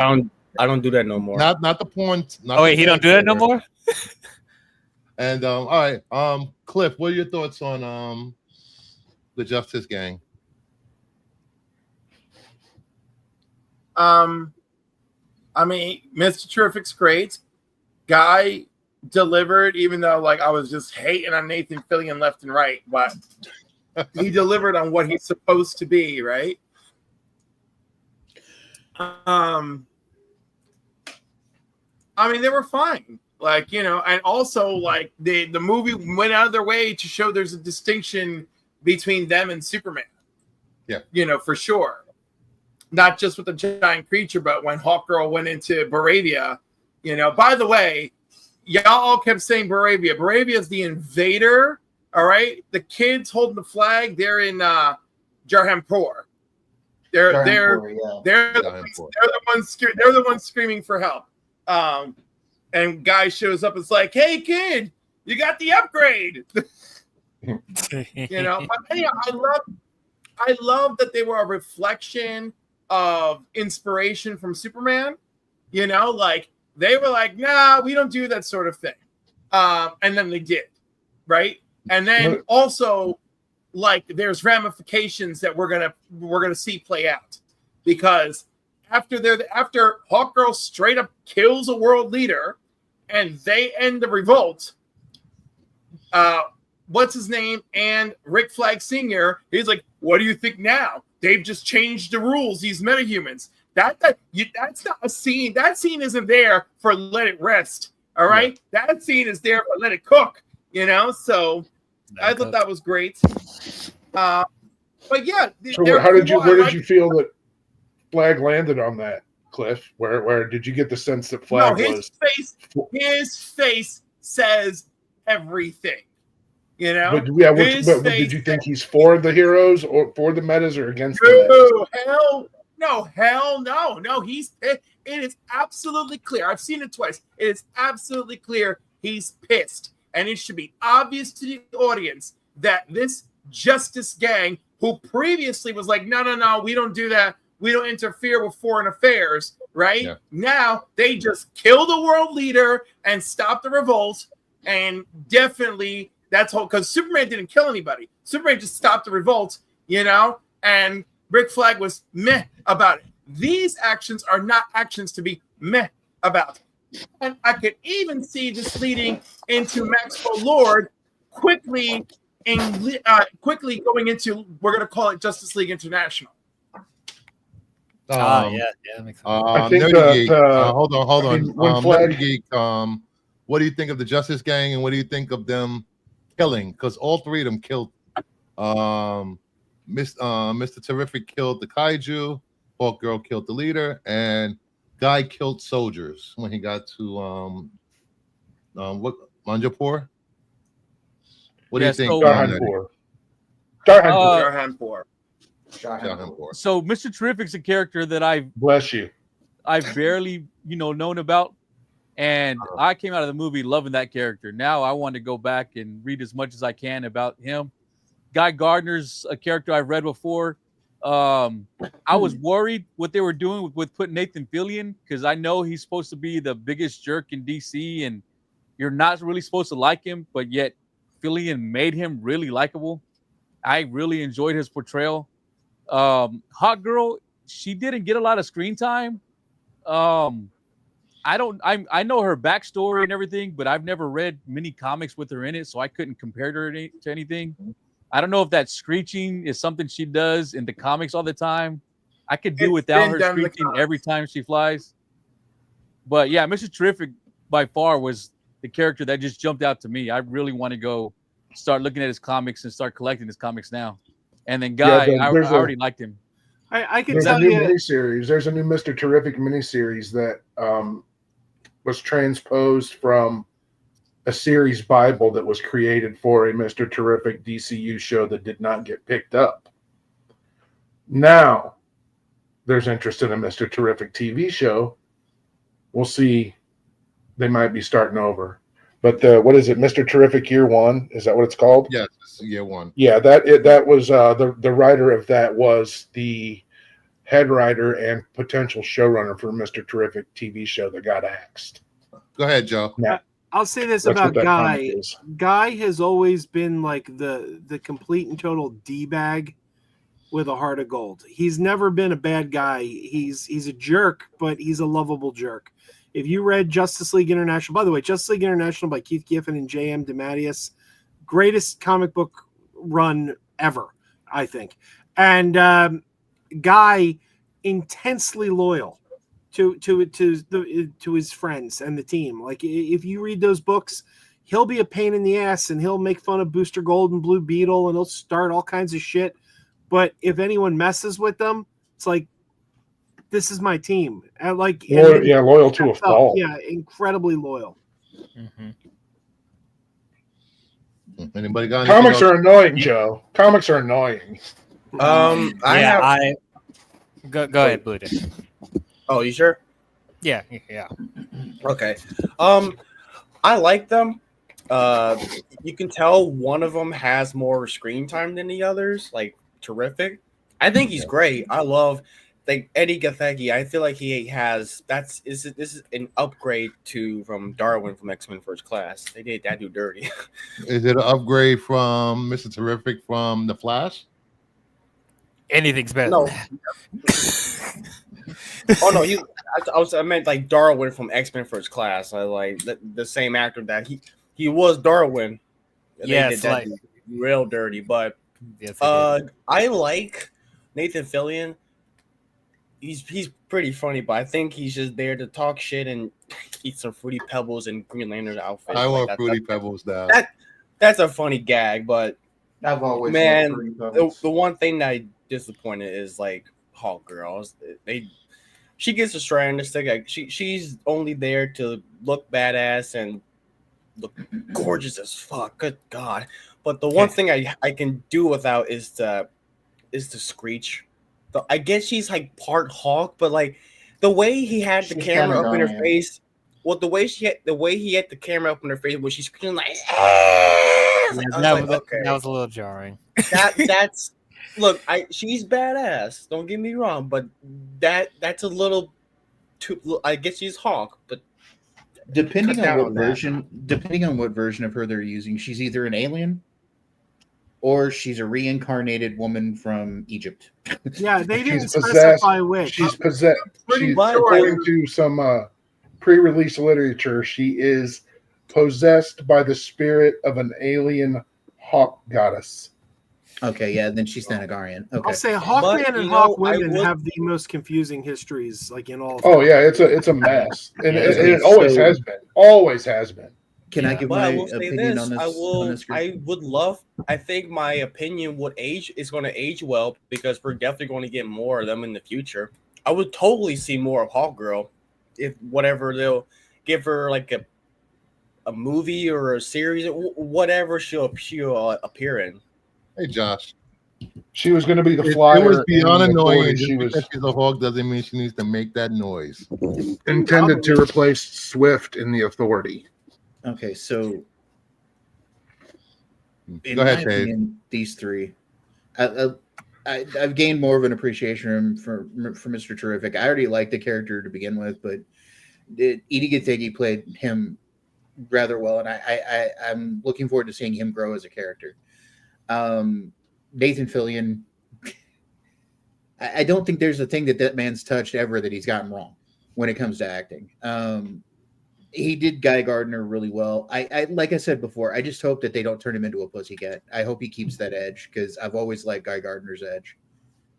I don't do that no more. Not the porn. He don't do that no more. And all right, Cliff, what are your thoughts on the Justice Gang? I mean, Mr. Terrific's great. Guy delivered, even though like I was just hating on Nathan Fillion left and right, but he delivered on what he's supposed to be, right? I mean, they were fine. Like, you know, and also like the movie went out of their way to show there's a distinction between them and Superman. Yeah. You know, for sure. Not just with the giant creature, but when Hawkgirl went into Baravia, you know, by the way, y'all all kept saying Baravia. Baravia is the invader. All right. The kids holding the flag, they're in Jarhampur. They're the ones screaming for help. And guy shows up, it's like, hey kid, you got the upgrade. You know, but hey, I love that they were a reflection of inspiration from Superman. You know, like they were like, nah, we don't do that sort of thing. And then they did, right? And then also, like, there's ramifications that we're gonna see play out, because after Hawkgirl straight up kills a world leader and they end the revolt, what's his name? And Rick Flag Sr., he's like, what do you think now? They've just changed the rules, these metahumans. That's not a scene. That scene isn't there for let it rest. All right? Yeah. That scene is there for let it cook, you know? So I thought that was great. But yeah. So where did you feel that Flag landed on that, Cliff? Where did you get the sense that Flag was? His face says everything. You know? But did you think he's for the heroes or for the metas or against the metas? Hell no. It is absolutely clear. I've seen it twice. It is absolutely clear he's pissed. And it should be obvious to the audience that this Justice Gang, who previously was like, no, we don't do that. We don't interfere with foreign affairs, right? Yeah. Now they just kill the world leader and stop the revolt. And definitely that's whole, because Superman didn't kill anybody. Superman just stopped the revolt, you know? And Rick Flag was meh about it. These actions are not actions to be meh about. And I could even see this leading into Maxwell Lord quickly going into, we're going to call it Justice League International. That makes sense. I think hold on. Nerdy Geek, what do you think of the Justice Gang, and what do you think of them killing? Because all three of them killed. Mr. Terrific killed the kaiju, Hawkgirl killed the leader, and Guy killed soldiers when he got to Manjapur. What do you think? Jarhanpur. So Mr. Terrific's a character that I've barely, known about. And I came out of the movie loving that character. Now I want to go back and read as much as I can about him. Guy Gardner's a character I've read before. I was worried what they were doing with putting Nathan Fillion, because I know he's supposed to be the biggest jerk in DC, and you're not really supposed to like him, but yet Fillion made him really likable. I really enjoyed his portrayal. Hawkgirl, she didn't get a lot of screen time. I know her backstory and everything, but I've never read many comics with her in it, so I couldn't compare her to anything. I don't know if that screeching is something she does in the comics all the time. I could do without her screeching every time she flies. But yeah, Mr. Terrific by far was the character that just jumped out to me. I really want to go start looking at his comics and start collecting his comics now. And then Guy, I already liked him. I can tell you. Miniseries. There's a new Mr. Terrific miniseries that was transposed from a series Bible that was created for a Mr. Terrific DCU show that did not get picked up. Now there's interest in a Mr. Terrific TV show. We'll see. They might be starting over. But what is it? Mr. Terrific Year One? Is that what it's called? Yes, Year One. Yeah, that was the writer of that was the head writer and potential showrunner for Mr. Terrific TV show that got axed. Go ahead, Joe. Yeah. I'll say this about Guy. Guy has always been like the complete and total D-bag with a heart of gold. He's never been a bad guy. He's a jerk, but he's a lovable jerk. If you read Justice League International, by the way, Justice League International by Keith Giffen and J.M. DeMatteis, greatest comic book run ever, I think. And Guy intensely loyal to his friends and the team. Like if you read those books, he'll be a pain in the ass and he'll make fun of Booster Gold and Blue Beetle and he'll start all kinds of shit. But if anyone messes with them, it's like, this is my team. And like, loyal to a fault. Yeah, incredibly loyal. Mm-hmm. Anybody got Comics are annoying, Joe. Comics are annoying. Go ahead, Blue. Oh, you sure? Yeah. Okay. I like them. You can tell one of them has more screen time than the others. Like, terrific. I think he's great. I love Eddie Gathegi. I feel like he has this is an upgrade from Darwin from X-Men First Class. They did that dude dirty. Is it an upgrade from Mr. Terrific from The Flash? Anything's better. No. Oh no, I meant like Darwin from X-Men First Class. I like the same actor that he was Darwin. Yeah, they did that real dirty. But I like Nathan Fillion. He's pretty funny, but I think he's just there to talk shit and eat some Fruity Pebbles and Green Lantern outfit. I want Fruity Pebbles now. That's a funny gag, but I've always man, the one thing that I disappointed is like Hawk Girls. She gets a strand to stick. Like, she's only there to look badass and look gorgeous as fuck. Good God! But the one thing I can do without is the screech. I guess she's like part Hawk, but like the way he had the camera up in her face. Well, the way he had the camera up in her face when she's screaming like, that was a little jarring. That's look, she's badass. Don't get me wrong, but that's a little too. I guess she's Hawk, but depending on what version of her they're using, she's either an alien or she's a reincarnated woman from Egypt. Yeah, they didn't She's specify which. She's possessed. According to some pre-release literature, she is possessed by the spirit of an alien hawk goddess. Okay, yeah, then she's Thanagarian. Okay. I'll say Hawkman and Hawkwomen have the most confusing histories, like in all. Oh yeah, it's a mess, and it always has been. Always has been. Can I give my opinion on this? I think my opinion is going to age well because we're definitely going to get more of them in the future. I would totally see more of Hawkgirl if whatever they'll give her like a movie or a series, whatever she'll appear in. Hey, Josh. She was going to be the flyer. It was beyond annoying. She was because she's a hawk doesn't mean she needs to make that noise. Intended to replace Swift in the Authority. Okay, so in Go ahead, my Dave. opinion, these three, I've gained more of an appreciation for Mr. Terrific. I already liked the character to begin with, but Edie Gathegi played him rather well, and I'm looking forward to seeing him grow as a character. Nathan Fillion, I don't think there's a thing that man's touched ever that he's gotten wrong when it comes to acting. He did Guy Gardner really well. I like I said before, I just hope that they don't turn him into a pussycat. I hope he keeps that edge because I've always liked Guy Gardner's edge.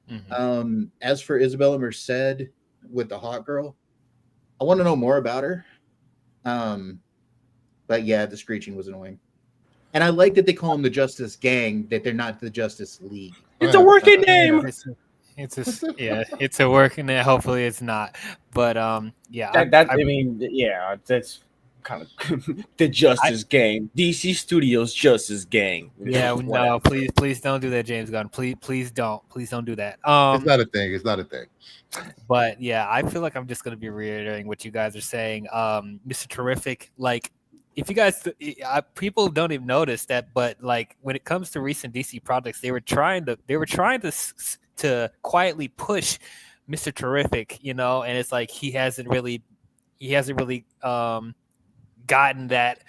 Mm-hmm. As for Isabella Merced with the Hawk Girl, I want to know more about her. But yeah, the screeching was annoying. And I like that they call them the Justice Gang, that they're not the Justice League. It's a working name. It's a working name. Hopefully it's not. But that's kind of the Justice Gang. DC Studios Justice Gang. Yeah, no, please don't do that, James Gunn. Please don't do that. It's not a thing. It's not a thing. But yeah, I feel like I'm just gonna be reiterating what you guys are saying. Mr. Terrific, like if you guys, people don't even notice that, but like when it comes to recent DC projects, they were trying to quietly push Mr. Terrific, and it's like he hasn't really gotten that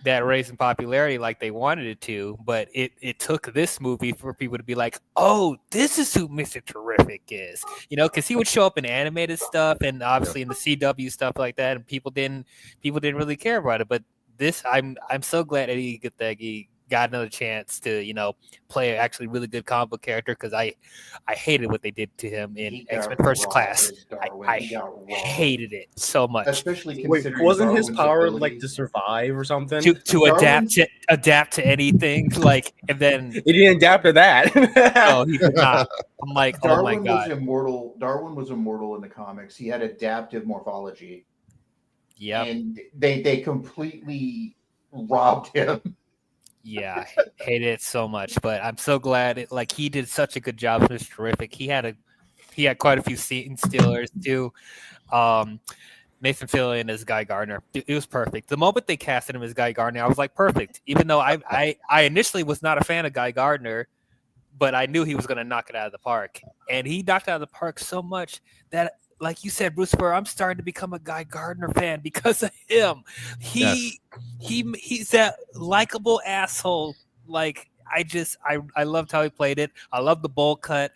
raise in popularity like they wanted it to, but it took this movie for people to be like, oh, this is who Mr. Terrific is, because he would show up in animated stuff and obviously in the CW stuff like that, and people didn't really care about it. But this, I'm so glad Eddie got another chance to, play an actually really good comic book character, because I hated what they did to him in He got X-Men First robbed Class. as Darwin. I He got robbed. hated it so much. Especially Wait, considering wasn't his Darwin's power ability- like to survive or something? To Darwin- adapt to anything, and then He didn't adapt to that. no, he did not. I'm like, oh my Darwin was god, immortal. Darwin was immortal in the comics. He had adaptive morphology, yeah, and they completely robbed him. yeah, hated it so much. But I'm so glad he did such a good job. It was terrific. He had quite a few scene stealers too. Nathan Fillion as Guy Gardner. It was perfect. The moment they casted him as Guy Gardner, I was like, perfect. Even though I initially was not a fan of Guy Gardner, but I knew he was going to knock it out of the park. And he knocked it out of the park so much that, like you said, Bruce Burr, I'm starting to become a Guy Gardner fan because of him. He's that likable asshole. Like, I loved how he played it. I love the bowl cut.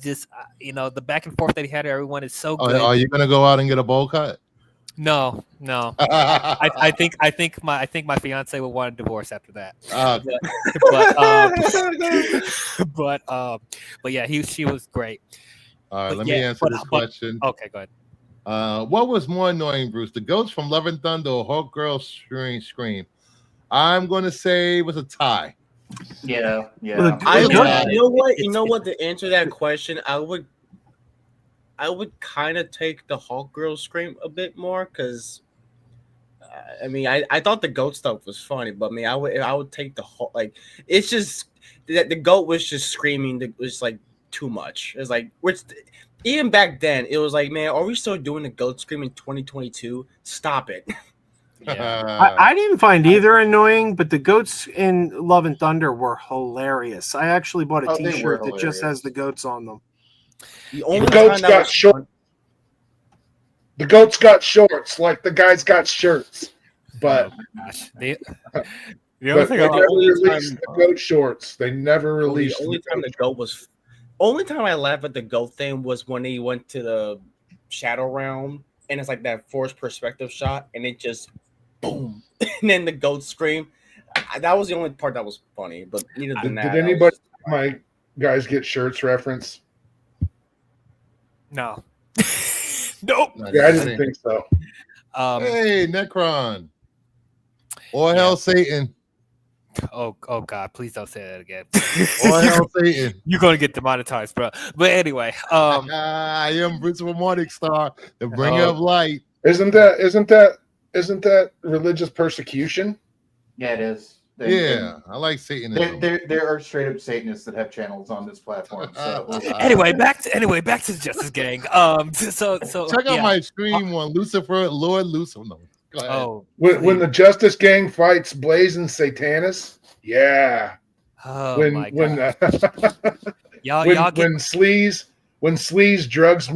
Just the back and forth that he had to everyone is so good. Are you gonna go out and get a bowl cut? No. I think my fiance would want a divorce after that. But yeah, she was great. All right, But let yeah, me answer this question. Okay, go ahead. What was more annoying, Bruce? The goats from Love and Thunder or Hawk Girl Scream? I'm going to say it was a tie. Yeah. Well, You know what? To answer that question, I would kind of take the Hawk Girl Scream a bit more, because I thought the goat stuff was funny, but I would take the whole, it's just that the goat was just screaming. It was like too much. It's like, even back then, it was like, man, are we still doing the goat scream in 2022? Stop it. Yeah. I didn't find either annoying, but the goats in Love and Thunder were hilarious. I actually bought a they were T-shirt that just hilarious. has the goats on them. The only goats time that got was short. fun- The goats got shorts, like the guys got shirts. But, Oh my gosh. The but other thing they I never only released time- the goat shorts. They never the released only the time goat the goat was, only time I laughed at the goat thing was when he went to the Shadow Realm, and it's like that forced perspective shot, and it just boom, and then the goat scream. That was the only part that was funny. But either than that, Did anybody, my guys, get shirts reference? No. Nope. Yeah, I didn't think so. Hey, Necron. Or hell Satan. Oh God! Please don't say that again. Or hell Satan. You're gonna get demonetized, bro. But anyway, I am Bruce from Morning Star, the bringer of light. Isn't that religious persecution? Yeah, it is. Yeah, I like Satanism. There are straight up Satanists that have channels on this platform. So anyway, back to the Justice Gang. So Check out my stream on Lucifer, Lord Lucifer. No, go ahead. Oh, When the Justice Gang fights Blaze and Satanus, yeah. oh when my when God! Y'all when get Sleaze drugs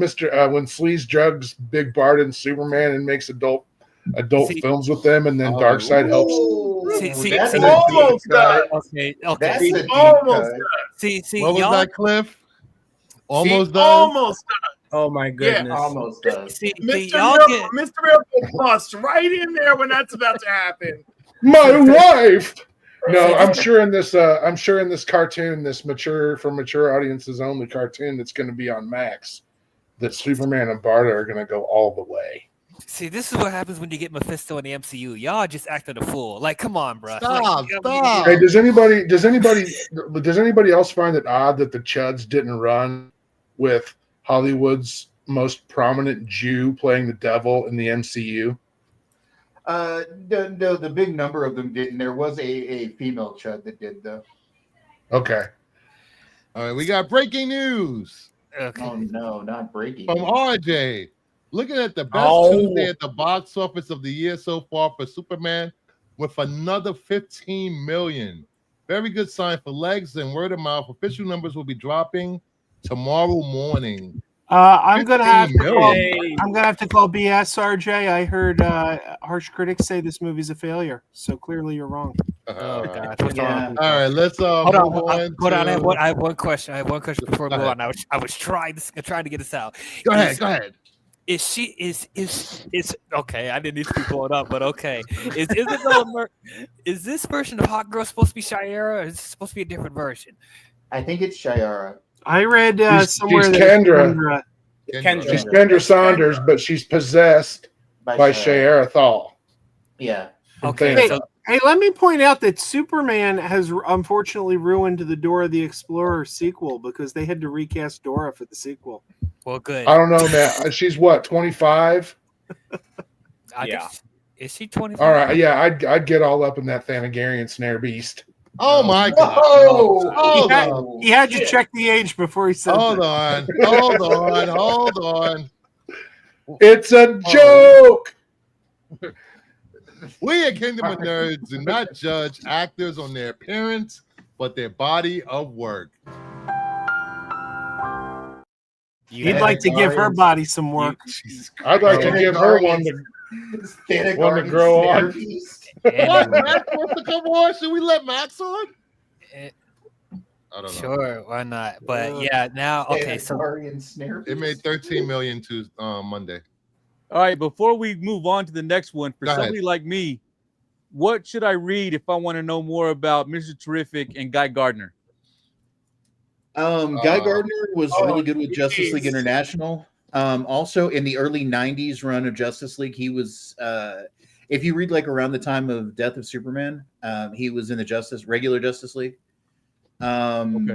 Big Bart and Superman and makes adult See- films with them, and then Darkseid helps. See, that's see- a deep almost cut. okay. That's See, a deep almost cut. see, What was y'all. that, Cliff? Almost See, done. Almost oh my goodness, Almost does. See, Mr. y'all Miracle, get. Mr. Miracle busts right in there when that's about to happen. My wife. No, I'm sure in this cartoon, this mature audiences only cartoon that's going to be on Max, that Superman and Bart are going to go all the way. See, this is what happens when you get Mephisto in the MCU. Y'all just acting a fool. Like, come on, bro. Stop, stop. Hey, does anybody else find it odd that the Chuds didn't run with Hollywood's most prominent Jew playing the devil in the MCU? The big number of them didn't. There was a female Chud that did though. Okay. All right, we got breaking news Okay. Oh no, not breaking. from RJ. Looking at the best Oh. Tuesday at the box office of the year so far for Superman, with another 15 million. Very good sign for legs and word of mouth. Official numbers will be dropping tomorrow morning. I'm gonna have to 15 call, million. I'm gonna have to call BS, RJ. I heard harsh critics say this movie's a failure, so clearly you're wrong. Oh God. What's Yeah. wrong? All right, let's Hold on, move hold on. to- I have one question. Before we Go move ahead. on. I was trying to get this out. Go ahead. Is she is okay? I didn't need to be pulled up, but okay. Is Isabella? Is this version of Hot Girl supposed to be Shayera, or is it supposed to be a different version? I think it's Shayara. I read somewhere she's that Kendra. Kendra. She's Kendra Saunders, but she's possessed by Shayera Thal. Yeah. Okay. Hey, let me point out that Superman has unfortunately ruined the Dora the Explorer sequel because they had to recast Dora for the sequel. Well, good. I don't know, man. She's what, 25? Yeah. Is she 25? All right, yeah, I'd get all up in that Thanagarian snare beast. Oh my God! Whoa! He had to check the age before he said. Hold that. on, hold on. It's a joke. We at Kingdom of Nerds do not judge actors on their appearance, but their body of work. He'd like to give her body some work. I'd like to give her one to grow on. What? Max wants to come on? Should we let Max on? I don't know. Sure, why not? But yeah, now okay. So it made 13 million to Monday. All right, before we move on to the next one, for somebody like me, what should I read if I want to know more about Mr. Terrific and Guy Gardner? Guy Gardner was really good with Justice League International. Also, in the early '90s run of Justice League, he was. If you read like around the time of Death of Superman, he was in the regular Justice League. Okay.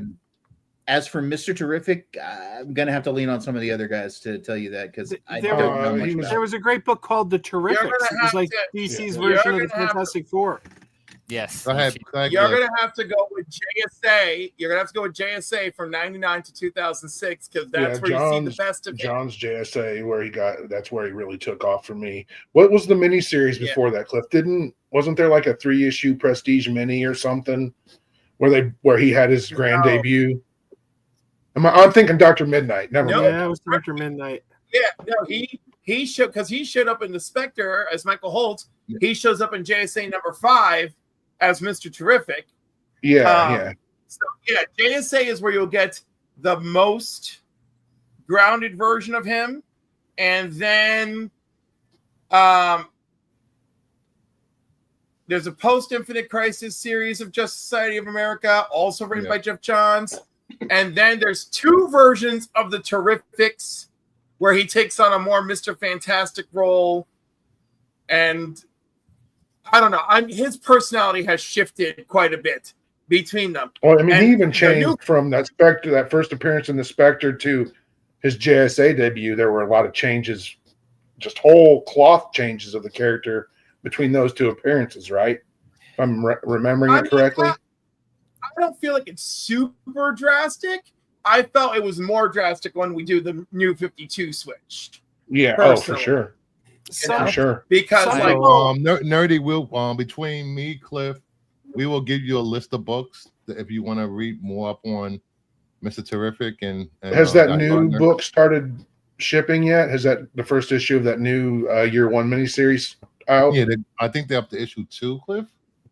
As for Mr. Terrific, I'm gonna have to lean on some of the other guys to tell you that because I don't know much about. There was a great book called The Terrifics. It was like DC's version of the Fantastic Four. Yes. Go ahead. You're gonna have to go with JSA. You're gonna have to go with JSA from '99 to 2006 because that's where you see the best of him. John's JSA, where he got. That's where he really took off for me. What was the miniseries before that, Cliff? Wasn't there like a 3-issue Prestige mini or something where he had his grand debut? I'm thinking Dr. Midnight. Never mind. Yeah, it was Dr. Midnight. Yeah, no, he showed up in the Spectre as Michael Holt. He shows up in JSA number 5 as Mr. Terrific. Yeah. So yeah, JSA is where you'll get the most grounded version of him, and then there's a post-Infinite Crisis series of Justice Society of America, also written by Jeff Johns. And then there's 2 versions of the Terrifics where he takes on a more Mr. Fantastic role. And I don't know. His personality has shifted quite a bit between them. Well, I mean, he even changed from that Spectre, that first appearance in the Spectre, to his JSA debut. There were a lot of changes, just whole cloth changes of the character between those 2 appearances, right? If I'm remembering it correctly. I don't feel like it's super drastic. I felt it was more drastic when we do the New 52 switch. Yeah, for sure. For sure. Because Nerdy will between me, Cliff, we will give you a list of books if you want to read more up on Mr. Terrific and has that new book started shipping yet? Has that the first issue of that new Year One miniseries out? Yeah, I think they're up to issue 2, Cliff.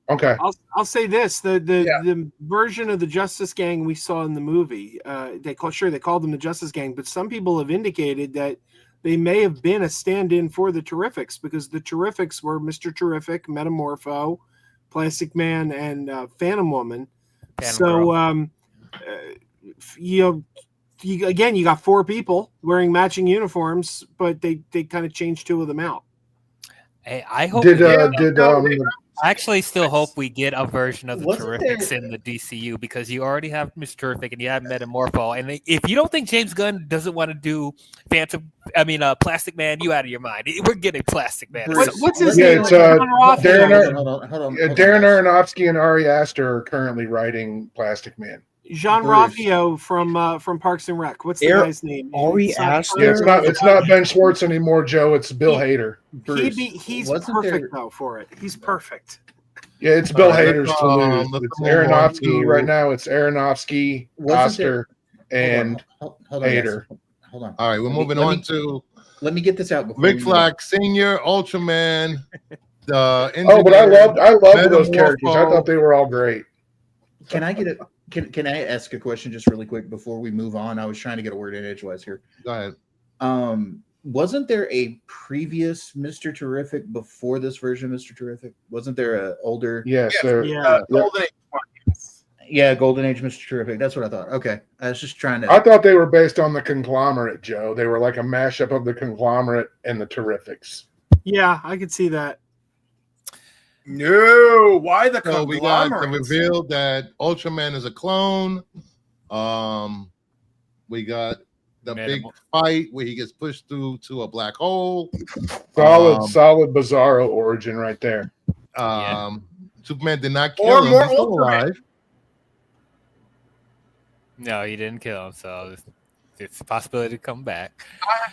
Okay. I'll say this: the version of the Justice Gang we saw in the movie, they called them the Justice Gang, but some people have indicated that they may have been a stand-in for the Terrifics because the Terrifics were Mr. Terrific, Metamorpho, Plastic Man, and Phantom Woman. You got 4 people wearing matching uniforms, but they kind of changed 2 of them out. Hey, I hope. I actually still hope we get a version of the Terrifics in the DCU because you already have Mr. Terrific and you have Metamorpho. And if you don't think James Gunn doesn't want to do Plastic Man, you out of your mind. We're getting Plastic Man. What's his name? It's Darren Aronofsky and Ari Aster are currently writing Plastic Man. Jean Ralphio from Parks and Rec. What's the guy's name? Ari Aster. Yeah, it's not Ben Schwartz anymore, Joe. It's Bill Hader. He's perfect though for it. He's perfect. Yeah, it's Bill Hader's to lose. It's Aronofsky right now. It's Aronofsky, Aster, and Hader. Hold on. All right, we're moving on to. Let me get this out. Rick Flag Senior, Ultraman. But I loved those characters. I thought they were all great. Can I get it? Can I ask a question just really quick before we move on? I was trying to get a word in edgewise here. Go ahead. wasn't there a previous Mr. Terrific before this version of Mr. Terrific? Wasn't there a older? Yes, Yes, sir. Yeah. Golden Age one, yes. Yeah, Golden Age Mr. Terrific. That's what I thought. Okay, I was just trying to. I thought they were based on the conglomerate, Joe. They were like a mashup of the conglomerate and the Terrifics. Yeah, I could see that. No, why the So we got the conglomerate? reveal that Ultraman is a clone. We got the big fight where he gets pushed through to a black hole. Solid Bizarro origin right there. Superman did not kill Or him. more He's still Ultraman. alive. No, he didn't kill him, so it's a possibility to come back.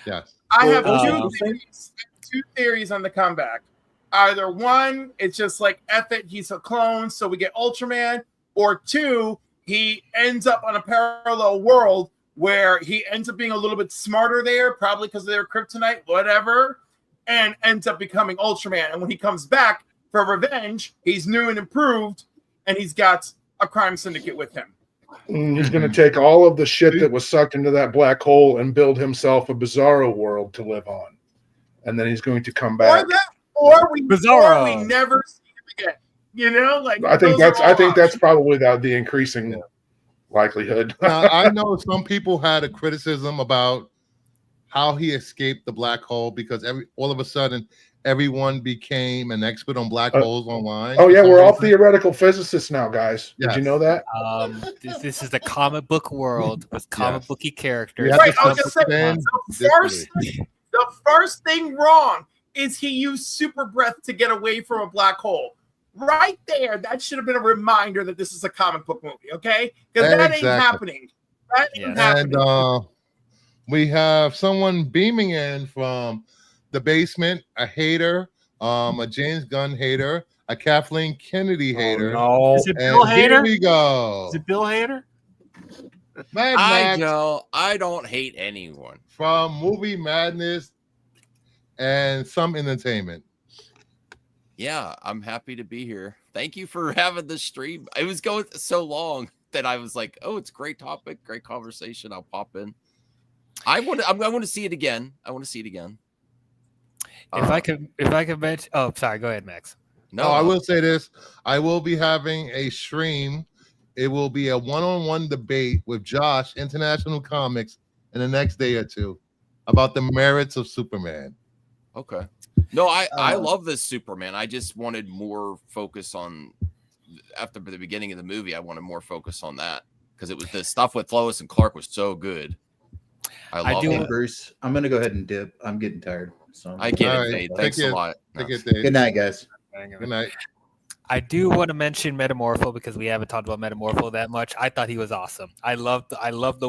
Yes. I have Um, two theories on the comeback. Either one, it's just like F it, he's a clone, so we get Ultraman, or two, he ends up on a parallel world where he ends up being a little bit smarter there, probably because of their kryptonite, whatever, and ends up becoming Ultraman. And when he comes back for revenge, he's new and improved, and he's got a crime syndicate with him. He's going to take all of the shit that was sucked into that black hole and build himself a Bizarro world to live on. And then he's going to come back. Or we Bizarro. never see him again. You know, like I think those are all that's options. probably the increasing likelihood. Now, I know some people had a criticism about how he escaped the black hole because all of a sudden everyone became an expert on black holes online. Oh yeah, for some we're all reason. theoretical physicists now, guys. Did you Yes. know that? This is the comic book world with comic booky characters. Yeah, Right, I was to just saying, understand the first thing wrong is he used super breath to get away from a black hole. Right there, that should have been a reminder that this is a comic book movie, okay? Because that ain't Exactly. happening. That ain't happening. And we have someone beaming in from the basement, a hater, a James Gunn hater, a Kathleen Kennedy hater. no. Is it Bill And here Hader? we go. Is it Bill Hader? Mad Hi, Max Joe. I don't hate anyone. from Movie Madness and some entertainment. Yeah, I'm happy to be here. Thank you for having the stream. It was going so long that I was like, "Oh, it's a great topic, great conversation. I'll pop in." I want to see it again. I want to see it again. If I could mention, oh, sorry, go ahead, Max. No, I will say this: I will be having a stream. It will be a one-on-one debate with Josh, International Comics, in the next day or two about the merits of Superman. Okay. No, I love this Superman. I just wanted more focus on after the beginning of the movie. I wanted more focus on that because it was the stuff with Lois and Clark was so good. I love Hey, it. Bruce, I'm gonna go ahead and dip. I'm getting tired. So I get All it, right. Dave. Take Thanks a it. lot. Take No. it, Dave. good night, guys. Good night. I do want to mention Metamorpho because we haven't talked about Metamorpho that much. I thought he was awesome. I love the I love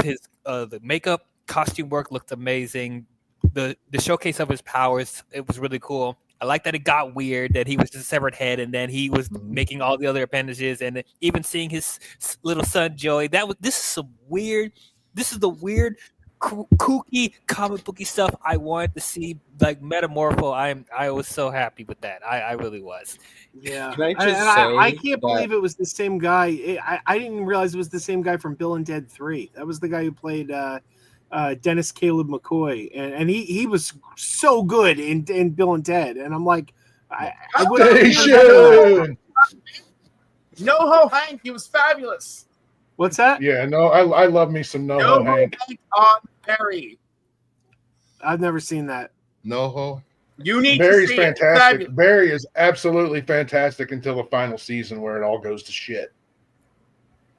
his the makeup, costume work looked amazing. The showcase of his powers, it was really cool. I like that it got weird, that he was just a severed head and then he was making all the other appendages, and even seeing his little son Joey. This is the weird kooky comic booky stuff I wanted to see, like Metamorpho. I was so happy with that. I really was. Yeah, Can I just and say I can't that- believe it was the same guy. I didn't realize it was the same guy from Bill and Ted 3. That was the guy who played Dennis Caleb McCoy, and he was so good in Bill and Ted. And I'm like, I Station! No-Ho Hank, he was fabulous. What's that? Yeah, no, I love me some NoHo No-Ho Hank. Hank on Perry. I've never seen that. No-Ho. You need Barry's to see it. fantastic. Fabulous. Barry is absolutely fantastic until the final season where it all goes to shit.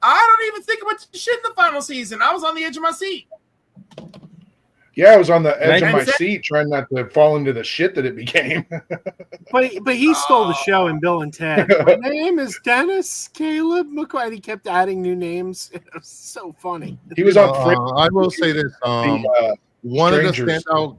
I don't even think about shit in the final season. I was on the edge of my seat. Yeah, I was on the edge of And my say- seat trying not to fall into the shit that it became. But he stole the show in Bill and Ted. My name is Dennis Caleb McCoy. And he kept adding new names. It was so funny. He was on I will say this: one of the Strangers standout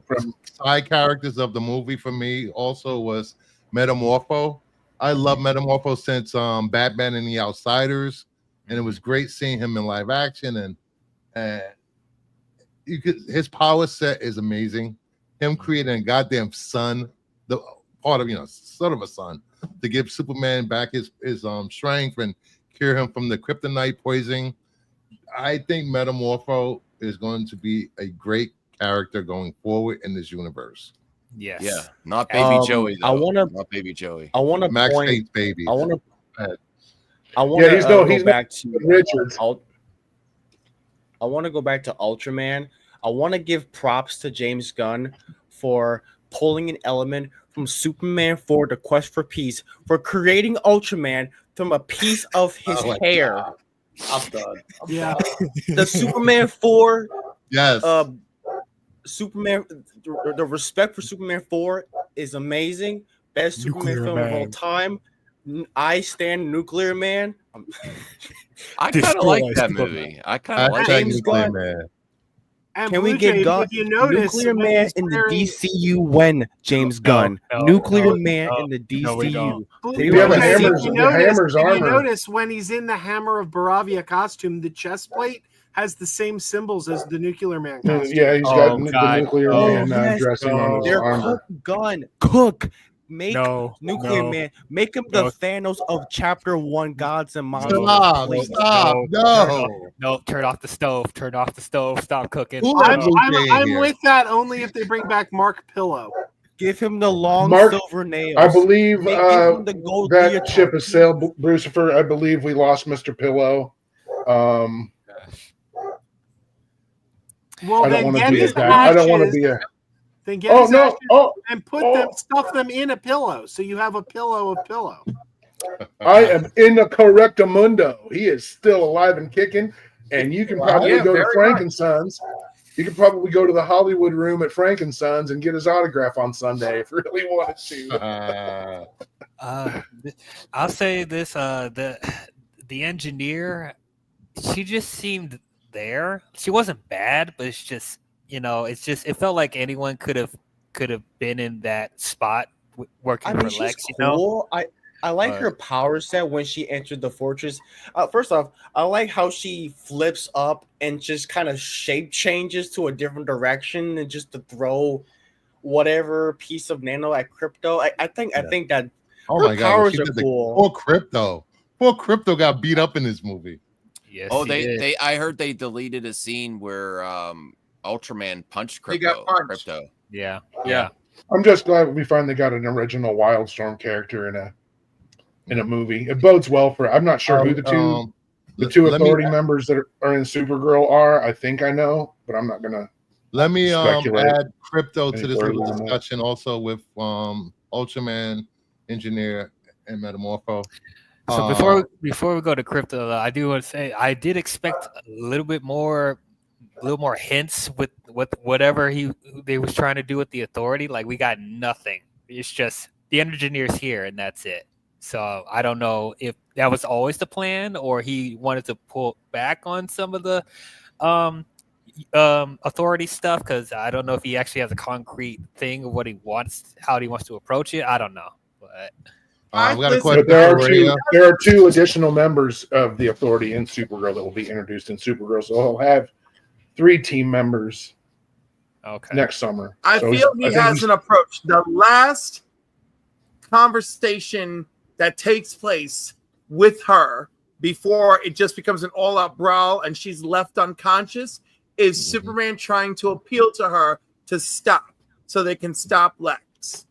side characters of the movie for me also was Metamorpho. I love Metamorpho since Batman and the Outsiders, and it was great seeing him in live action. And his power set is amazing. Him creating a goddamn son, the part of sort of a son, to give Superman back his strength and cure him from the kryptonite poisoning. I think Metamorpho is going to be a great character going forward in this universe. Yes. Yeah, not Baby Joey though. I wanna, not Baby Joey. I want to Max point. hates babies. I want to. Go ahead. I want to he's go back to Richards. I want to go back to Ultraman. I want to give props to James Gunn for pulling an element from Superman 4: The Quest for Peace, for creating Ultraman from a piece of his hair. God. I'm done. Yeah. The Superman 4, Yes. Superman, the respect for Superman 4 is amazing. Best Superman film of all time. I stand Nuclear Man. I kind of like that movie. I kind of like James Gunn. And Can we Blue get Jay, Gunn, if you notice, Nuclear when Man he's in the wearing- DCU when James Gunn? Nuclear Man in the DCU. Blue Yeah, but Jay, if Hammer's- you the notice- Hammer's if you armor. notice when he's in the Hammer of Baravia costume, the chest plate has the same symbols as the Nuclear Man costume. Yeah, he's got the Nuclear Man yes. dressing on his They're armor. Cook. Make No, Nuclear no, Man. Make him the no. Thanos of Chapter 1 Gods and Monsters. Stop! Please. Stop! No! Turn off the stove. Turn off the stove. Stop cooking. Who let I'm, Blue Jay in I'm here? with that only if they bring back Mark Pillow. Give him the long Mark, silver nails. I believe Give him the gold that leotard. ship has sailed, Lucifer. I believe we lost Mr. Pillow. Well, I don't then want to get be a his guy. I don't want to ashes, be a. then get Oh his no! ashes Oh, and put them, stuff them in a pillow, so you have a pillow of pillow. I am in the correctamundo. He is still alive and kicking, and you can probably Yeah, go to very Frankensons. You can probably go to the Hollywood room at Frankensons and get his autograph on Sunday if you really wanted to. I'll say this: the engineer, she just seemed there. She wasn't bad, but it's just it felt like anyone could have been in that spot working I mean, for she's Lex. cool. I like her power set when she entered the fortress. First off, I like how she flips up and just kind of shape changes to a different direction and just to throw whatever piece of nano at Crypto. I think that Oh her my God! powers She are did the- cool. Poor Crypto got beat up in this movie. Yes, Oh, he they did. I heard they deleted a scene where Ultraman punched He got punched. Crypto. Yeah. I'm just glad we finally got an original Wildstorm character in a movie. It bodes well for. I'm not sure who the two let me- Authority members that are in Supergirl are. I think I know, but I'm not gonna. Let me Speculate add Crypto to any this further little than that. discussion also with Ultraman, Engineer, and Metamorpho. So before we go to Crypto, I do want to say I did expect a little more hints with whatever they was trying to do with the Authority. Like we got nothing. It's just the Engineer's here and that's it. So I don't know if that was always the plan or he wanted to pull back on some of the Authority stuff, because I don't know if he actually has a concrete thing of what he wants, how he wants to approach it. I don't know, but we got a question. But there are for two. Rhea. There are two additional members of the Authority in Supergirl that will be introduced in Supergirl. So he'll have 3 team members okay. next summer. I So feel he think has an approach. The last conversation that takes place with her before it just becomes an all-out brawl and she's left unconscious is Superman trying to appeal to her to stop so they can stop Lex.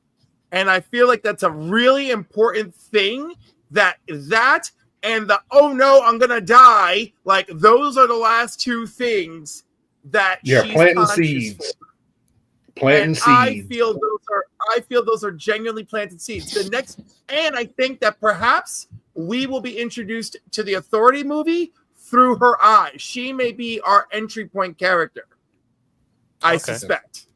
And I feel like that's a really important thing, that and the oh no, I'm gonna die, like those are the last 2 things that she's planting conscious seeds. for. Planting And seeds. I feel those are genuinely planted seeds. The next, and I think that perhaps we will be introduced to the Authority movie through her eyes. She may be our entry point character. I suspect.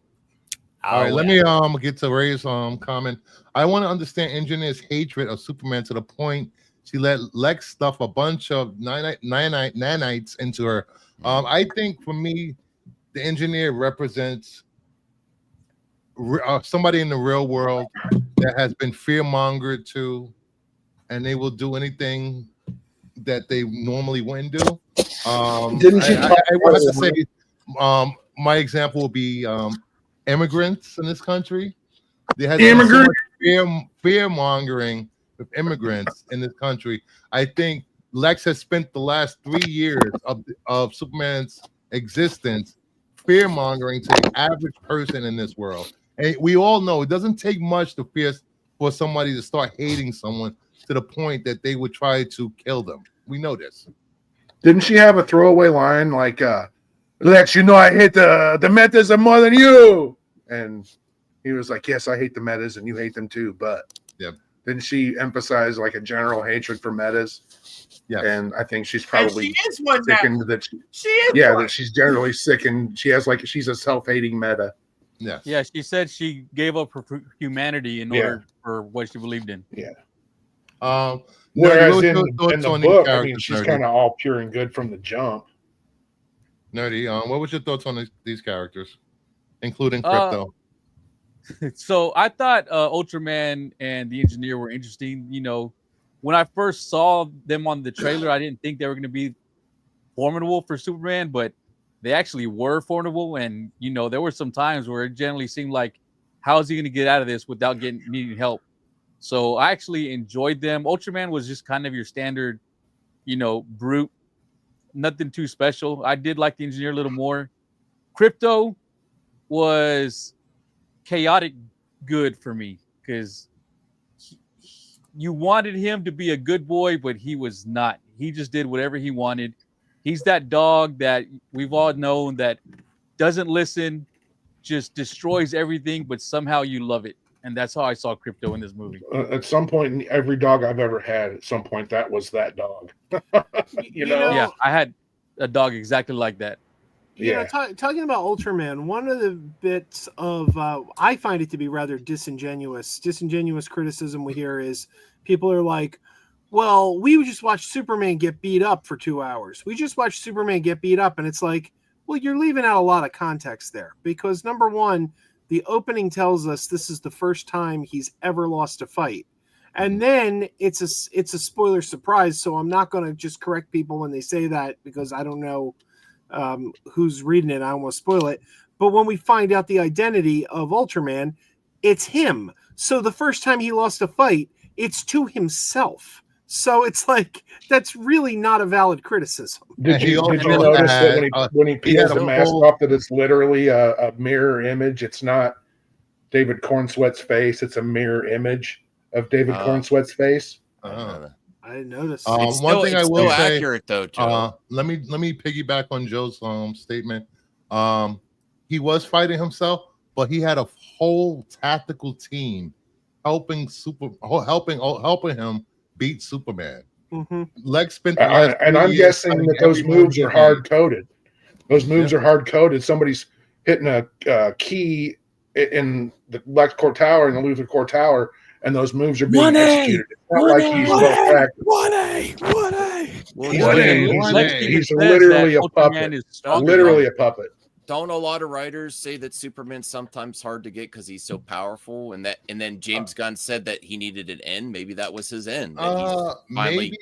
All right, let me get to Ray's comment. I want to understand Engineer's hatred of Superman to the point she let Lex stuff a bunch of nanites into her. I think for me, the Engineer represents somebody in the real world that has been fear-mongered to, and they will do anything that they normally wouldn't do. Didn't you I talk would have to about- say my example would be immigrants in this country. There has Immigrant- been so much fear-mongering with immigrants in this country. I think Lex has spent the last 3 years of Superman's existence fear mongering to the average person in this world. And we all know it doesn't take much to fear for somebody to start hating someone to the point that they would try to kill them. We know this. Didn't she have a throwaway line like, Lex, you know I hate the Metas more than you? And he was like, yes, I hate the Metas and you hate them too. But yeah, didn't she emphasize like a general hatred for Metas? Yeah. And I think she's And probably she is one now. sickened that She is yeah, one. that she's generally sick and she has like she's a self-hating meta. Yeah. Yeah, she said she gave up her humanity in order for what she believed in. Yeah. Nerdy, Whereas what in, was your thoughts in the on these book, I mean, characters, she's Nerdy? kind of all pure and good from the jump. Nerdy, what was your thoughts on these characters, including Crypto? So I thought Ultraman and the Engineer were interesting. You know, when I first saw them on the trailer, I didn't think they were going to be formidable for Superman, but they actually were formidable. And, you know, there were some times where it generally seemed like, how is he going to get out of this without needing help? So I actually enjoyed them. Ultraman was just kind of your standard, you know, brute, nothing too special. I did like the Engineer a little more. Crypto was chaotic good for me because you wanted him to be a good boy, but he was not. He just did whatever he wanted. He's that dog that we've all known that doesn't listen, just destroys everything, but somehow you love it. And that's how I saw Crypto in this movie. At some point, in every dog I've ever had, at some point, that was that dog. you know? Yeah, I had a dog exactly like that. You know, talking about Ultraman, one of the bits of I find it to be rather disingenuous criticism we hear is people are like, well, we just watched Superman get beat up for 2 hours. We just watched Superman get beat up. And it's like, well, you're leaving out a lot of context there because number one, the opening tells us this is the first time he's ever lost a fight. And then it's a spoiler surprise. So I'm not going to just correct people when they say that because I don't know who's reading it. I don't want to spoil it. But when we find out the identity of Ultraman, it's him. So the first time he lost a fight, it's to himself. So it's like, that's really not a valid criticism. Did you notice that when he peels the mask off that it's literally a mirror image? It's not David Cornsweat's face. It's a mirror image of David Cornsweat's face. I didn't notice. One thing I will say, accurate though, Joe. let me piggyback on Joe's statement. He was fighting himself, but he had a whole tactical team helping him beat Superman. Mm-hmm. Lex spent and I'm guessing that those moves are hard coded. Those moves are hard coded. Somebody's hitting a key in the Lex Core Tower and the Luthor Core Tower, and those moves are being executed. It's not like he's well practiced. He's literally a puppet. Literally a puppet. Don't a lot of writers say that Superman's sometimes hard to get because he's so powerful, and then James Gunn said that he needed an end. Maybe that was his end. Maybe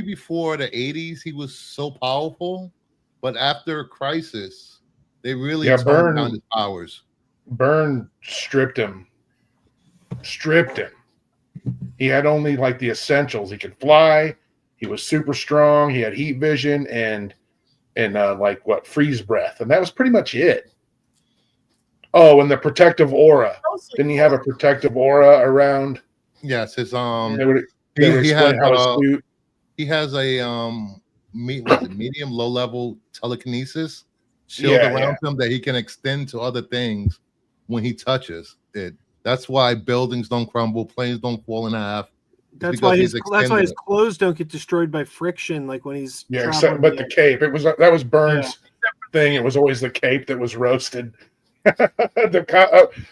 before the 80s he was so powerful, but after Crisis, they really turned down his powers. Byrne stripped him. He had only like the essentials. He could fly. He was super strong. He had heat vision and freeze breath, and that was pretty much it. Oh, and the protective aura. Didn't he have a protective aura around? Yes, his he has a medium low level telekinesis shield around him that he can extend to other things when he touches it. That's why buildings don't crumble, planes don't fall in half. That's why his clothes don't get destroyed by friction, like when he's but the cape. That was Byrne's thing. It was always the cape that was roasted.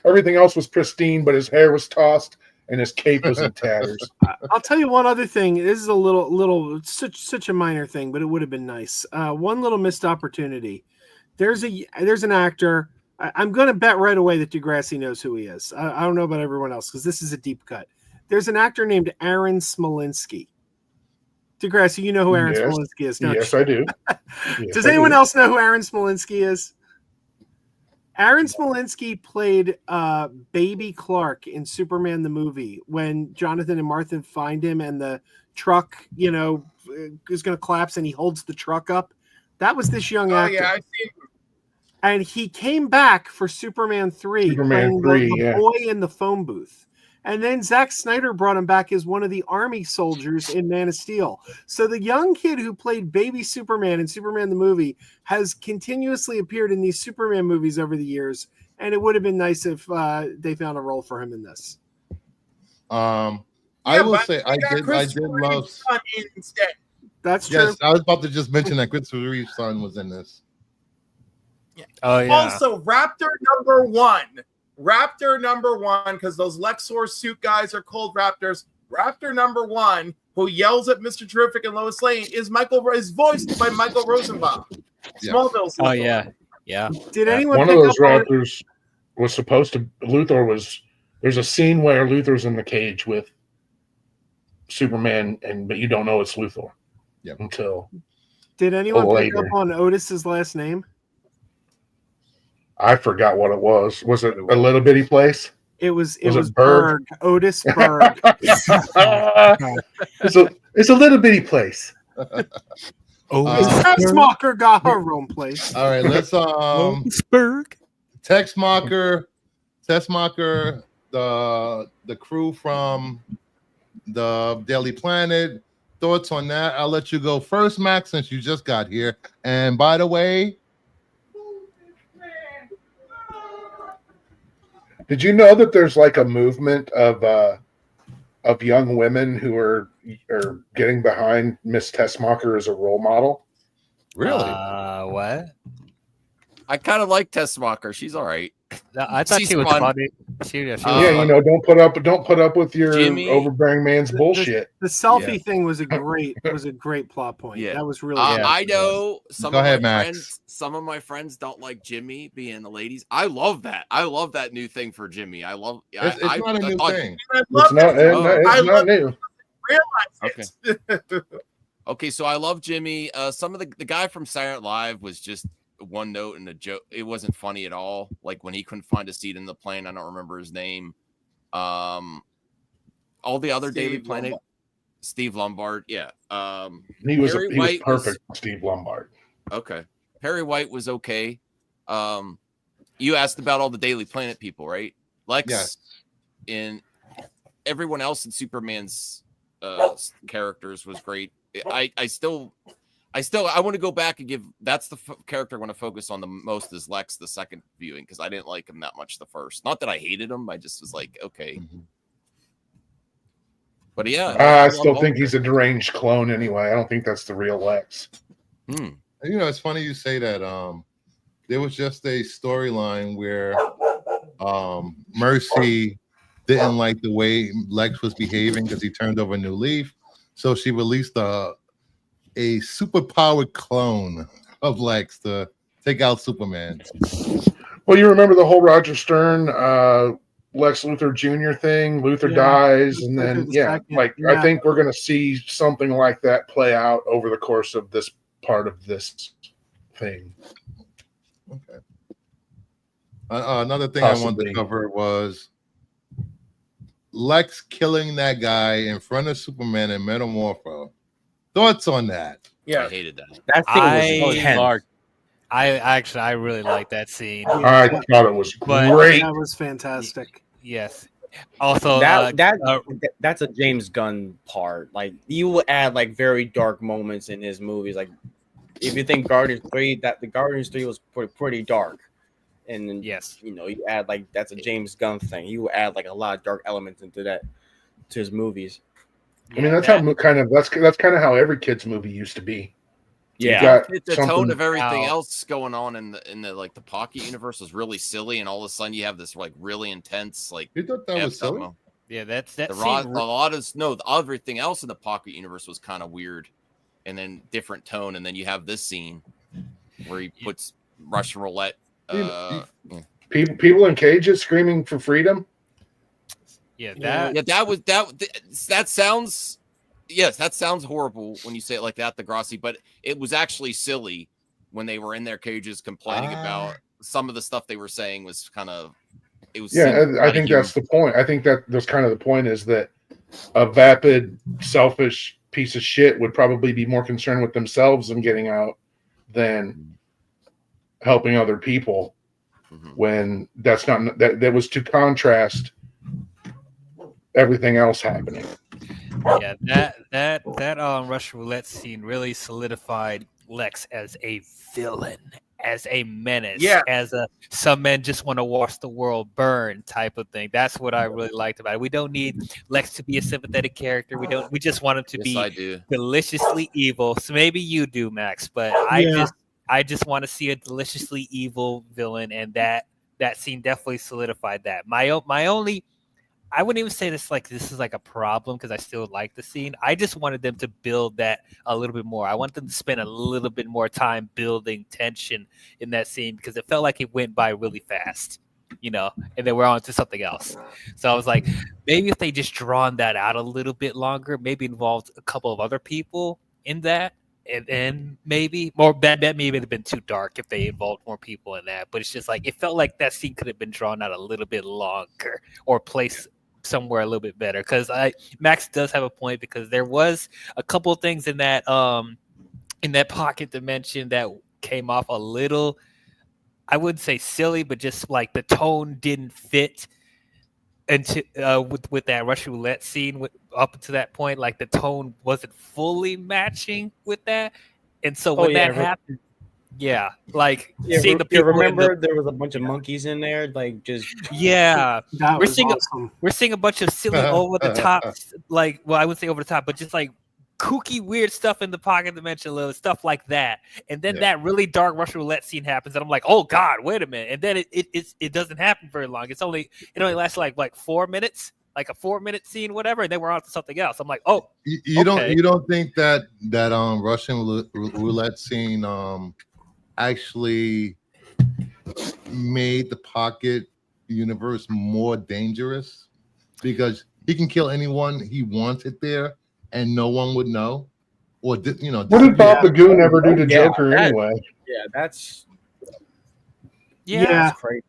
Everything else was pristine, but his hair was tossed and his cape was in tatters. I'll tell you one other thing. This is a little such a minor thing, but it would have been nice. One little missed opportunity. There's an actor. I'm going to bet right away that Degrassi knows who he is. I don't know about everyone else because this is a deep cut. There's an actor named Aaron Smolinski. Degrassi, you know who Aaron Smolinski is, don't you? Yes, I do. Does anyone else know who Aaron Smolinski is? Aaron Smolinski played Baby Clark in Superman the movie when Jonathan and Martha find him and the truck, is going to collapse and he holds the truck up. That was this young actor. Yeah, I've seen him. and he came back for Superman 3, Superman playing 3, the yeah. boy in the phone booth. And then Zack Snyder brought him back as one of the army soldiers in Man of Steel. So the young kid who played baby Superman in Superman the movie has continuously appeared in these Superman movies over the years. And it would have been nice if they found a role for him in this. I Yeah, will but say they got I did Christopher love. Reeve's son instead. That's true. Yes, I was about to just mention that Christopher Reeve's son was in this. Oh yeah. Also, Raptor number one, because those Lexor suit guys are called Raptors. Raptor number one, who yells at Mr. Terrific and Lois Lane, is voiced by Michael Rosenbaum. Yeah. Smallville's Oh yeah. Yeah. Did anyone One of pick those up on Raptors was supposed to. Luthor was. There's a scene where Luthor's in the cage with Superman, but you don't know it's Luthor. Yep. Until Did anyone pick later. up on Otis's last name? I forgot what it was. Was it a little bitty place? It was Was it Berg. Berg? Otis Berg. It's a little bitty place. Textmarker got her own place. All right, let's Textmarker, the crew from the Daily Planet. Thoughts on that? I'll let you go first, Max, since you just got here. And by the way, Did you know that there's like a movement of young women who are getting behind Miss Tessmacher as a role model? really? What? I kind of like Tessmacher. She's all right. No, I thought She's she was fun. funny. She was Yeah, you know, don't put up with your Jimmy- overbearing man's bullshit. The selfie Yeah. thing was a great plot point. Yeah. That was really Yeah. good. I know some Go of ahead, my Max. friends. Some of my friends don't like Jimmy being the ladies. I love that. I love that new thing for Jimmy. I love. It's not a new thing. I It's love not, that. it's I not love new. realize it. Okay, so I love Jimmy. Some of the guy from Saturday Night Live was just one note and a joke. It wasn't funny at all. Like when he couldn't find a seat in the plane. I don't remember his name. All the other Daily Planet. Lombard. Steve Lombard. Yeah. He was Perry he was White perfect, Steve Lombard. Okay. Perry White was okay. You asked about all the Daily Planet people, right? Lex Yes. and everyone else in Superman's characters was great. I want to go back and give that's the character I want to focus on the most is Lex the second viewing because I didn't like him that much the first. Not that I hated him, I just was like, okay. But yeah, I still think he's a deranged clone anyway. I don't think that's the real Lex. You know, it's funny you say that. There was just a storyline where Mercy didn't like the way Lex was behaving because he turned over a new leaf. So she released a superpowered clone of Lex to take out Superman. Well, you remember the whole Roger Stern, Lex Luthor Jr. thing? Luthor dies, and then I think we're going to see something like that play out over the course of this part of this thing. Okay. Another thing I wanted Possibly. to cover was Lex killing that guy in front of Superman in Metamorpho. Thoughts on that? I hated that. That thing was tense. I really like that scene. I thought it was But- great. That was fantastic. Yes. Also, that's a James Gunn part. Like you will add like very dark moments in his movies. Like if you think Guardians 3, that the Guardians 3 was pretty dark. And then yes, you know, you add like that's a James Gunn thing. He will add like a lot of dark elements into that to his movies. I mean, that's how that's kind of how every kid's movie used to be. Yeah, You got The tone something- of everything else going on in the like the Pocket universe was really silly, and all of a sudden you have this like really intense like. You thought that was silly? Yeah, that everything else in the Pocket universe was kind of weird, and then different tone, and then you have this scene where he puts Russian roulette. People in cages screaming for freedom. That sounds. Yes, that sounds horrible when you say it like that, Degrassi, but it was actually silly when they were in their cages complaining about some of the stuff they were saying was kind of. It was. I think that's the point. I think that's kind of the point is that a vapid, selfish piece of shit would probably be more concerned with themselves and getting out than helping other people when that's not that was to contrast everything else happening. Yeah, that Russian roulette scene really solidified Lex as a villain, as a menace, Yeah. as a some men just want to watch the world burn type of thing. That's what I really liked about it. We don't need Lex to be a sympathetic character. We just want him to Yes, be I do. deliciously evil. So maybe you do, Max, but Yeah. I just want to see a deliciously evil villain, and that scene definitely solidified that. My only, I wouldn't even say this is like a problem because I still like the scene. I just wanted them to build that a little bit more. I want them to spend a little bit more time building tension in that scene because it felt like it went by really fast, and then we're on to something else. So I was like, maybe if they just drawn that out a little bit longer, maybe involved a couple of other people in that. And then maybe more that maybe would have been too dark if they involved more people in that. But it's just like it felt like that scene could have been drawn out a little bit longer or placed somewhere a little bit better. Because Max does have a point because there was a couple of things in that pocket dimension that came off a little, I wouldn't say silly, but just like the tone didn't fit into with that Russian roulette scene up to that point, like the tone wasn't fully matching with that, and so when that happened, seeing the people. Remember there was a bunch of monkeys in there, like just That was awesome. We're seeing a bunch of silly over the top, I wouldn't say over the top, but just like kooky weird stuff in the pocket dimension, little stuff like that, and then that really dark Russian roulette scene happens, and I'm like, oh god, wait a minute, and then it doesn't happen very long. It only lasts like 4 minutes, like a 4-minute scene, whatever, and then we're on to something else. I'm like, oh, you don't think that Russian roulette scene actually made the pocket universe more dangerous because he can kill anyone he wants it there and no one would know, or what did Bob the Goon ever do to Joker anyway? Yeah, that's crazy.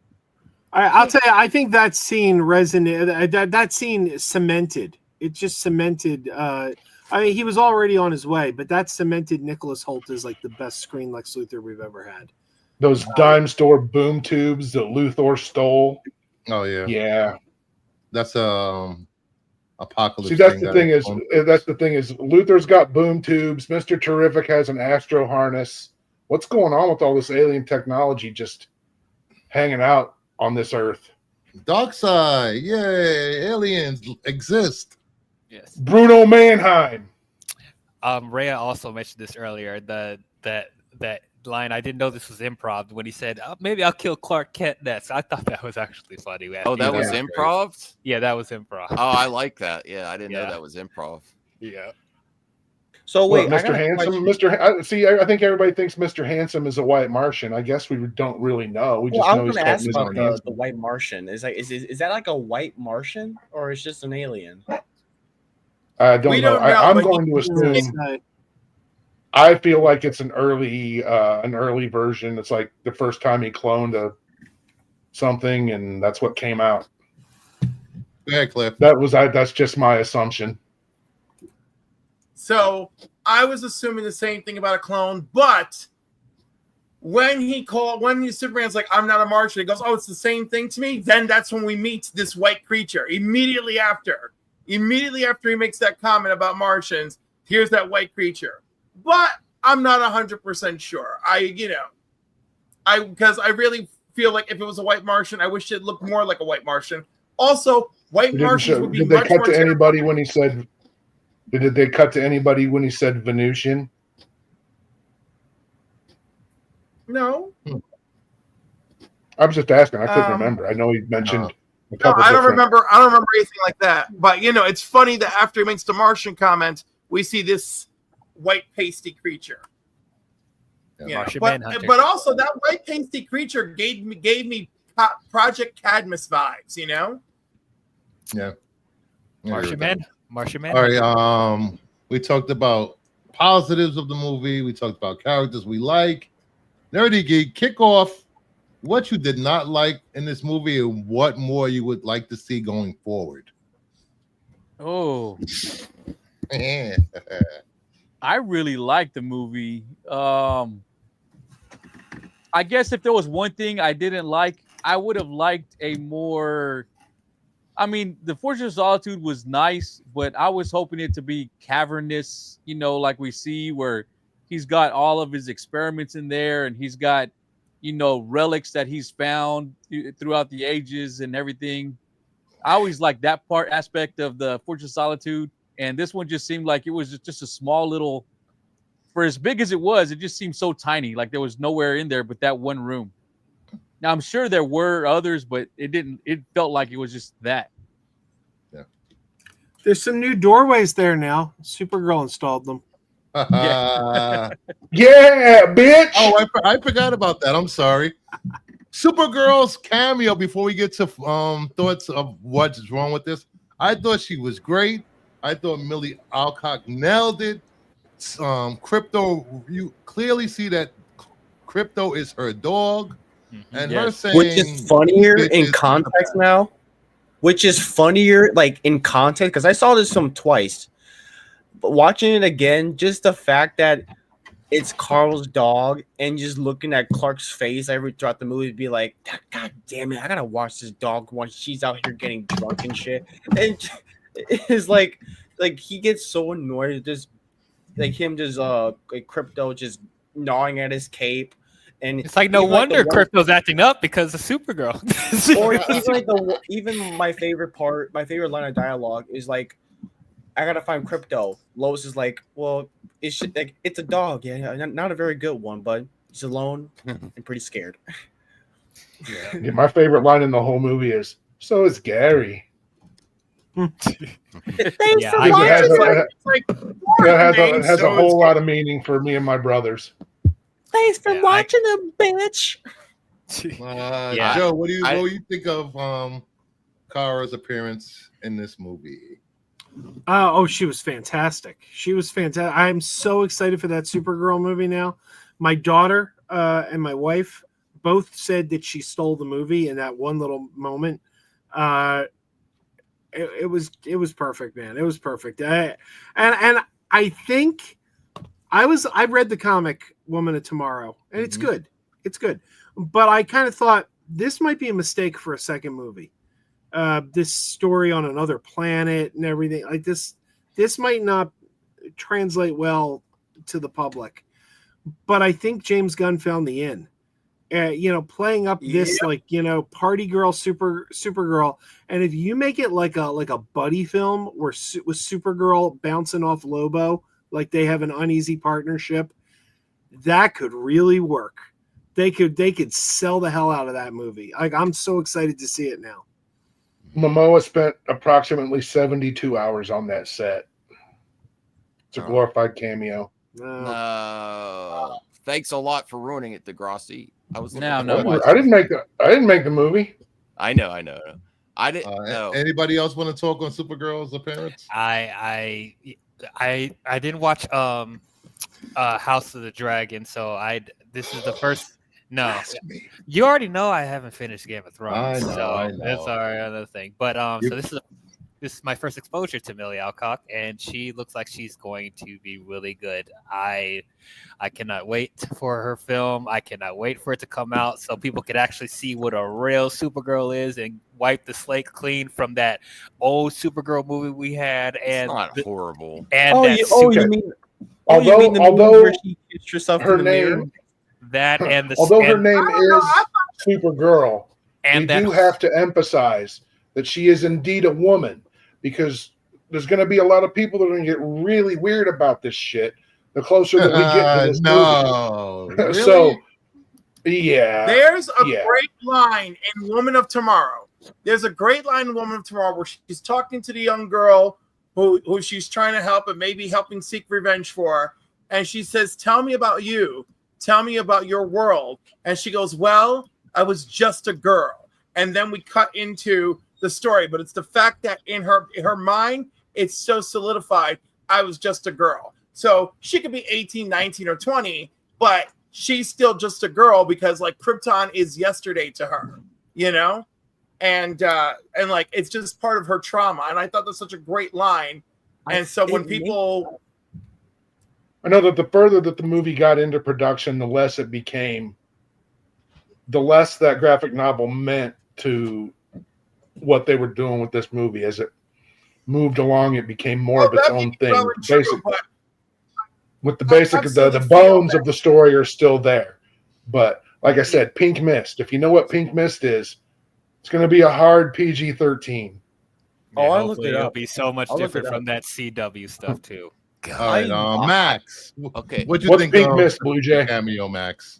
I'll tell you, I think that scene resonated. That scene cemented. It just cemented. I mean, he was already on his way, but that cemented Nicholas Hoult as like the best screen Lex Luthor we've ever had. Those dime store boom tubes that Luthor stole. Oh yeah, yeah. That's Apocalypse. See, that's the thing is Luthor's got boom tubes. Mr. Terrific has an astro harness. What's going on with all this alien technology just hanging out on this Earth? Darkseid, yay! Aliens exist. Yes. Bruno Mannheim. Rhea also mentioned this earlier. That line, I didn't know this was improv when he said, maybe I'll kill Clark Kent next. I thought that was actually funny. Oh, that was improv? Yeah, that was improv. Oh, I like that. Yeah, I didn't know that was improv. Yeah. So wait, Mr. Handsome, I think everybody thinks Mr. Handsome is a white Martian. I guess we don't really know. We just know he's ask called about the white Martian. Is that like a white Martian or is just an alien? I don't know. I'm going to assume. I feel like it's an early version. It's like the first time he cloned something, and that's what came out. Yeah, Cliff. That's just my assumption. So I was assuming the same thing about a clone, but when Superman's like, I'm not a Martian, he goes, oh, it's the same thing to me. Then that's when we meet this white creature. Immediately after he makes that comment about Martians, here's that white creature. But I'm not 100% sure. Because I really feel like if it was a white Martian, I wish it looked more like a white Martian. Also, white Martians would be Did they much cut more to anybody when he said? Did they cut to anybody when he said Venusian? No. I was just asking. I couldn't remember. I know he mentioned a couple. I don't remember anything like that. But it's funny that after he makes the Martian comment, we see this white pasty creature. But also that white pasty creature gave me Project Cadmus vibes. Yeah. Martian Man. All right. We talked about positives of the movie. We talked about characters we like. Nerdy Geek, kick off what you did not like in this movie and what more you would like to see going forward. Oh. I really liked the movie. I I guess if there was one thing I didn't like, I would have liked a more. I mean, the Fortress of Solitude was nice, but I was hoping it to be cavernous, like we see where he's got all of his experiments in there and he's got, relics that he's found throughout the ages and everything. I always like that aspect of the Fortress of Solitude. And this one just seemed like it was just a small little, for as big as it was, it just seemed so tiny. Like there was nowhere in there but that one room. Now I'm sure there were others, but it felt like it was just that. Yeah. There's some new doorways there now. Supergirl installed them. Yeah, bitch. Oh, I forgot about that. I'm sorry. Supergirl's cameo, before we get to thoughts of what's wrong with this, I thought she was great. I thought Millie Alcock nailed it. Crypto, you clearly see that Crypto is her dog. And her saying, which is funnier in context now. Which is funnier, like in context, because I saw this film twice. But watching it again, just the fact that it's Carl's dog and just looking at Clark's face throughout the movie, be like, God damn it, I gotta watch this dog once she's out here getting drunk and shit. And it's like he gets so annoyed, just like him, just like Crypto just gnawing at his cape. And it's like no wonder Crypto's acting up because of Supergirl. Or even my favorite line of dialogue is like, I gotta find Crypto. Lois is like, well, it's a dog, yeah, not a very good one, but he's alone and pretty scared. Yeah, my favorite line in the whole movie is, "So is Gary." It has a whole lot of meaning for me and my brothers. Thanks for watching them, bitch. Joe, what do you think of Kara's appearance in this movie? She was fantastic. She was fantastic. I'm so excited for that Supergirl movie now. My daughter and my wife both said that she stole the movie in that one little moment. It was perfect, man. It was perfect. And I think I read the comic Woman of Tomorrow, and it's good. It's good. But I kind of thought this might be a mistake for a second movie. This story on another planet and everything like this might not translate well to the public. But I think James Gunn found the in. Playing up this party girl, Supergirl, and if you make it like a buddy film where with Supergirl bouncing off Lobo, like they have an uneasy partnership, that could really work. They could sell the hell out of that movie. Like, I'm so excited to see it now. Momoa spent approximately 72 hours on that set. It's a glorified cameo. No. Thanks a lot for ruining it, Degrassi. I was I didn't make the movie. I know. I didn't know. Anybody else want to talk on Supergirl's appearance? I didn't watch House of the Dragon, so this is the first. No, you already know I haven't finished Game of Thrones. I know. That's another thing. But so this is my first exposure to Millie Alcock, and she looks like she's going to be really good. I cannot wait for her film. I cannot wait for it to come out so people could actually see what a real Supergirl is and wipe the slate clean from that old Supergirl movie we had. And it's not horrible. And you mean the movie where she kissed herself in the mirror? That and the although her name is Supergirl, and we do have to emphasize that she is indeed a woman, because there's going to be a lot of people that are going to get really weird about this shit the closer that we get to this movie. Really? So, yeah. There's a great line in Woman of Tomorrow. There's a great line in Woman of Tomorrow where she's talking to the young girl who she's trying to help and maybe helping seek revenge for. And she says, "Tell me about you. Tell me about your world." And she goes, "Well, I was just a girl." And then we cut into the story, but it's the fact that in her mind, it's so solidified. I was just a girl. So she could be 18, 19, or 20, but she's still just a girl because like Krypton is yesterday to her, and like it's just part of her trauma. And I thought that's such a great line. And so when people, I know that the further that the movie got into production, the less it became the less that graphic novel meant to what they were doing with this movie. As it moved along, it became more of its own thing. With the basic, the bones of the story are still there. But like I said, Pink Mist, if you know what Pink Mist is, it's going to be a hard PG-13. Yeah, I looked hopefully it it'll up. be so much I'll look different it from that CW stuff too. All right, Max. Okay. What you What's think Pink of Mist, Blue Jay? cameo, Max?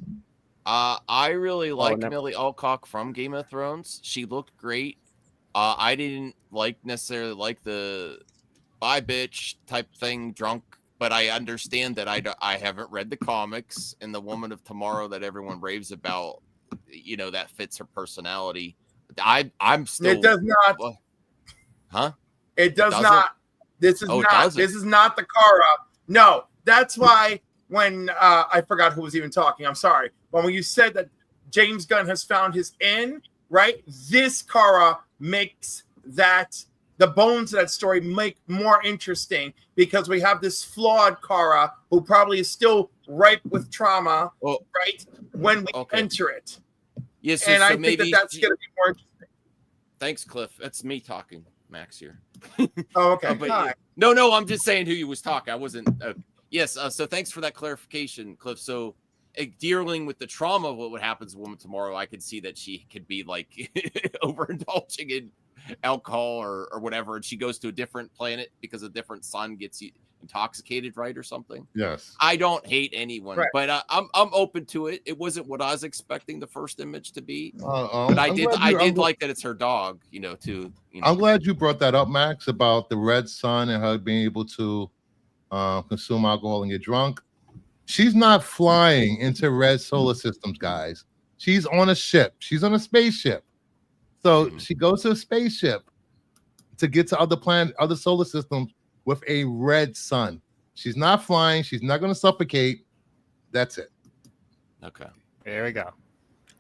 I really like no. Millie Alcock from Game of Thrones. She looked great. I didn't necessarily like the bye bitch type thing, drunk, but I understand that I haven't read the comics, and the Woman of Tomorrow that everyone raves about, you know, that fits her personality. I'm still. It does not. Huh? It does doesn't? not. This is Oh, it not. doesn't? This is not the Kara. No, that's why when I forgot who was even talking. I'm sorry. But when you said that James Gunn has found his end, right? This Kara makes that the bones of that story make more interesting because we have this flawed Kara who probably is still ripe with trauma, right? When we enter it. Yes, and so I think maybe that's going to be more interesting. Thanks, Cliff. That's me talking, Max here. Oh, okay. But Hi. no, I'm just saying who you was talking. I wasn't. Yes. So thanks for that clarification, Cliff. So dealing with the trauma of what happens to Woman Tomorrow, I could see that she could be like overindulging in alcohol or whatever, and she goes to a different planet because a different sun gets intoxicated, right, or something. Yes. I don't hate anyone, Right. but I'm open to it. It wasn't what I was expecting the first image to be, but I I'm did glad you- like that it's her dog, you know, too. You know. I'm glad you brought that up, Max, about the red sun and her being able to consume alcohol and get drunk. She's not flying into red solar systems, guys. She's on a ship. She's on a spaceship. So she goes to a spaceship to get to other planet, other solar systems with a red sun. She's not flying. She's not going to suffocate. That's it. Okay. There we go.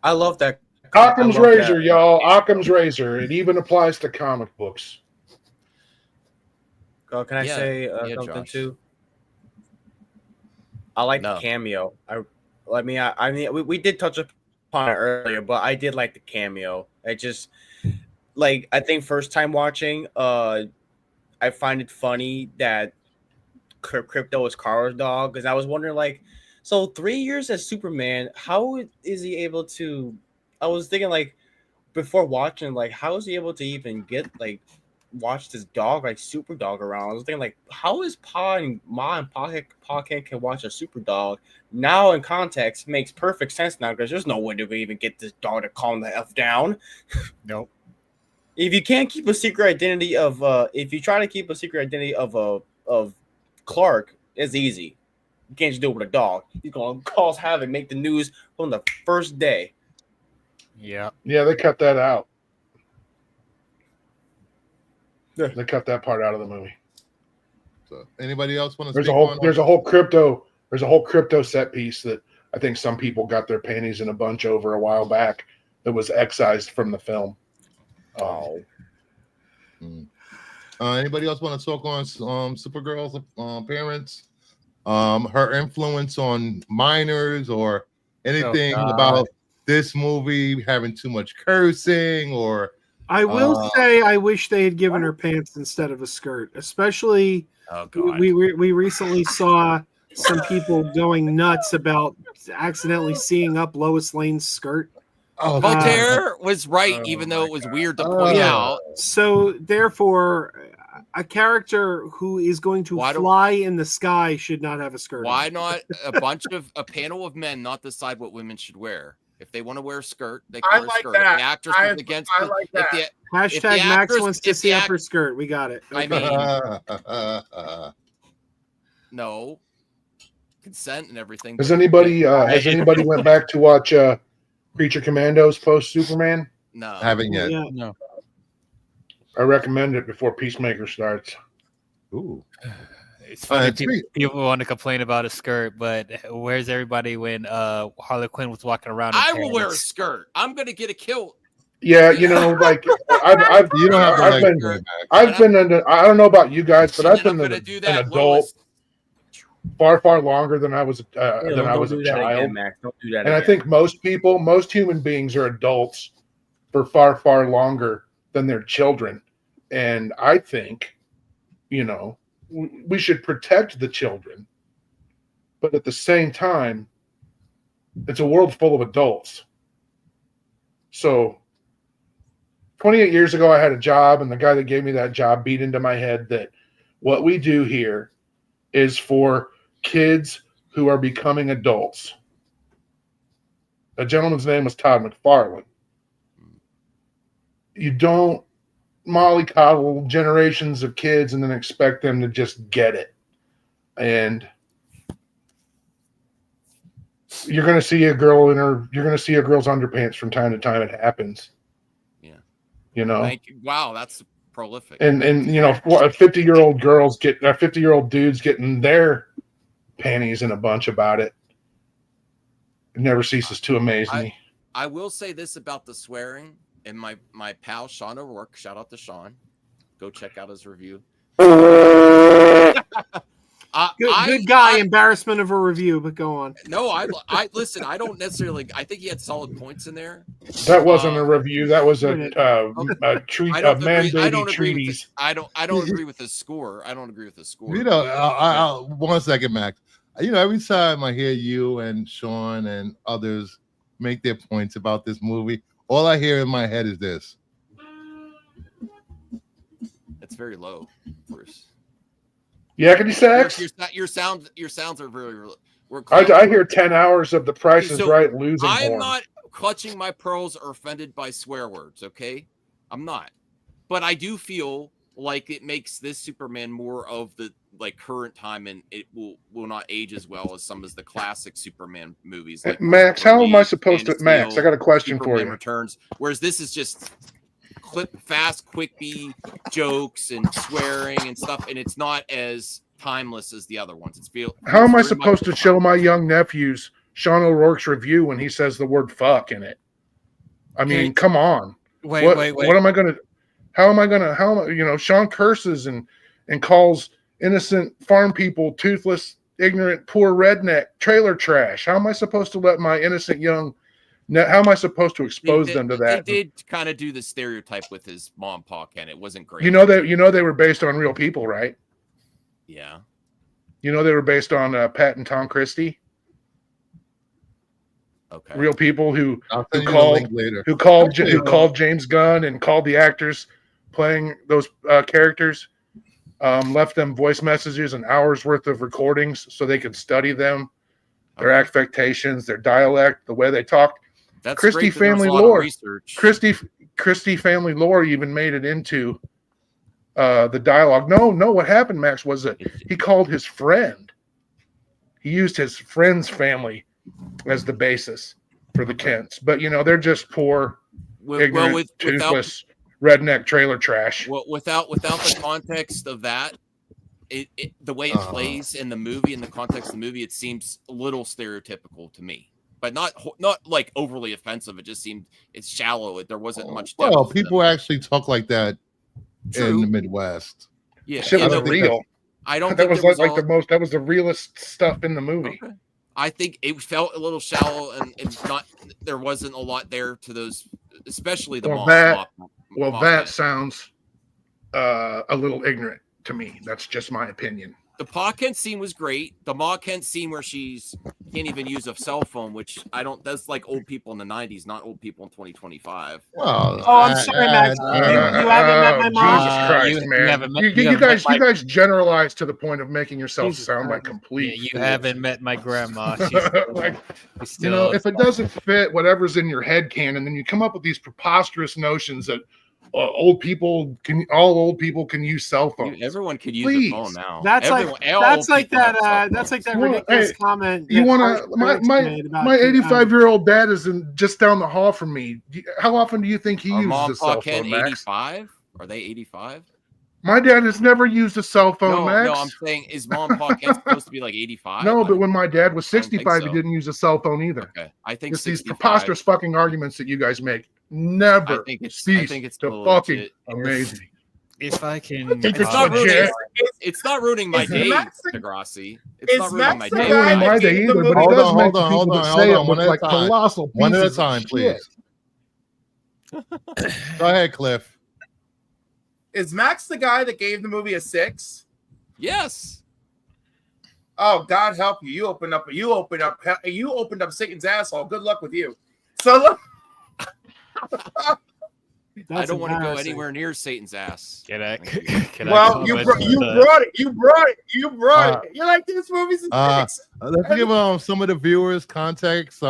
I love that. Occam's I love razor, that. y'all. Occam's razor. It even applies to comic books. Can I Yeah. say Yeah, something Josh. too? I like No. the cameo. I mean, we did touch upon it earlier, but I did like the cameo. I just like. I think first time watching, I find it funny that Crypto is Kara's dog because I was wondering, like, so 3 years as Superman, how is he able to? I was thinking, like, before watching, like, how is he able to even get watch this dog like super dog around? I was thinking, like, how is Pa and Ma and Pa can watch a super dog? Now in context makes perfect sense now because there's no way to even get this dog to calm the F down. Nope. If you can't keep a secret identity of if you try to keep a secret identity of Clark, it's easy. You can't just do it with a dog. He's gonna cause havoc, make the news from the first day. Yeah. Yeah, they cut that out. Yeah. They cut that part out of the movie. So, anybody else want to There's speak a whole on? there's a whole crypto set piece that I think some people got their panties in a bunch over a while back that was excised from the film. Oh. Anybody else want to talk on Supergirl's appearance? Her influence on minors or anything God. about this movie having too much cursing or I will say I wish they had given her pants instead of a skirt, especially Oh God. we recently saw some people going nuts about accidentally seeing up Lois Lane's skirt. oh, Voltaire was right, Oh even though my it was weird to point Yeah. out. So therefore, a character who is going to Why don't- fly in the sky should not have a skirt. Why on. not a panel of men not decide what women should wear? If they want to wear a skirt, they I can wear a like skirt. that. If the actress I was against like it, that. if Hashtag the Max actress- wants to if see the up act- her skirt. We got it. I Okay. mean, no consent and everything. Has but- anybody went back to watch Creature Commandos post Superman? No. haven't yet. Yeah. No. I recommend it before Peacemaker starts. Ooh. It's funny it's me. people want to complain about a skirt, but where's everybody when Harley Quinn was walking around? in I will wear a pants? skirt. I'm gonna get a kilt. Yeah, you know, like I've You don't have to I've like been go back. I've been under. I don't know about you guys, but I've And I'm been gonna an do that. adult. far, far longer than I was Yeah, than I was a do that child. again, Max. Don't do that And I again. think most people, most human beings are adults for far, far longer than their children. And I think, we should protect the children. But at the same time, it's a world full of adults. So 28 years ago, I had a job, and the guy that gave me that job beat into my head that what we do here is for kids who are becoming adults. A gentleman's name was Todd McFarlane. You don't mollycoddle generations of kids and then expect them to just get it. And you're going to see a girl's underpants from time to time. It happens. Yeah. Thank you. Wow, that's prolific. And 50-year-old girls 50-year-old dudes getting their panties in a bunch about it. It never ceases to amaze me. I will say this about the swearing, and my pal Sean O'Rourke, shout out to Sean. Go check out his review. Good guy. Embarrassment of a review, but go on. No, I listen. I don't necessarily. I think he had solid points in there. That wasn't a review. That was a mandated treatise. I don't agree with his score. I don't agree with his score. I'll 1 second, Max. Every time I hear you and Sean and others make their points about this movie, all I hear in my head is this. It's very low, Bruce. Yakety sax. Your sounds are very. I hear 10 hours of The Price is Right losing. I'm horns. not clutching my pearls or offended by swear words. Okay, I'm not, but I do feel like it makes this Superman more of the current time, and it will not age as well as some of the classic Superman movies. Like Max, how am I supposed to? Max, I got a question for you. Returns, whereas this is just fast, quippy jokes and swearing and stuff, and it's not as timeless as the other ones. How am I supposed to show my young nephews Sean O'Rourke's review when he says the word "fuck" in it? I mean, come on. Wait. What am I gonna? How am I? Sean curses and calls innocent farm people toothless, ignorant, poor redneck trailer trash. How am I supposed to let my innocent young? How am I supposed to expose them to that? He did kind of do the stereotype with his mom, Pa, and it wasn't great. They were based on real people, right? Yeah. They were based on Pat and Tom Christie. Okay. Real people who called James Gunn and called the actors playing those characters, left them voice messages and hours worth of recordings so they could study them, their affectations, their dialect, the way they talked. That's Christie family lore. Christie family lore even made it into the dialogue. No, what happened, Max, was that he called his friend. He used his friend's family as the basis for the Kents. But, they're just poor, ignorant, toothless, redneck trailer trash. Well, without the context of that, the way it plays in the movie, in the context of the movie, it seems a little stereotypical to me. But not like overly offensive. It just seemed it's shallow. There wasn't much depth. Well, people actually talk like that in the Midwest. Yeah, shit was real. I don't. That was that was the realest stuff in the movie. Okay. I think it felt a little shallow, and not. There wasn't a lot there to those, especially the mom. That sounds a little ignorant to me. That's just my opinion. The Pa Kent scene was great. The Ma Kent scene where she's can't even use a cell phone, which that's like old people in the 90s, not old people in 2025. I'm sorry, Max. You haven't met my mom. Jesus Christ, man. You guys generalize to the point of making yourself sound like complete. You haven't met my grandma. She's if it doesn't fit whatever's in your head canon, then you come up with these preposterous notions that all old people can use cell phones. Everyone could use a phone now. That's like that ridiculous comment. You want to? My 85-year-old dad is just down the hall from me. How often do you think he uses a cell phone, Max? 85? Are they 85? My dad has never used a cell phone, Max. No, I'm saying, is Mom and Pa Kent supposed to be like 85? No, but when my dad was 65, he didn't use a cell phone either. Okay, I think it's these preposterous fucking arguments that you guys make never cease to fucking amaze me. If I can, Think It's not legit. ruining. It's not ruining my Is day, Max the- Degrassi. It's is not ruining Max my the day. Not ruining guy my that day gave the either, but it movie- does Hold make on, the hold people on, that hold say it on, one look at a like time. colossal One at a pieces of time, shit. please. Go ahead, Cliff. Is Max the guy that gave the movie a 6? Yes. Oh, God help you! You opened up Satan's asshole. Good luck with you. So look, I don't want to go embarrassing. anywhere near Satan's ass. Can I? Thank you. Can I well, comment you on brought the- it. You brought it. You're like, this movie's a 6. Let's give some of the viewers context.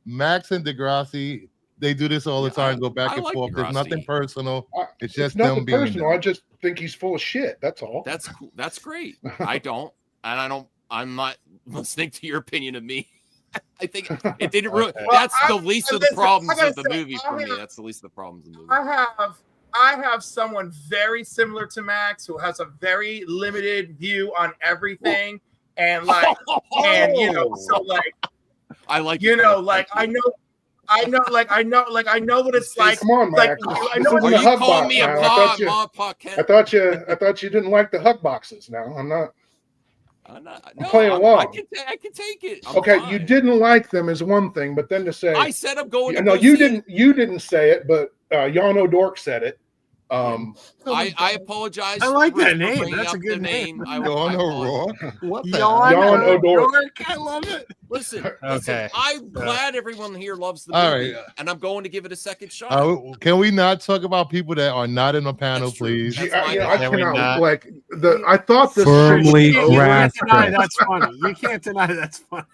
Max and Degrassi, they do this all the time. Go back I and like forth. There's nothing Degrassi. personal. It's just nothing them being personal. them. I just think he's full of shit. That's all. That's cool. That's great. I don't, and I don't. I'm not listening to your opinion of me. I think it didn't really. Okay. That's Well, the least of listen, the problems I gotta of the say, movie I for me. have- That's the least of the problems of the movie. I have someone very similar to Max who has a very limited view on everything, and like, and you know, so like, I like you it, know, Cliff. like Thank you. I know what it's like. Come on, like, Max. I This know isn't what a Are hug you calling box me a now. I thought you didn't like the hug boxes. Now I'm not. No, playing along. I can take it. I'm Okay, fine. you didn't like them is one thing, but then to say I said I'm going. Yeah, to no, go you see didn't. You didn't say it, but Yano Dork said it. I apologize. I like for that name. bringing That's a up good the name. I Yano Rourke? What the Yawn hell? Yawn O'Dork. I love it. Listen, Okay. I'm glad everyone here loves the All movie, right. and I'm going to give it a second shot. Can we not talk about people that are not in the panel, That's true. please? That's I, my you know, I Can we cannot not? like the. I thought this Firmly You can't grasp deny it. that's funny. You can't deny that's funny.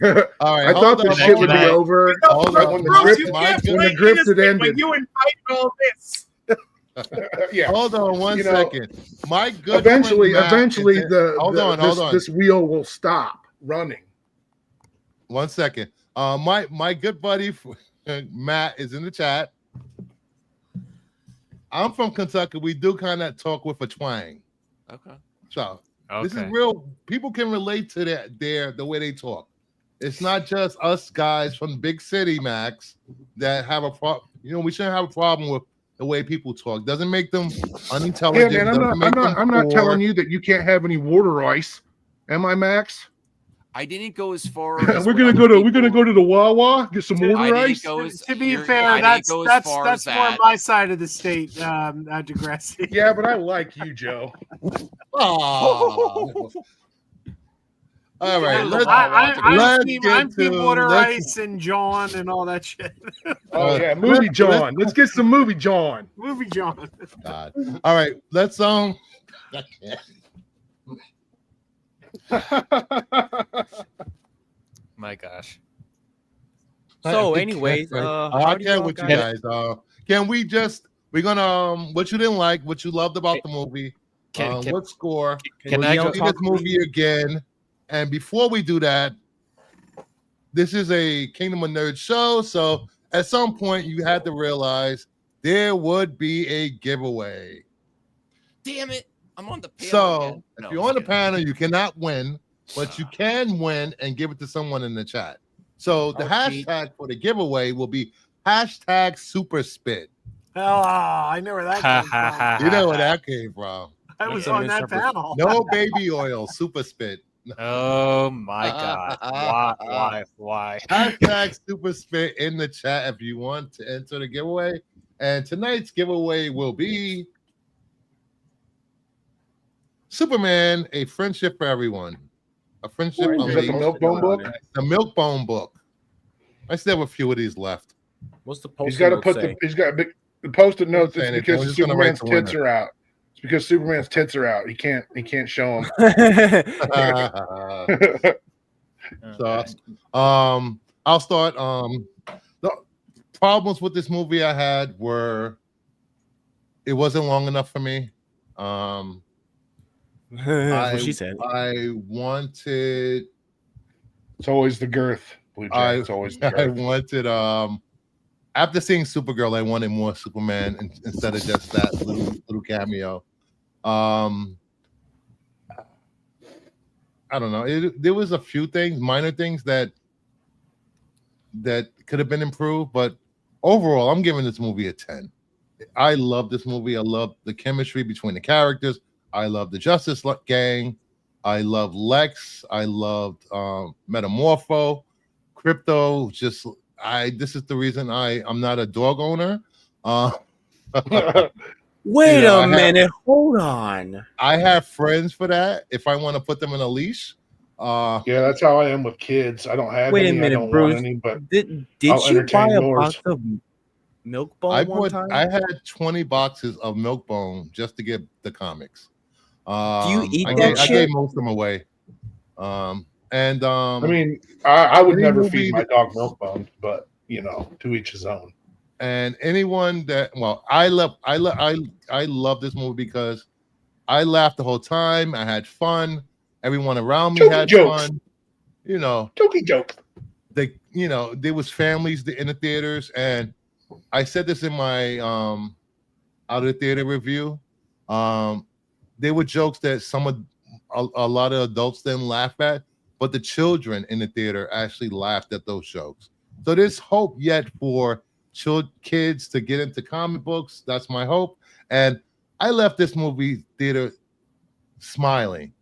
All right, I thought hold this on, shit hold would be on. over. Hold But on. when the Bruce, grift, you can't when play the grift innocent had ended, when you invite all this. yeah. Hold on one You know, second. My good Eventually, friend Matt eventually, is in- the hold the- on, this, hold on. this wheel will stop running. 1 second. My good buddy Matt is in the chat. I'm from Kentucky. We do kind of talk with a twang. Okay. So this is Okay. real. People can relate to that. The way they talk. It's not just us guys from the big city, Max, that have a problem. You know, we shouldn't have a problem with the way people talk. Doesn't make them Yeah, unintelligent. man. I'm not telling you that you can't have any water ice. Am I, Max? I didn't go as far. as we're what gonna other go to people- the Wawa, get some I water didn't ice. go as, To be you're- fair, I didn't go as far that's as more that. my side of the state, Degrassi. Yeah, but I like you, Joe. Oh. All right, let's I'm team get Water let's- Ice and John and all that shit. Oh yeah, movie John. Let's get some movie John. Movie John. God. All right, let's My gosh. So, anyways, how I do get y'all with you guys- guys. Can we just we're gonna what you didn't like, what you loved about the movie? What score? Can Will I you go see talk this movie again? And before we do that, this is a Kingdom of Nerds show, so at some point you had to realize there would be a giveaway. Damn it! I'm on the panel So again. if No, you're I'm on the kidding. panel, you cannot win, but you can win and give it to someone in the chat. So the hashtag for the giveaway will be hashtag super spit. Oh, I know where that came from. You know where that came from. I was on that panel. No baby oil, super spit. Oh my god. Why? Hashtag super spit in the chat if you want to enter the giveaway. And tonight's giveaway will be Superman, A Friendship for Everyone. A friendship Is that the unleashed. Milkbone book? The Milkbone book. I still have a few of these left. What's the He's got to put the. He's got the post-it notes. It's saying it. because I'm just gonna write Superman's the tits winner. are out. It's because Superman's tits are out. He can't show them. So, I'll start. The problems with this movie I had were it wasn't long enough for me. That's what she said. I wanted. It's always the girth, Blue Jay. It's always the I girth. wanted. After seeing Supergirl, I wanted more Superman instead of just that little cameo. I don't know. There was a few things, minor things that could have been improved, but overall, I'm giving this movie a 10. I love this movie. I love the chemistry between the characters. I love the Justice Gang. I love Lex. I loved Metamorpho, Crypto. This is the reason I'm not a dog owner. Wait a minute, hold on. I have friends for that. If I want to put them in a leash. Yeah, that's how I am with kids. I don't have Wait any. a minute, I don't Bruce. want any, but Did I'll you entertain buy a yours. box of Milk Bone one time? I had 20 boxes of Milk Bone just to get the comics. Do you eat I that I shit? gave most of them away. I mean, I would any never movie feed my that- dog Milk Bone, but to each his own. And anyone that I love this movie because I laughed the whole time. I had fun. Everyone around me Jokey had jokes. fun. Jokey joke. There was families in the theaters, and I said this in my out of the theater review. There were jokes that a lot of adults didn't laugh at, but the children in the theater actually laughed at those jokes. So there's hope yet for kids to get into comic books. That's my hope. And I left this movie theater smiling.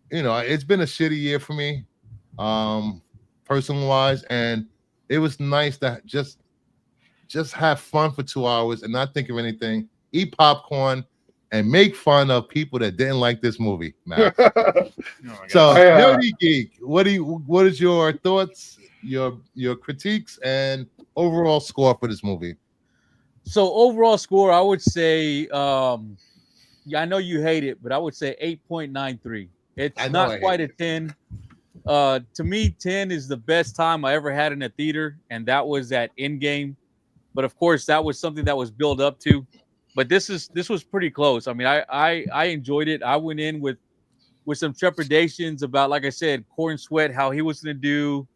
It's been a shitty year for me, personal wise, and it was nice to just have fun for 2 hours and not think of anything, eat popcorn, and make fun of people that didn't like this movie, Matt. So, Nerdy Geek, what is your thoughts, your critiques, and overall score for this movie? So overall score, I would say, I know you hate it, but I would say 8.93. It's not quite a 10. To me, 10 is the best time I ever had in a theater, and that was at Endgame. But of course, that was something that was built up to. But this was pretty close. I mean, I enjoyed it. I went in with some trepidations about, like I said, Corn Sweat, how he was going to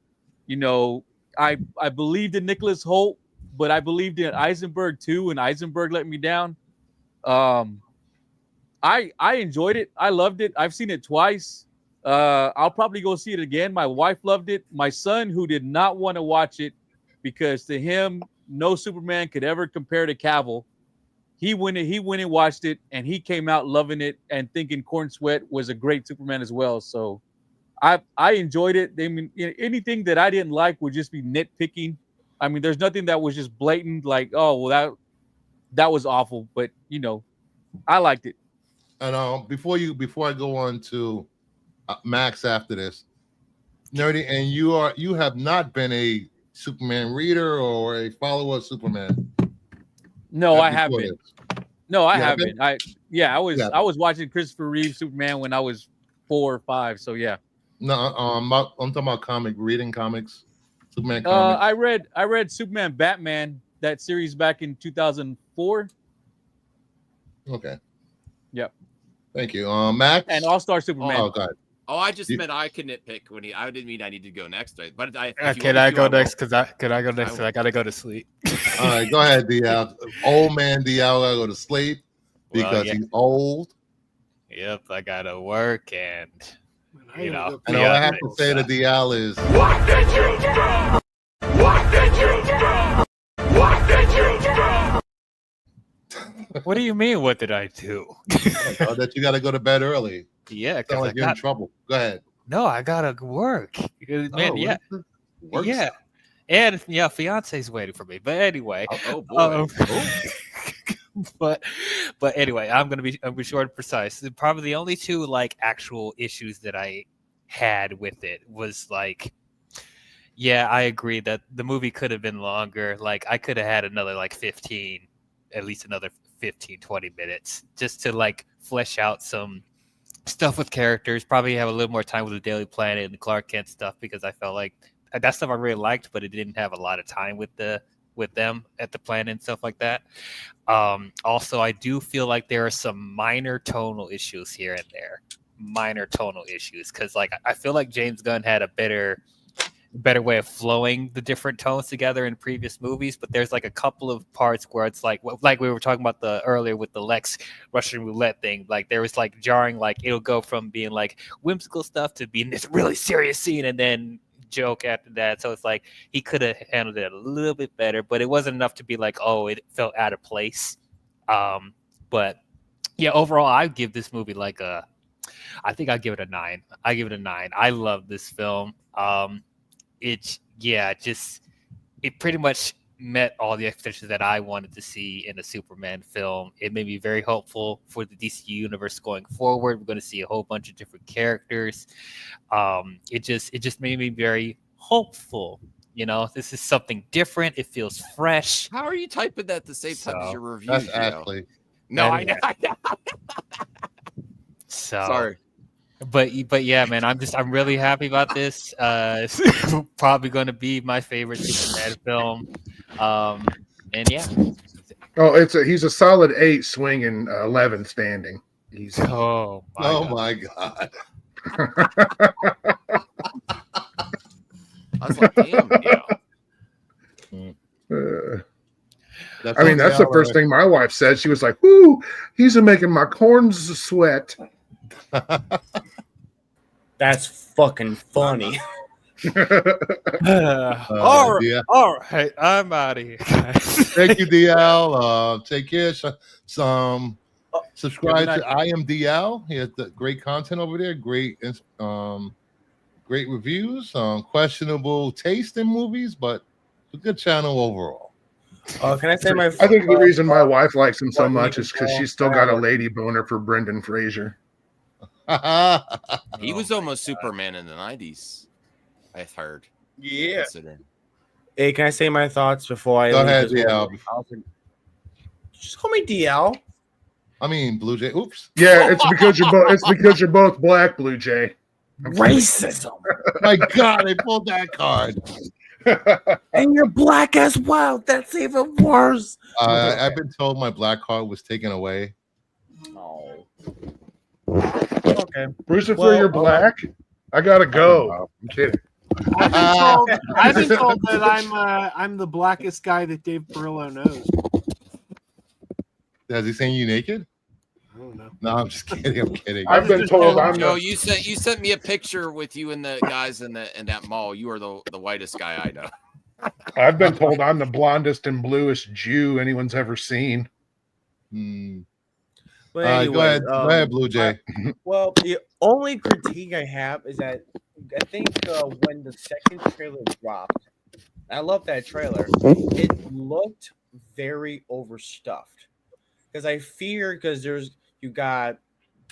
do. I believed in Nicholas Hoult, but I believed in Eisenberg too, and Eisenberg let me down. I enjoyed it. I loved it. I've seen it twice. I'll probably go see it again. My wife loved it. My son, who did not want to watch it because to him, no Superman could ever compare to Cavill. He went and watched it, and he came out loving it and thinking Corn Sweat was a great Superman as well. So I enjoyed it. I mean, anything that I didn't like would just be nitpicking. I mean, there's nothing that was just blatant, like, oh, well, that was awful. But I liked it. And before I go on to Max after this, Nerdy, and you have not been a Superman reader or a follower of Superman. No, I haven't. No, I haven't. I was Yeah. I was watching Christopher Reeve Superman when I was 4 or 5. So yeah. No, I'm talking about reading comics, Superman comics. I read Superman Batman, that series back in 2004. Okay. Yep. Thank you. Max and All-Star Superman. Oh God. Oh, I just meant I could nitpick I didn't mean I needed to go next. But Can I go next? Because I gotta go to sleep. All right, go ahead, DL. Old man DL gotta go to sleep because he's old. Yep, I gotta work and And all I have to say to DL is, What did you do? What did you do? What did you do? What do you mean? What did I do? that you got to go to bed early. Yeah, Sound because like you're in trouble. Go ahead. No, I gotta work. Man, yeah, Work yeah, stuff. and fiance's waiting for me. But anyway, oh boy. but anyway, I'm gonna be short and precise. Probably the only two actual issues that I had with it was yeah, I agree that the movie could have been longer. I could have had another at least another 15-20 minutes just to flesh out some stuff with characters. Probably have a little more time with the Daily Planet and the Clark Kent stuff, because I felt like that stuff I really liked, but it didn't have a lot of time with them at the planet and stuff like that. Also, I do feel like there are some minor tonal issues here and there. Minor tonal issues, because I feel like James Gunn had a better way of flowing the different tones together in previous movies, but there's a couple of parts where it's like we were talking about earlier with the Lex Russian roulette thing. There was jarring, it'll go from being whimsical stuff to being this really serious scene, and then joke after that. So it's like he could have handled it a little bit better, but it wasn't enough to be like, oh, it felt out of place. But yeah, overall, I'd give this movie like I think I'd give it a 9. I give it a 9. I love this film. It pretty much met all the expectations that I wanted to see in a Superman film. It made me very hopeful for the DC universe going forward. We're going to see a whole bunch of different characters. It just made me very hopeful. You know, this is something different. It feels fresh. How are you typing that at the same time as your review? That's Ashley. No, I know. So Sorry. But yeah, man, I'm really happy about this. It's probably going to be my favorite Superman film. And yeah. Oh, he's a solid 8 swinging, 11 standing. He's oh my god. I was like, damn, yeah. I mean, that's the first thing my wife said. She was like, "Whoo, he's making my corns sweat." That's fucking funny. All right, I'm out of here. Thank you, DL. Take care. Subscribe to IMDL. He has great content over there. Great reviews. Questionable taste in movies, but a good channel overall. Can I say my? I think the reason my wife likes him so much is because she's still got a lady boner for Brendan Fraser. He was almost Superman in the 90s, I've heard. Yeah. Considering. Hey, can I say my thoughts before I Go leave ahead, this DL. one? Just call me DL. I mean, Blue Jay. Oops. Yeah, it's because you're both black, Blue Jay. Racism. My God, they pulled that card. And you're black as well. That's even worse. I've been told my black card was taken away. Oh. Okay. Brucifer, you're black. I gotta go. I'm kidding. I've been told that I'm the blackest guy that Dave Perillo knows. Is he saying you naked? I don't know. No, I'm just kidding. I'm kidding. I've been told I'm Joe, you sent me a picture with you and the guys in that mall. You are the whitest guy I know. I've been told I'm the blondest and bluest Jew anyone's ever seen. But anyway, go ahead, Blue Jay. Well, the only critique I have is that I think when the second trailer dropped, I love that trailer. It looked very overstuffed because I fear because you got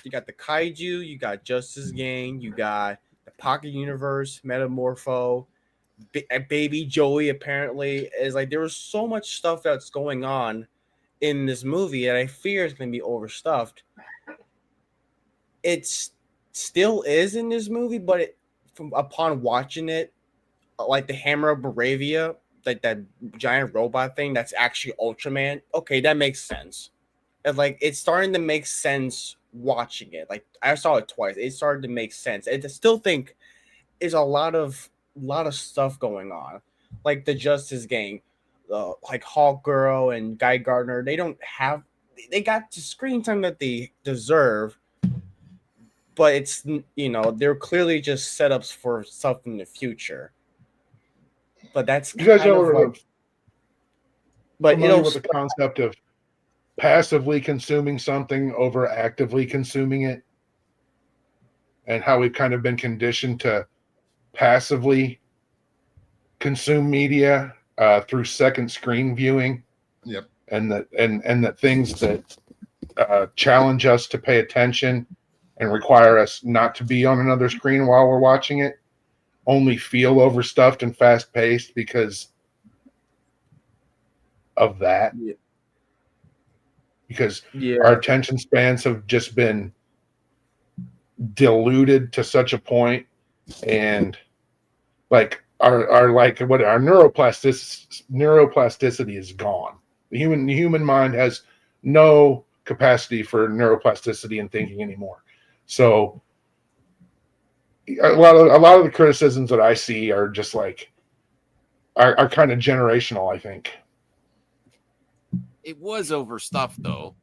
the kaiju, you got Justice Gang, you got the Pocket Universe, Metamorpho, Baby Joey. Apparently, is like there was so much stuff that's going on in this movie, and I fear it's going to be overstuffed. It still is in this movie, but upon watching it, like the Hammer of Baravia, like that giant robot thing, that's actually Ultraman. Okay, that makes sense. And like it's starting to make sense watching it. Like I saw it twice. It started to make sense. And I still think is a lot of stuff going on, like the Justice Gang. Like Hawk Girl and Guy Gardner, they got the screen time that they deserve, but it's they're clearly just setups for stuff in the future. But that's you guys kind know of like, but with the concept of passively consuming something over actively consuming it, and how we've kind of been conditioned to passively consume media through second screen viewing. Yep. And that things that challenge us to pay attention and require us not to be on another screen while we're watching it only feel overstuffed and fast paced because of that. Yeah. Because our attention spans have just been diluted to such a point, and like our neuroplasticity is gone. The human mind has no capacity for neuroplasticity and thinking anymore. So a lot of the criticisms that I see are just like are kind of generational, I think. It was overstuffed though.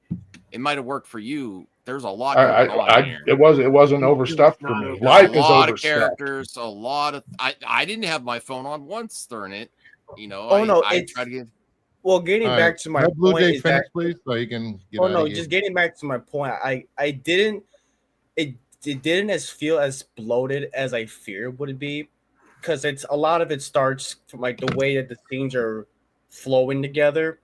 It might have worked for you there's a lot going on here. It wasn't overstuffed for me. There's Life a is lot of overstuffed. characters, a lot of. I didn't have my phone on once during it. You know, I tried to get. Well, getting All back right, to my let Blue point Jay is finish, that please, so you can get oh out no, of here. just getting back to my point. I didn't it didn't feel as bloated as I feared it would be, because it's a lot of it starts from like the way that the scenes are flowing together.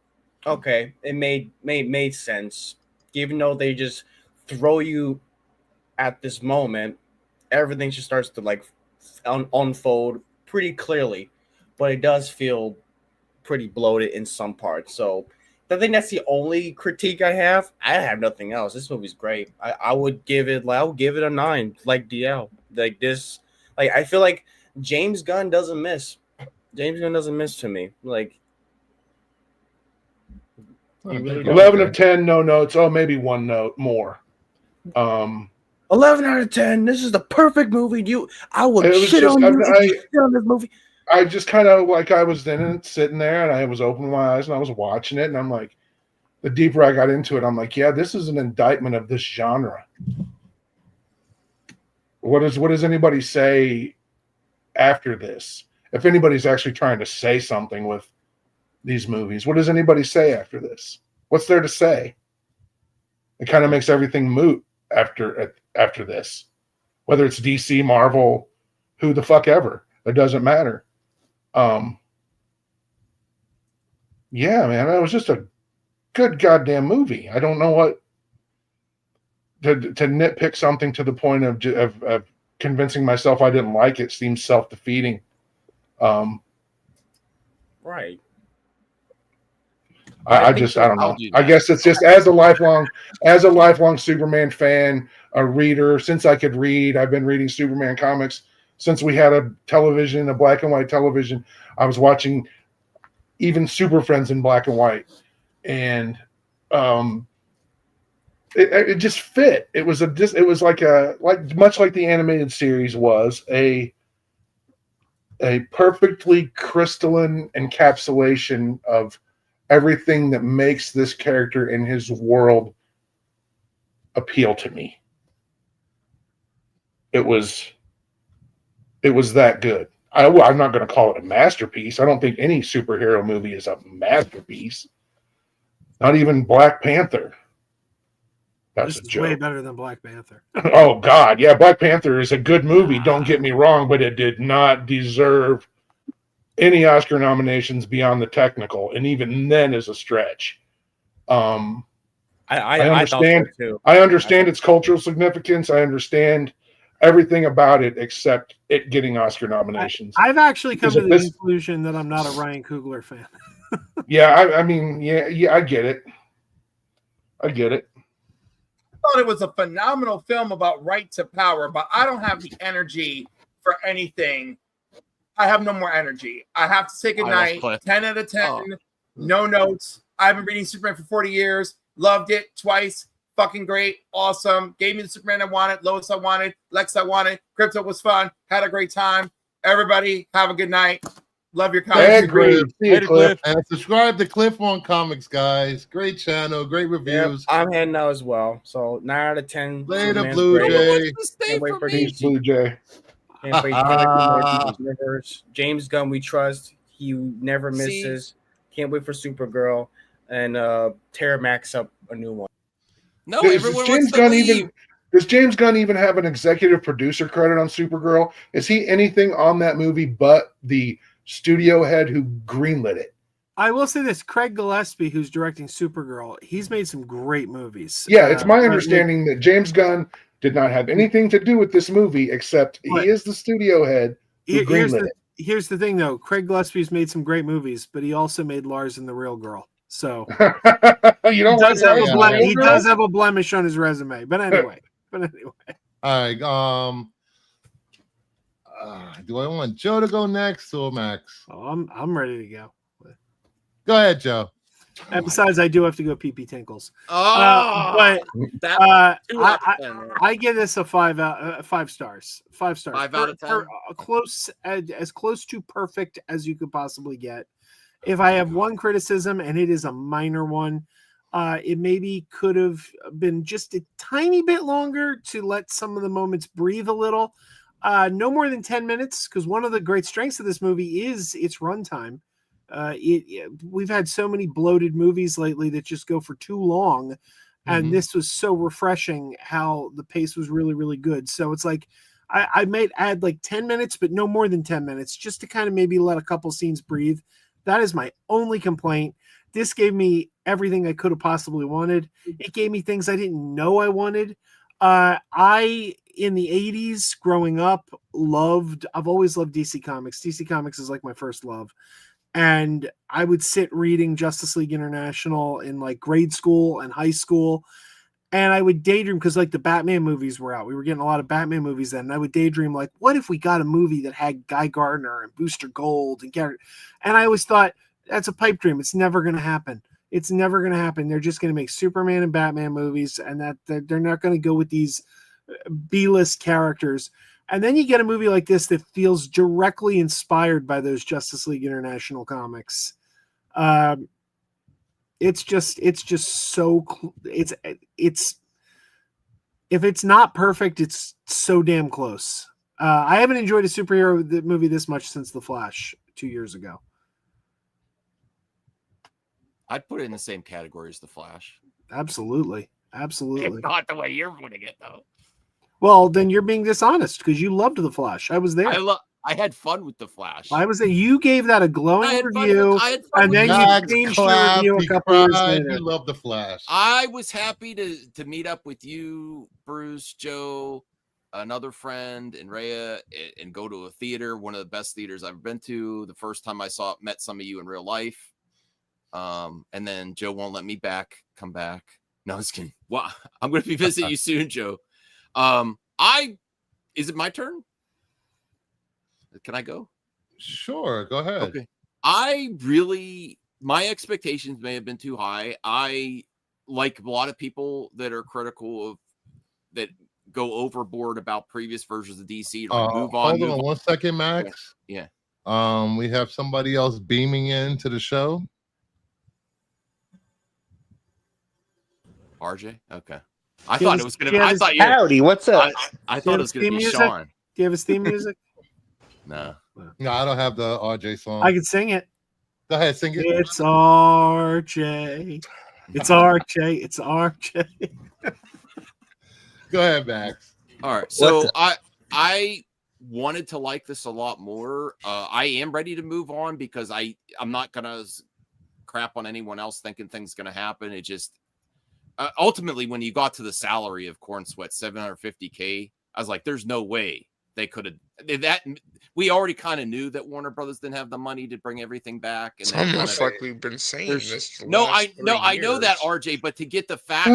Okay, it made sense. Even though they just throw you at this moment, everything just starts to like unfold pretty clearly, but it does feel pretty bloated in some parts. So I think that's the only critique I have. I have nothing else. This movie's great. I would give it a 9, like DL. Like this, like I feel like James Gunn doesn't miss. James Gunn doesn't miss to me. Like he really don't. 11 of 10, no notes. Oh, maybe one note more. 11 out of 10. This is the perfect movie. I would It was shit just- on you I- if you shit on this movie. I just kind of like I was sitting there and I was opening my eyes and I was watching it and I'm like, the deeper I got into it, I'm like, yeah, this is an indictment of this genre. What does anybody say after this? If anybody's actually trying to say something with these movies, what does anybody say after this? What's there to say? It kind of makes everything moot after this. Whether it's DC, Marvel, who the fuck ever. It doesn't matter. Yeah, man, that was just a good goddamn movie. I don't know what to nitpick something to the point of convincing myself I didn't like it seems self-defeating. Right. I don't know. I guess it's just as a lifelong Superman fan, a reader, since I could read, I've been reading Superman comics since we had a television, a black and white television. I was watching even Super Friends in black and white, and it just fit. It was much like the animated series was a perfectly crystalline encapsulation of everything that makes this character in his world appeal to me. It was that good. I'm not going to call it a masterpiece. I don't think any superhero movie is a masterpiece. Not even Black Panther. That's This a is joke. way better than Black Panther. Oh God, yeah, Black Panther is a good movie. Don't get me wrong, but it did not deserve any Oscar nominations beyond the technical, and even then is a stretch. I understand. thought so too. I understand its cultural significance. I understand everything about it except it getting Oscar nominations. I've actually come Because to the this- conclusion that I'm not a Ryan Coogler fan. Yeah, I mean, yeah, I get it. I get it. thought it was a phenomenal film about right to power, but I don't have the energy for anything. I have no more energy. I have to say goodnight. Cliff. 10 out of 10. No notes. I've been reading Superman for 40 years. Loved it twice. Fucking great. Awesome. Gave me the Superman I wanted. Lois I wanted. Lex I wanted. Crypto was fun. Had a great time. Everybody, have a good night. Love your comments. Cliff. See you, Cliff. And subscribe to Cliff on Comics, guys. Great channel, great Yep, reviews. I'm heading out as well. So 9 out of 10. Later, Superman's Blue great. Jay. Can't wait for Peace, DC. Blue Jay. Can't wait for universe. James Gunn, we trust. He never misses. Can't wait for Supergirl and tear Max up a new one. No, Does everyone James wants to Gunn leave. does James Gunn even have an executive producer credit on Supergirl? Is he anything on that movie but the studio head who greenlit it? I will say this: Craig Gillespie, who's directing Supergirl, he's made some great movies. Yeah, it's my Uh, understanding that James Gunn did not have anything to do with this movie except But- he is the studio head who Here's greenlit the, it. here's the thing, though. Craig Gillespie's made some great movies, but he also made Lars and the Real Girl. So You don't he does, like have, that? a ble- he Girl? does have a blemish on his resume. But anyway, All right. Do I want Joe to go next or Max? Oh, I'm ready to go. Go ahead, Joe. And besides, I do have to go pee Tinkles. Oh, But that 2 out I, of 10, man. I give this a 5 stars. 5 stars. 5 out of 10. For a close, as close to perfect as you could possibly get. If I have one criticism, and it is a minor one, It maybe could have been just a tiny bit longer to let some of the moments breathe a little. No more than 10 minutes, because one of the great strengths of this movie is its runtime. We've had so many bloated movies lately that just go for too long, and this was so refreshing how the pace was really, really good. So it's like I might add like 10 minutes, but no more than 10 minutes, just to kind of maybe let a couple scenes breathe. That is my only complaint. This gave me everything I could have possibly wanted. It gave me things I didn't know I wanted. In the 80s growing up, I've always loved DC Comics. DC Comics is like my first love. And I would sit reading Justice League International in like grade school and high school. And I would daydream because like the Batman movies were out. We were getting a lot of Batman movies then. And I would daydream like, what if we got a movie that had Guy Gardner and Booster Gold and Garrett? And I always thought that's a pipe dream. It's never going to happen. It's never going to happen. They're just going to make Superman and Batman movies, and that they're not going to go with these B-list characters. And then you get a movie like this that feels directly inspired by those Justice League International comics. It's just so it's if it's not perfect, it's so damn close. I haven't enjoyed a superhero movie this much since The Flash 2 years ago. I'd put it in the same category as The Flash. Absolutely. Not the way you're putting it, though. Well, then you're being dishonest because you loved The Flash. I was there. I had fun with The Flash. I was there. You gave that a glowing review, and then you changed your review a couple years later. You love The Flash. I was happy to meet up with you, Bruce, Joe, another friend, and Rhea, and go to a theater, one of the best theaters I've ever been to. The first time I met some of you in real life. And then Joe won't let me come back. No, I was kidding. Well, I'm going to be visiting you soon, Joe. Is it my turn? Can I go? Sure, go ahead. Okay. My expectations may have been too high. I, like a lot of people that are critical of that go overboard about previous versions of DC, like move on. Hold on 1 second, Max. Yeah. We have somebody else beaming into the show. RJ? Okay. I thought it was gonna be Howdy, what's up? I thought it was gonna be Sean. Do you have a theme music? No, I don't have the RJ song. I can sing it. Go ahead, sing it. It's RJ. It's RJ. It's RJ. Go ahead, Max. All right. So I wanted to like this a lot more. I am ready to move on because I'm not gonna crap on anyone else thinking things gonna happen. It just ultimately, when you got to the salary of Corn Sweat, $750K, I was like, "There's no way they could have that." We already kind of knew that Warner Brothers didn't have the money to bring everything back. And it's almost like we've been saying this. I know that, RJ, but to get the facts,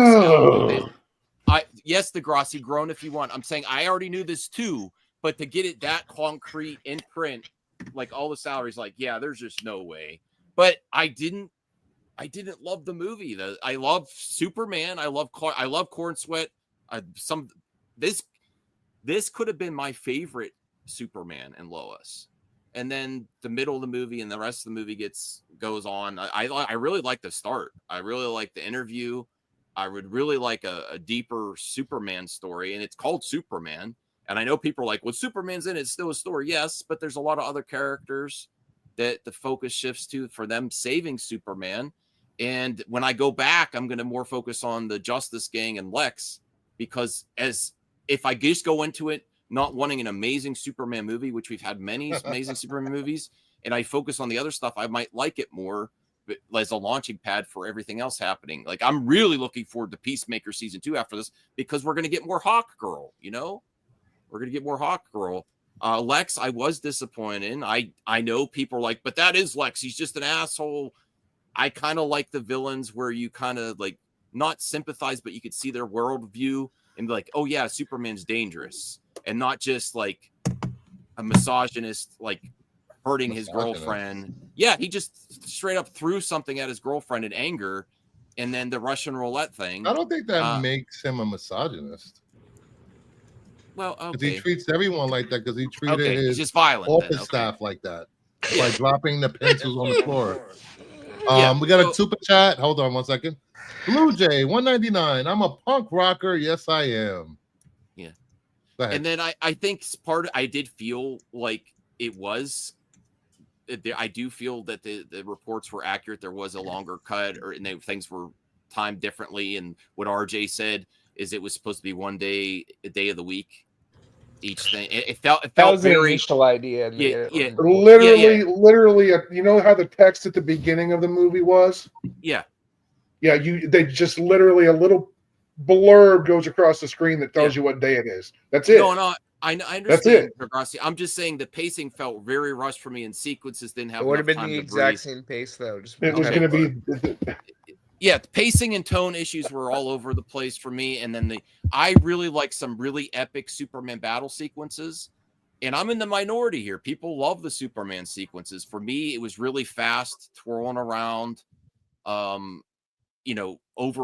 yes, Degrassi, groan if you want. I'm saying I already knew this too, but to get it that concrete in print, like all the salaries, like there's just no way. But I didn't love the movie. I love Superman. I love Corn Sweat. This could have been my favorite Superman and Lois. And then the middle of the movie and the rest of the movie goes on. I really like the start. I really like the interview. I would really like a deeper Superman story, and it's called Superman. And I know people are like, well, Superman's in it, it's still a story. Yes, but there's a lot of other characters that the focus shifts to for them saving Superman. And when I go back, I'm going to more focus on the Justice Gang and Lex, because if I just go into it not wanting an amazing Superman movie, which we've had many amazing Superman movies, and I focus on the other stuff, I might like it more as a launching pad for everything else happening. Like, I'm really looking forward to Peacemaker season 2 after this, because we're going to get more Hawk Girl, We're going to get more Hawk Girl. Lex, I was disappointed in. I know people are like, but that is Lex. He's just an asshole. I kind of like the villains where you kind of like not sympathize, but you could see their worldview and be like, oh yeah, Superman's dangerous, and not just like a misogynist, like hurting his girlfriend. Yeah, he just straight up threw something at his girlfriend in anger, and then the Russian roulette thing. I don't think that makes him a misogynist. Well, okay. Because he treats everyone like that, because he treated his just violent, office staff like that, by dropping the pencils on the floor. We got a super chat. Hold on 1 second. Blue Jay 199. I'm a punk rocker. Yes, I am. Yeah. Go ahead. And then I think I did feel like it was. I do feel that the reports were accurate. There was a longer cut, things were timed differently. And what RJ said is it was supposed to be a day of the week. Each thing. It felt That was the very initial idea. Literally, you know how the text at the beginning of the movie was? Yeah. Yeah, they just literally a little blurb goes across the screen that tells you what day it is. That's it. No, I understand, Degrassi. I'm just saying the pacing felt very rushed for me, and sequences didn't have. It would have enough been time the to exact breathe. same pace, though. It was going to be. Yeah, the pacing and tone issues were all over the place for me, and then I really like some really epic Superman battle sequences, and I'm in the minority here. People love the Superman sequences. For me, it was really fast, twirling around, over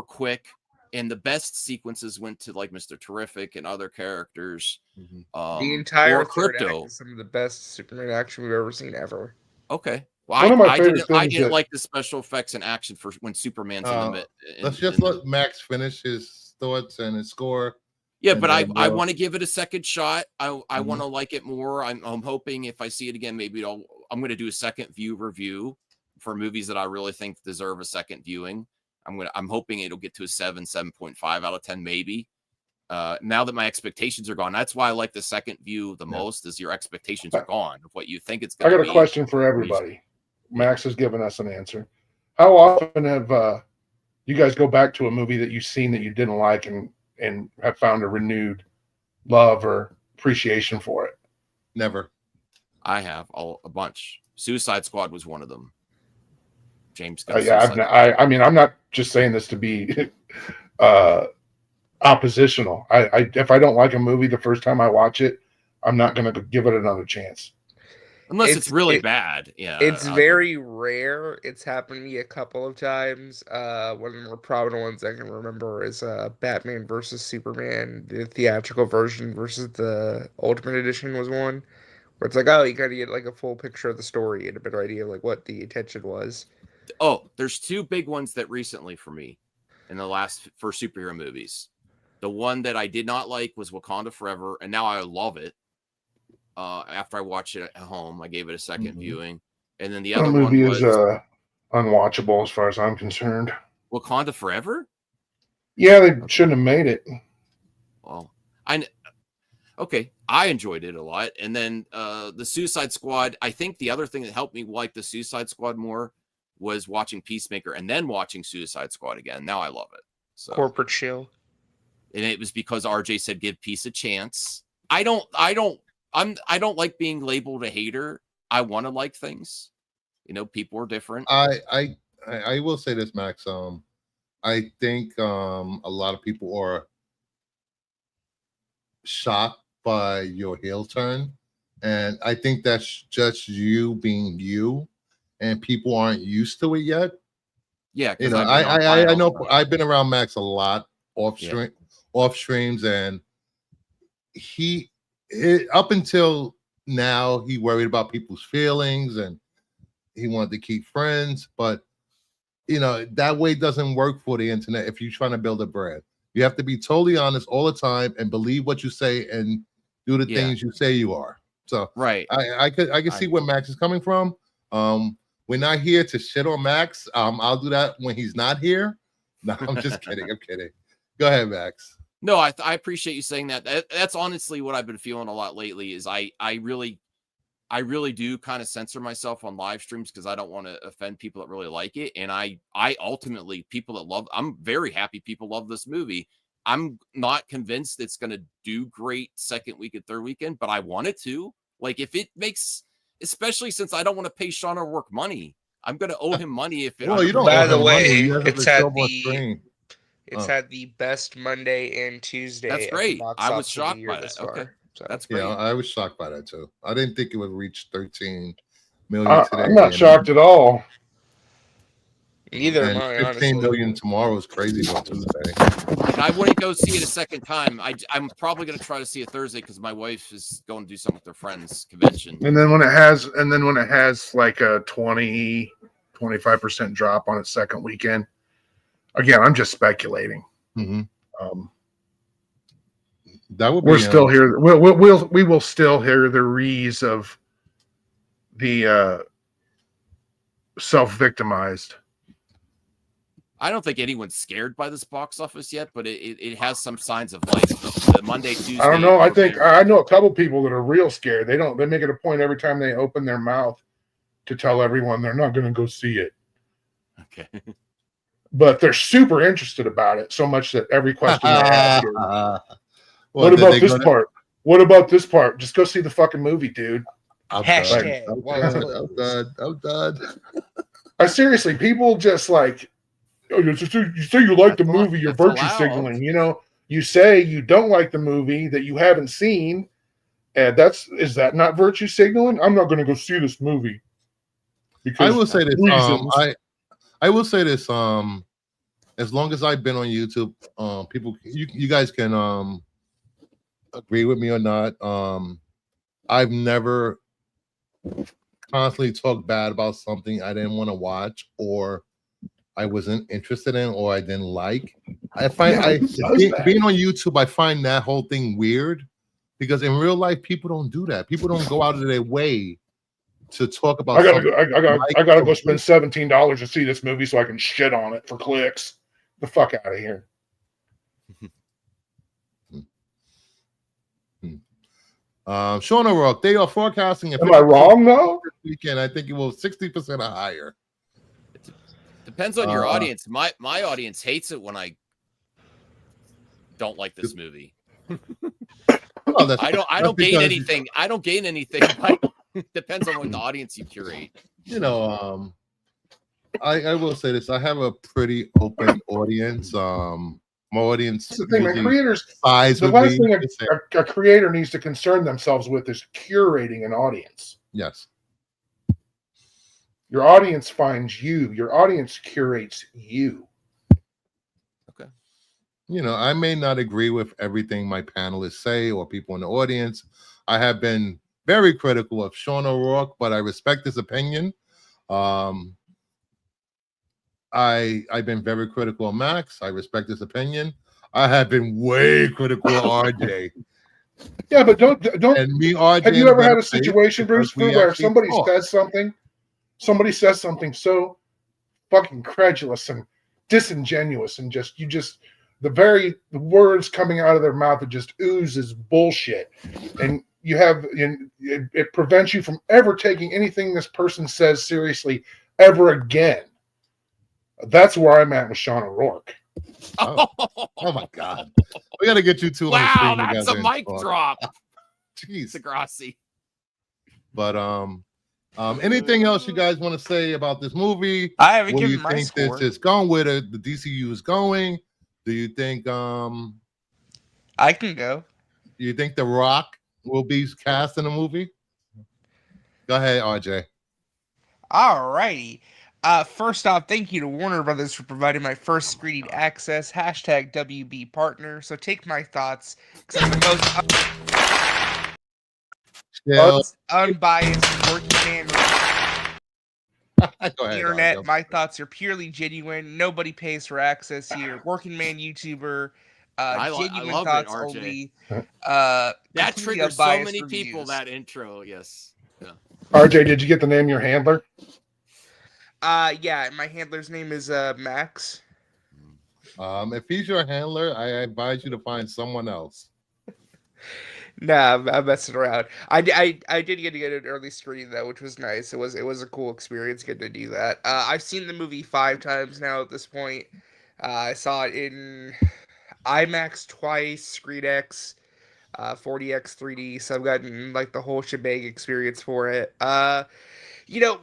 quick. And the best sequences went to like Mr. Terrific and other characters. The entire or Crypto. act is some of the best Superman action we've ever seen ever. Okay. One of my favorite I things didn't that- like the special effects and action for when Superman's in the mid. Let's just let Max finish his thoughts and his score. Yeah, and but then I we'll- want to give it a second shot. I want to like it more. I'm hoping if I see it again, maybe I'm going to do a second view review for movies that I really think deserve a second viewing. I'm hoping it'll get to a 7.5 out of 10, maybe. Now that my expectations are gone, that's why I like the second view the most. Is your expectations are gone of what you think it's I going to got be. a question for everybody. Max has given us an answer. How often have you guys go back to a movie that you've seen that you didn't like and have found a renewed love or appreciation for it? Never. I have a bunch. Suicide Squad was one of them. James. I mean, I'm not just saying this to be oppositional. If I don't like a movie the first time I watch it, I'm not going to give it another chance. Unless it's really bad. Yeah. It's very rare. It's happened to me a couple of times. One of the more prominent ones I can remember is Batman versus Superman. The theatrical version versus the Ultimate Edition was one. Where it's like, oh, you got to get like a full picture of the story and a better idea of like what the intention was. Oh, there's two big ones that recently for me in the last for superhero movies. The one that I did not like was Wakanda Forever, and now I love it. After I watched it at home, I gave it a second viewing, and then the other movie one was is unwatchable as far as I'm concerned. Wakanda Forever. Yeah, they shouldn't have made it. Well, okay, I enjoyed it a lot, and then the Suicide Squad. I think the other thing that helped me like the Suicide Squad more was watching Peacemaker and then watching Suicide Squad again. Now I love it. So corporate chill. And it was because RJ said give peace a chance. I don't like being labeled a hater. I want to like things. People are different. I will say this, Max. I think a lot of people are shocked by your heel turn, and I think that's just you being you. And people aren't used to it yet. Yeah, I know I've been around Max a lot off streams, and up until now he worried about people's feelings and he wanted to keep friends, but that way doesn't work for the internet. If you're trying to build a brand, you have to be totally honest all the time and believe what you say and do the things you say you are. So right, I could see where Max is coming from. We're not here to shit on Max. I'll do that when he's not here. No, I'm just kidding. I'm kidding. Go ahead, Max. No, I appreciate you saying that. That's honestly what I've been feeling a lot lately. Is I really do kind of censor myself on live streams because I don't want to offend people that really like it. And I ultimately people that love. I'm very happy people love this movie. I'm not convinced it's going to do great second week and third weekend, but I want it to. Like if it makes. Especially since I don't want to pay Sean O'Rourke money. I'm going to owe him money if it. Well, you don't. By the way, it's had the best Monday and Tuesday. That's great. I was shocked by that. Okay, so that's great. Yeah, I was shocked by that too. I didn't think it would reach 13 million today. I'm not shocked at all. Neither and am I. 15 honestly. million tomorrow is crazy on Tuesday. And I wouldn't go see it a second time. I'm probably going to try to see it Thursday because my wife is going to do something with her friends convention. And then when it has like a 20 25% drop on its second weekend. Again, I'm just speculating. Mhm. That would We're be still here. We will still hear the rees of the self-victimized. I don't think anyone's scared by this box office yet, but it has some signs of life. The Monday, Tuesday. I don't know. I know a couple people that are real scared. They make it a point every time they open their mouth to tell everyone they're not going to go see it. Okay. But they're super interested about it, so much that every question they ask is, Well, what did about they this go to- part? What about this part? Just go see the fucking movie, dude. I'm Hashtag. done. I'm done. I seriously, people just like, oh, you say you like the movie, you're that's virtue allowed. signaling. You know, you say you don't like the movie that you haven't seen, and is that not virtue signaling? I'm not going to go see this movie. I will say this. reasons. I will say this. As long as I've been on YouTube, people, you guys can agree with me or not. I've never constantly talked bad about something I didn't want to watch or I wasn't interested in or I didn't like. I find being on YouTube, I find that whole thing weird because in real life, people don't do that. People don't go out of their way to talk about. I gotta go spend something. $17 to see this movie so I can shit on it for clicks. The fuck out of here. Sean O'Rourke, they are forecasting. Am I wrong though? This weekend, I think it will 60% or higher. Depends on your audience. My audience hates it when I don't like this movie. Well, I don't gain anything. I don't gain anything. Depends on what the audience you curate. You know, I will say this. I have a pretty open audience. My audience. That's the thing, man. usually Creators. size The with last me. thing a creator needs to concern themselves with is curating an audience. Yes. Your audience finds you. Your audience curates you. Okay. You know, I may not agree with everything my panelists say or people in the audience. I have been very critical of Sean O'Rourke, but I respect his opinion. I've been very critical of Max. I respect his opinion. I have been way critical of RJ. Yeah, but don't. And me, RJ. Have you ever had a situation, Bruce, we where actually somebody talk. says something so fucking credulous and disingenuous, and the words coming out of their mouth, it just oozes bullshit, and it prevents you from ever taking anything this person says seriously ever again. That's where I'm at with Sean O'Rourke. Oh my God. We got to get you two on the Wow, screen that's together a and mic talk. drop. Jeez. Degrassi. But anything else you guys want to say about this movie? I haven't What do given you my think score. this is going with it? The DCU is going. Do you think I can go. do you think The Rock will be cast in the movie? Go ahead, RJ. Alrighty. First off, thank you to Warner Brothers for providing my first screening access. Hashtag WB partner. So take my thoughts, because I'm the most unbiased working man Go on the ahead, internet. RJ. My thoughts are purely genuine. Nobody pays for access here. Working man YouTuber. Genuine love it, thoughts RJ. only. That Completely triggers so unbiased many people. reviews. That intro, yes. Yeah. RJ, did you get the name of your handler? Yeah, my handler's name is Max. If he's your handler, I advise you to find someone else. Nah, I'm messing around. I did get to get an early screening though, which was nice. It was a cool experience getting to do that. I've seen the movie 5 times now at this point. I saw it in IMAX twice, ScreenX, 40X 3D. So I've gotten like the whole shebang experience for it. You know,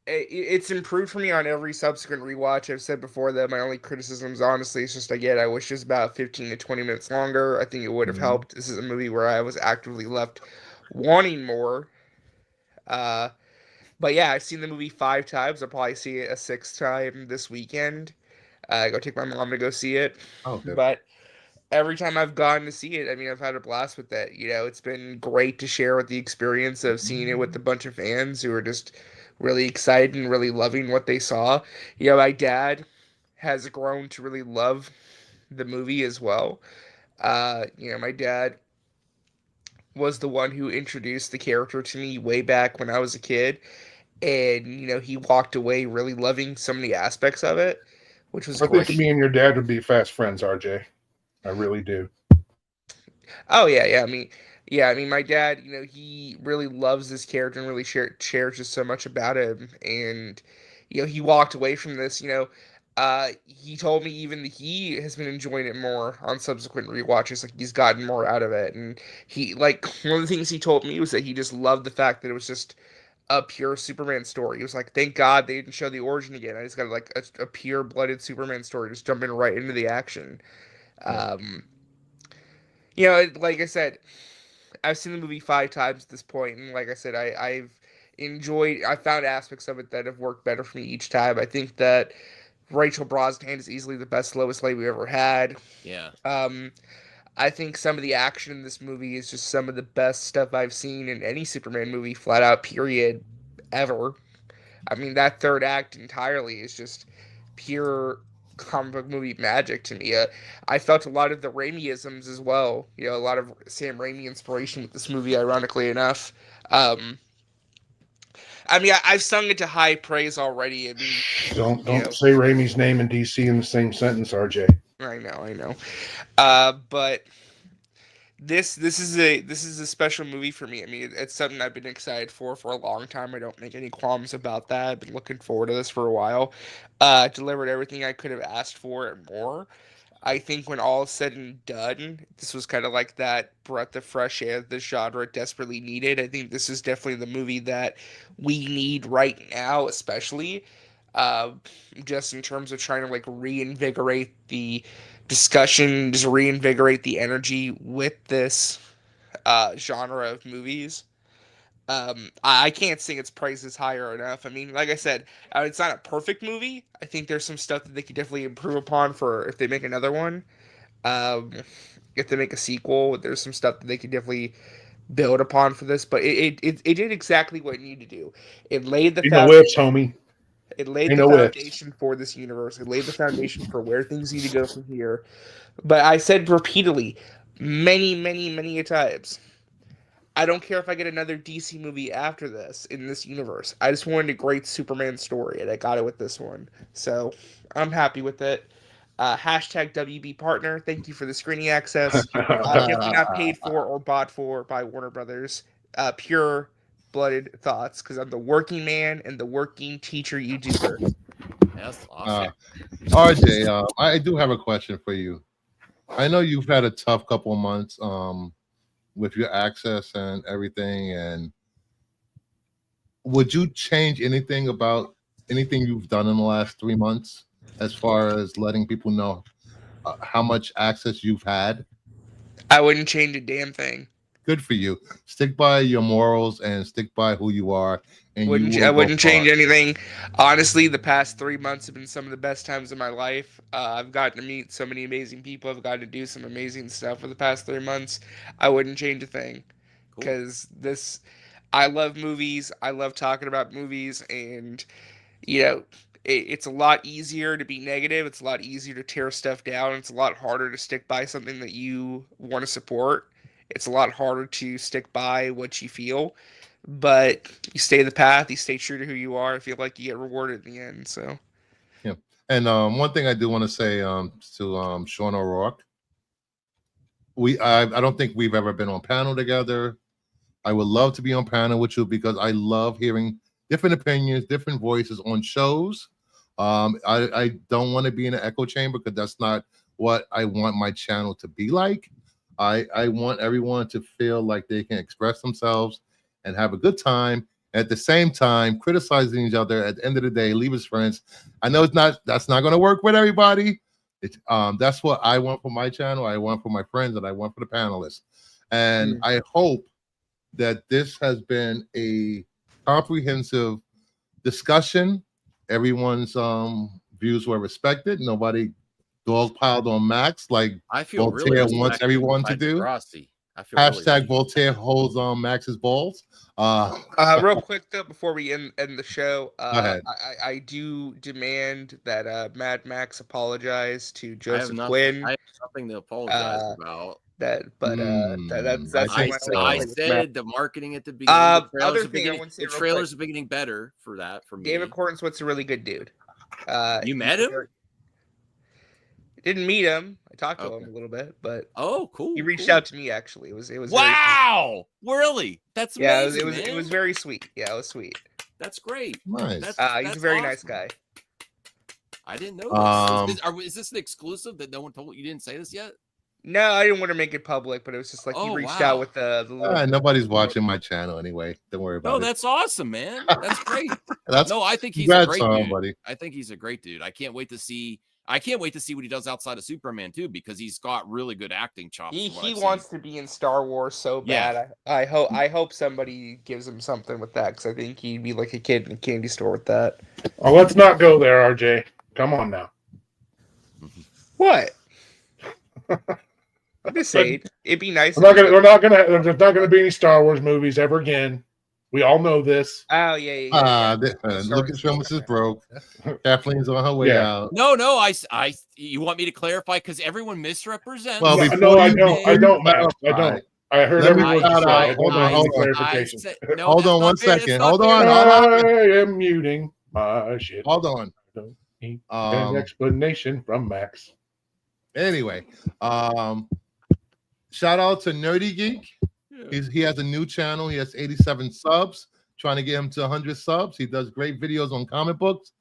it's improved for me on every subsequent rewatch. I've said before that my only criticisms, honestly, is just I wish it was about 15 to 20 minutes longer. I think it would have helped. This is a movie where I was actively left wanting more. But yeah, I've seen the movie 5 times. I'll probably see it a 6th time this weekend. Go take my mom to go see it. Okay. But every time I've gone to see it, I mean, I've had a blast with it. You know, it's been great to share with the experience of seeing it with a bunch of fans who are just really excited and really loving what they saw. You know, my dad has grown to really love the movie as well. You know, my dad was the one who introduced the character to me way back when I was a kid. And, you know, he walked away really loving so many aspects of it, which was I great. think me and your dad would be fast friends, RJ. I really do. Oh yeah. I mean, my dad, you know, he really loves this character and really cherishes so much about him. And you know, he walked away from this. You know, he told me even that he has been enjoying it more on subsequent rewatches. Like he's gotten more out of it. And he like one of the things he told me was that he just loved the fact that it was just a pure Superman story. He was like, thank God they didn't show the origin again. I just got like a pure blooded Superman story, just jumping right into the action. You know, like I said, I've seen the movie 5 times at this point, and like I said, I found aspects of it that have worked better for me each time. I think that Rachel Brosnahan is easily the best Lois Lane we ever had. Yeah. I think some of the action in this movie is just some of the best stuff I've seen in any Superman movie, flat out, period, ever. I mean, that third act entirely is just pure comic book movie magic to me. I felt a lot of the Raimi-isms as well. You know, a lot of Sam Raimi inspiration with this movie, ironically enough. I mean, I've sung it to high praise already. I mean, Don't say Raimi's name and DC in the same sentence, RJ. I know. But this is a special movie for me. I mean, it's something I've been excited for a long time. I don't make any qualms about that. I've been looking forward to this for a while. Delivered everything I could have asked for and more. I think when all is said and done, this was kind of like that breath of fresh air the genre desperately needed. I think this is definitely the movie that we need right now, especially just in terms of trying to like reinvigorate the discussion, just reinvigorate the energy with this genre of movies. I can't sing its praises higher enough. I mean, like I said, it's not a perfect movie. I think there's some stuff that they could definitely improve upon for if they make another one. If they make a sequel, there's some stuff that they could definitely build upon for this. But it did exactly what it needed to do. It laid the whips, homie. It laid Ain't the no whips. foundation for this universe. It laid the foundation for where things need to go from here. But I said repeatedly, many a times, I don't care if I get another DC movie after this in this universe. I just wanted a great Superman story, and I got it with this one. So I'm happy with it. Hashtag WB Partner. Thank you for the screening access. Definitely not paid for or bought for by Warner Brothers. Pure blooded thoughts, because I'm the working man and the working teacher YouTuber. That's awesome. RJ, I do have a question for you. I know you've had a tough couple of months with your access and everything, and would you change anything about anything you've done in the last 3 months as far as letting people know how much access you've had? I wouldn't change a damn thing. Good for you. Stick by your morals and stick by who you are. And I wouldn't change anything. Honestly, the past 3 months have been some of the best times of my life. I've gotten to meet so many amazing people. I've gotten to do some amazing stuff for the past 3 months. I wouldn't change a thing, because I love movies. I love talking about movies, and you know, it's a lot easier to be negative. It's a lot easier to tear stuff down. It's a lot harder to stick by something that you want to support. It's a lot harder to stick by what you feel, but you stay the path, you stay true to who you are. I feel like you get rewarded in the end. So, yeah. And one thing I do want to say to Sean O'Rourke, I don't think we've ever been on panel together. I would love to be on panel with you because I love hearing different opinions, different voices on shows. I don't want to be in an echo chamber because that's not what I want my channel to be like. I want everyone to feel like they can express themselves and have a good time. At the same time, criticizing each other. At the end of the day, leave as friends. I know that's not going to work with everybody. That's what I want for my channel. I want for my friends, and I want for the panelists. And I hope that this has been a comprehensive discussion. Everyone's views were respected. Nobody dog piled on Max like I feel Voltaire really wants everyone to do. Rossi. I feel really Hashtag lucky. Voltaire holds on Max's balls. Real quick though, before we end the show, ahead. I do demand that Mad Max apologize to I have Joseph nothing. Quinn. I have nothing to apologize about. That's I I, think so. I said the marketing at the beginning. The trailers, Other are thing I beginning, want to say the real trailers quick. are beginning better for that. For me, David Cornswit's a really good dude. You met him? Didn't meet him. I talked to Okay. him a little bit, but Oh, cool. he reached cool. out to me actually. It was very sweet. Wow, really? That's Yeah, amazing, it man. was very sweet. Yeah, it was sweet. That's great. Nice. He's That's a very awesome. nice guy. I didn't know this. Is this an exclusive that no one told you? Didn't say this yet? No, I didn't want to make it public, but it was just like he Oh, reached wow. out with the little. Nobody's watching my channel anyway. Don't worry about No, it. that's awesome, man. That's great. That's No, I think he's a congrats great on him, dude. buddy. I think he's a great dude. I can't wait to see what he does outside of Superman too, because he's got really good acting chops. He from what I've wants seen. to be in Star Wars so Yeah. bad. I hope somebody gives him something with that because I think he'd be like a kid in a candy store with that. Oh, let's not go there, RJ. Come on now. What? I'm just saying, it'd be nice. There's not gonna be any Star Wars movies ever again. We all know this. Oh yeah. Lucasfilm is broke. Kathleen's on her way out. No, you want me to clarify because everyone misrepresents. Well, No, before I you don't. I begin- don't, Max. I don't. I heard Let me everyone shout say. out. I don't know any clarification. Hold on one second. Hold on. I am muting my shit. Hold on. An explanation from Max. Anyway, shout out to Nerdy Geek. He has a new channel. He has 87 subs. Trying to get him to 100 subs. He does great videos on comic books,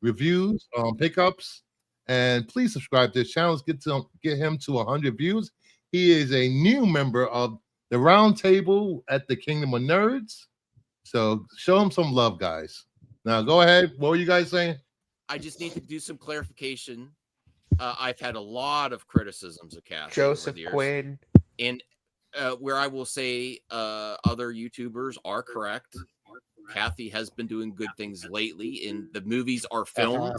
reviews, pickups, and please subscribe to his channel. Let's get him to 100 views. He is a new member of the Round Table at the Kingdom of Nerds. So show him some love, guys. Now go ahead. What were you guys saying? I just need to do some clarification. I've had a lot of criticisms of Kathy Joseph over the years. Quinn. And where I will say other YouTubers are correct. Kathy has been doing good things lately, and the movies are filmed.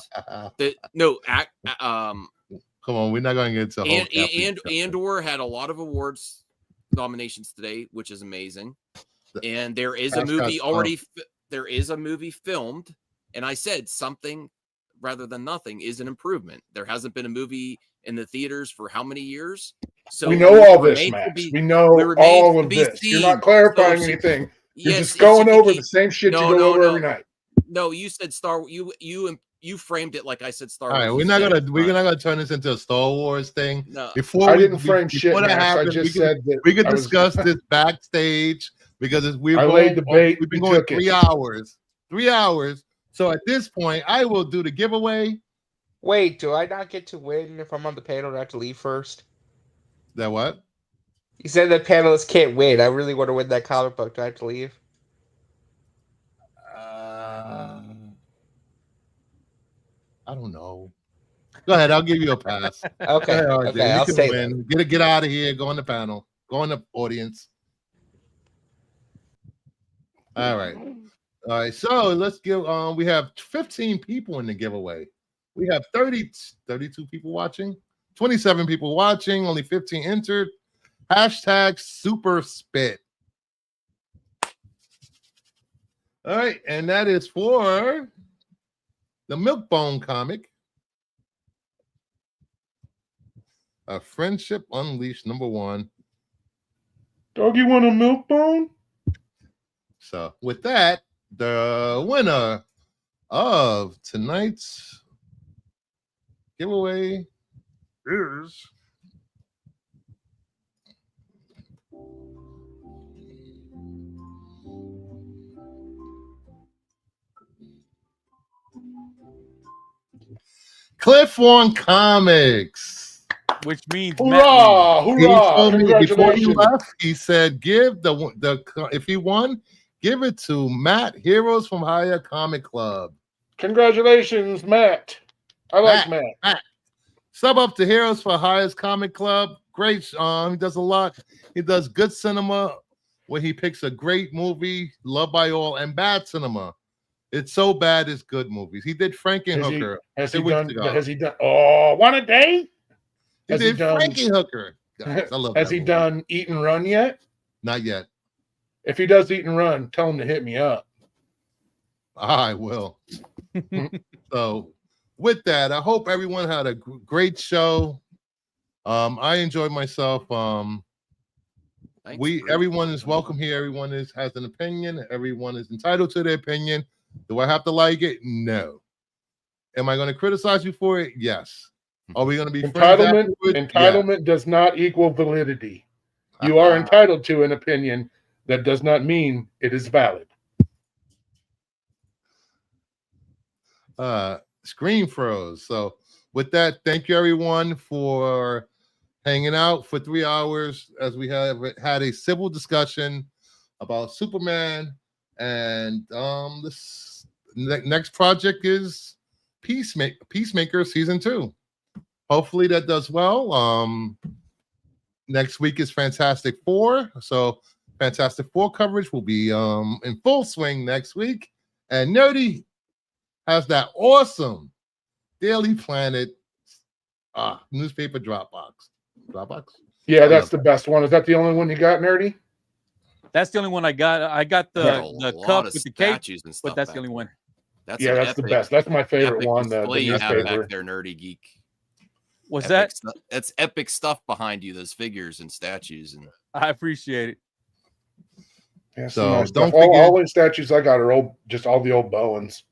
Come on, we're not going to get into Andor had a lot of awards nominations today, which is amazing. And there is a movie already. There is a movie filmed, and I said something rather than nothing is an improvement. There hasn't been a movie in the theaters for how many years? So we know all this, Max. We know all of this. You're not clarifying anything. You're just going over the same shit you go over every night. No, you said you framed it like I said Star All Wars. right, we're not gonna turn this into a Star Wars thing. No. I didn't frame shit, Max. I just said that we could discuss this backstage because we've been going 3 hours. 3 hours. So at this point, I will do the giveaway. Wait, do I not get to win if I'm on the panel? Do I have to leave first? That what? You said the panelists can't win. I really want to win that comic book. Do I have to leave? I don't know. Go ahead. I'll give you a pass. Okay. Ahead, Okay. I'll say that. Get out of here. Go on the panel. Go on the audience. All right. All right. So let's give. We have 15 people in the giveaway. We have 32 people watching. 27 people watching. Only 15 entered. Hashtag super spit. All right, and that is for the Milkbone comic, A Friendship Unleashed #1. Doggy want a Milkbone? So with that, the winner of tonight's giveaway is Cliff One Comics. Which means Hoorah! He told me before he Congratulations. left, he said, give the if he won, give it to Matt, Heroes from Hire Comic Club. Congratulations, Matt. I like Matt. Sub up to Heroes for Hire's Comic Club. Great. He does a lot. He does good cinema where he picks a great movie, loved by all, and bad cinema. It's so bad it's good movies. He did Frankenhooker. Has 2 he weeks done? ago. Has he done? Oh, one a day. He Has did done? Frankenhooker guys. I love Has that he movie. done Eat and Run yet? Not yet. If he does Eat and Run, tell him to hit me up. I will. So, with that, I hope everyone had a great show. I enjoyed myself. Everyone is welcome here. Everyone has an opinion. Everyone is entitled to their opinion. Do I have to like it? No. Am I going to criticize you for it? Yes. Are we going to be friends afterwards? Entitlement does not equal validity. You are entitled to an opinion. That does not mean it is valid. Screen froze. So with that, thank you everyone for hanging out for 3 hours as we have had a civil discussion about Superman, and this next project is Peacemaker season 2. Hopefully that does well. Next week is Fantastic Four, so Fantastic Four coverage will be in full swing next week, and Nerdy has that awesome Daily Planet newspaper Dropbox. Yeah, that's the best one. Is that the only one you got, Nerdy? That's the only one I got. I got the cup with the cake, and stuff but that's back the only one. That's that's the best. That's my favorite one. The you have newspaper. back there, Nerdy Geek. What's Epic that? That's epic stuff behind you. Those figures and statues, and I appreciate it. Yeah, So nice don't stuff. forget, all the statues I got are old, just all the old Bowens,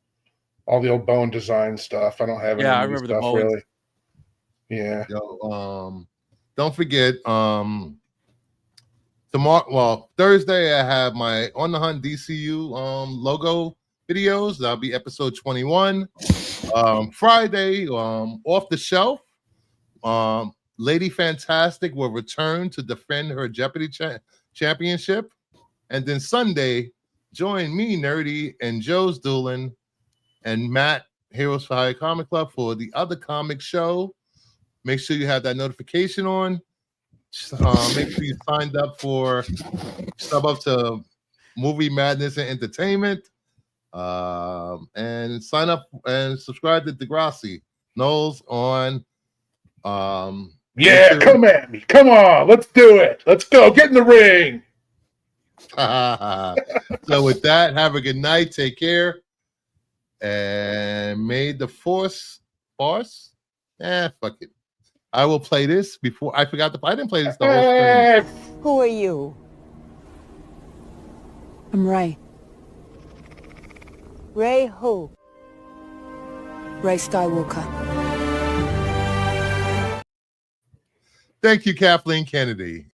all the old Bowen design stuff. I don't have any Yeah, I new remember the stuff Bowens. really. Yeah. Don't forget, Thursday I have my On the Hunt DCU logo videos. That'll be episode 21. Friday, Off the Shelf. Lady Fantastic will return to defend her Jeopardy championship. And then Sunday, join me, Nerdy, and Joe's Doolin and Matt, Heroes for Hire Comic Club, for the other comic show. Make sure you have that notification on. Make sure you signed up for sub up to Movie Madness and Entertainment. And sign up and subscribe to Degrassi Knowles on Yeah, YouTube. come at me. Come on, let's do it. Let's go. Get in the ring. So with that, have a good night. Take care. And may the force. Fuck it. I will play this before I forgot I didn't play this the whole stream. Who are you? I'm Ray. Ray who? Ray Skywalker. Thank you, Kathleen Kennedy.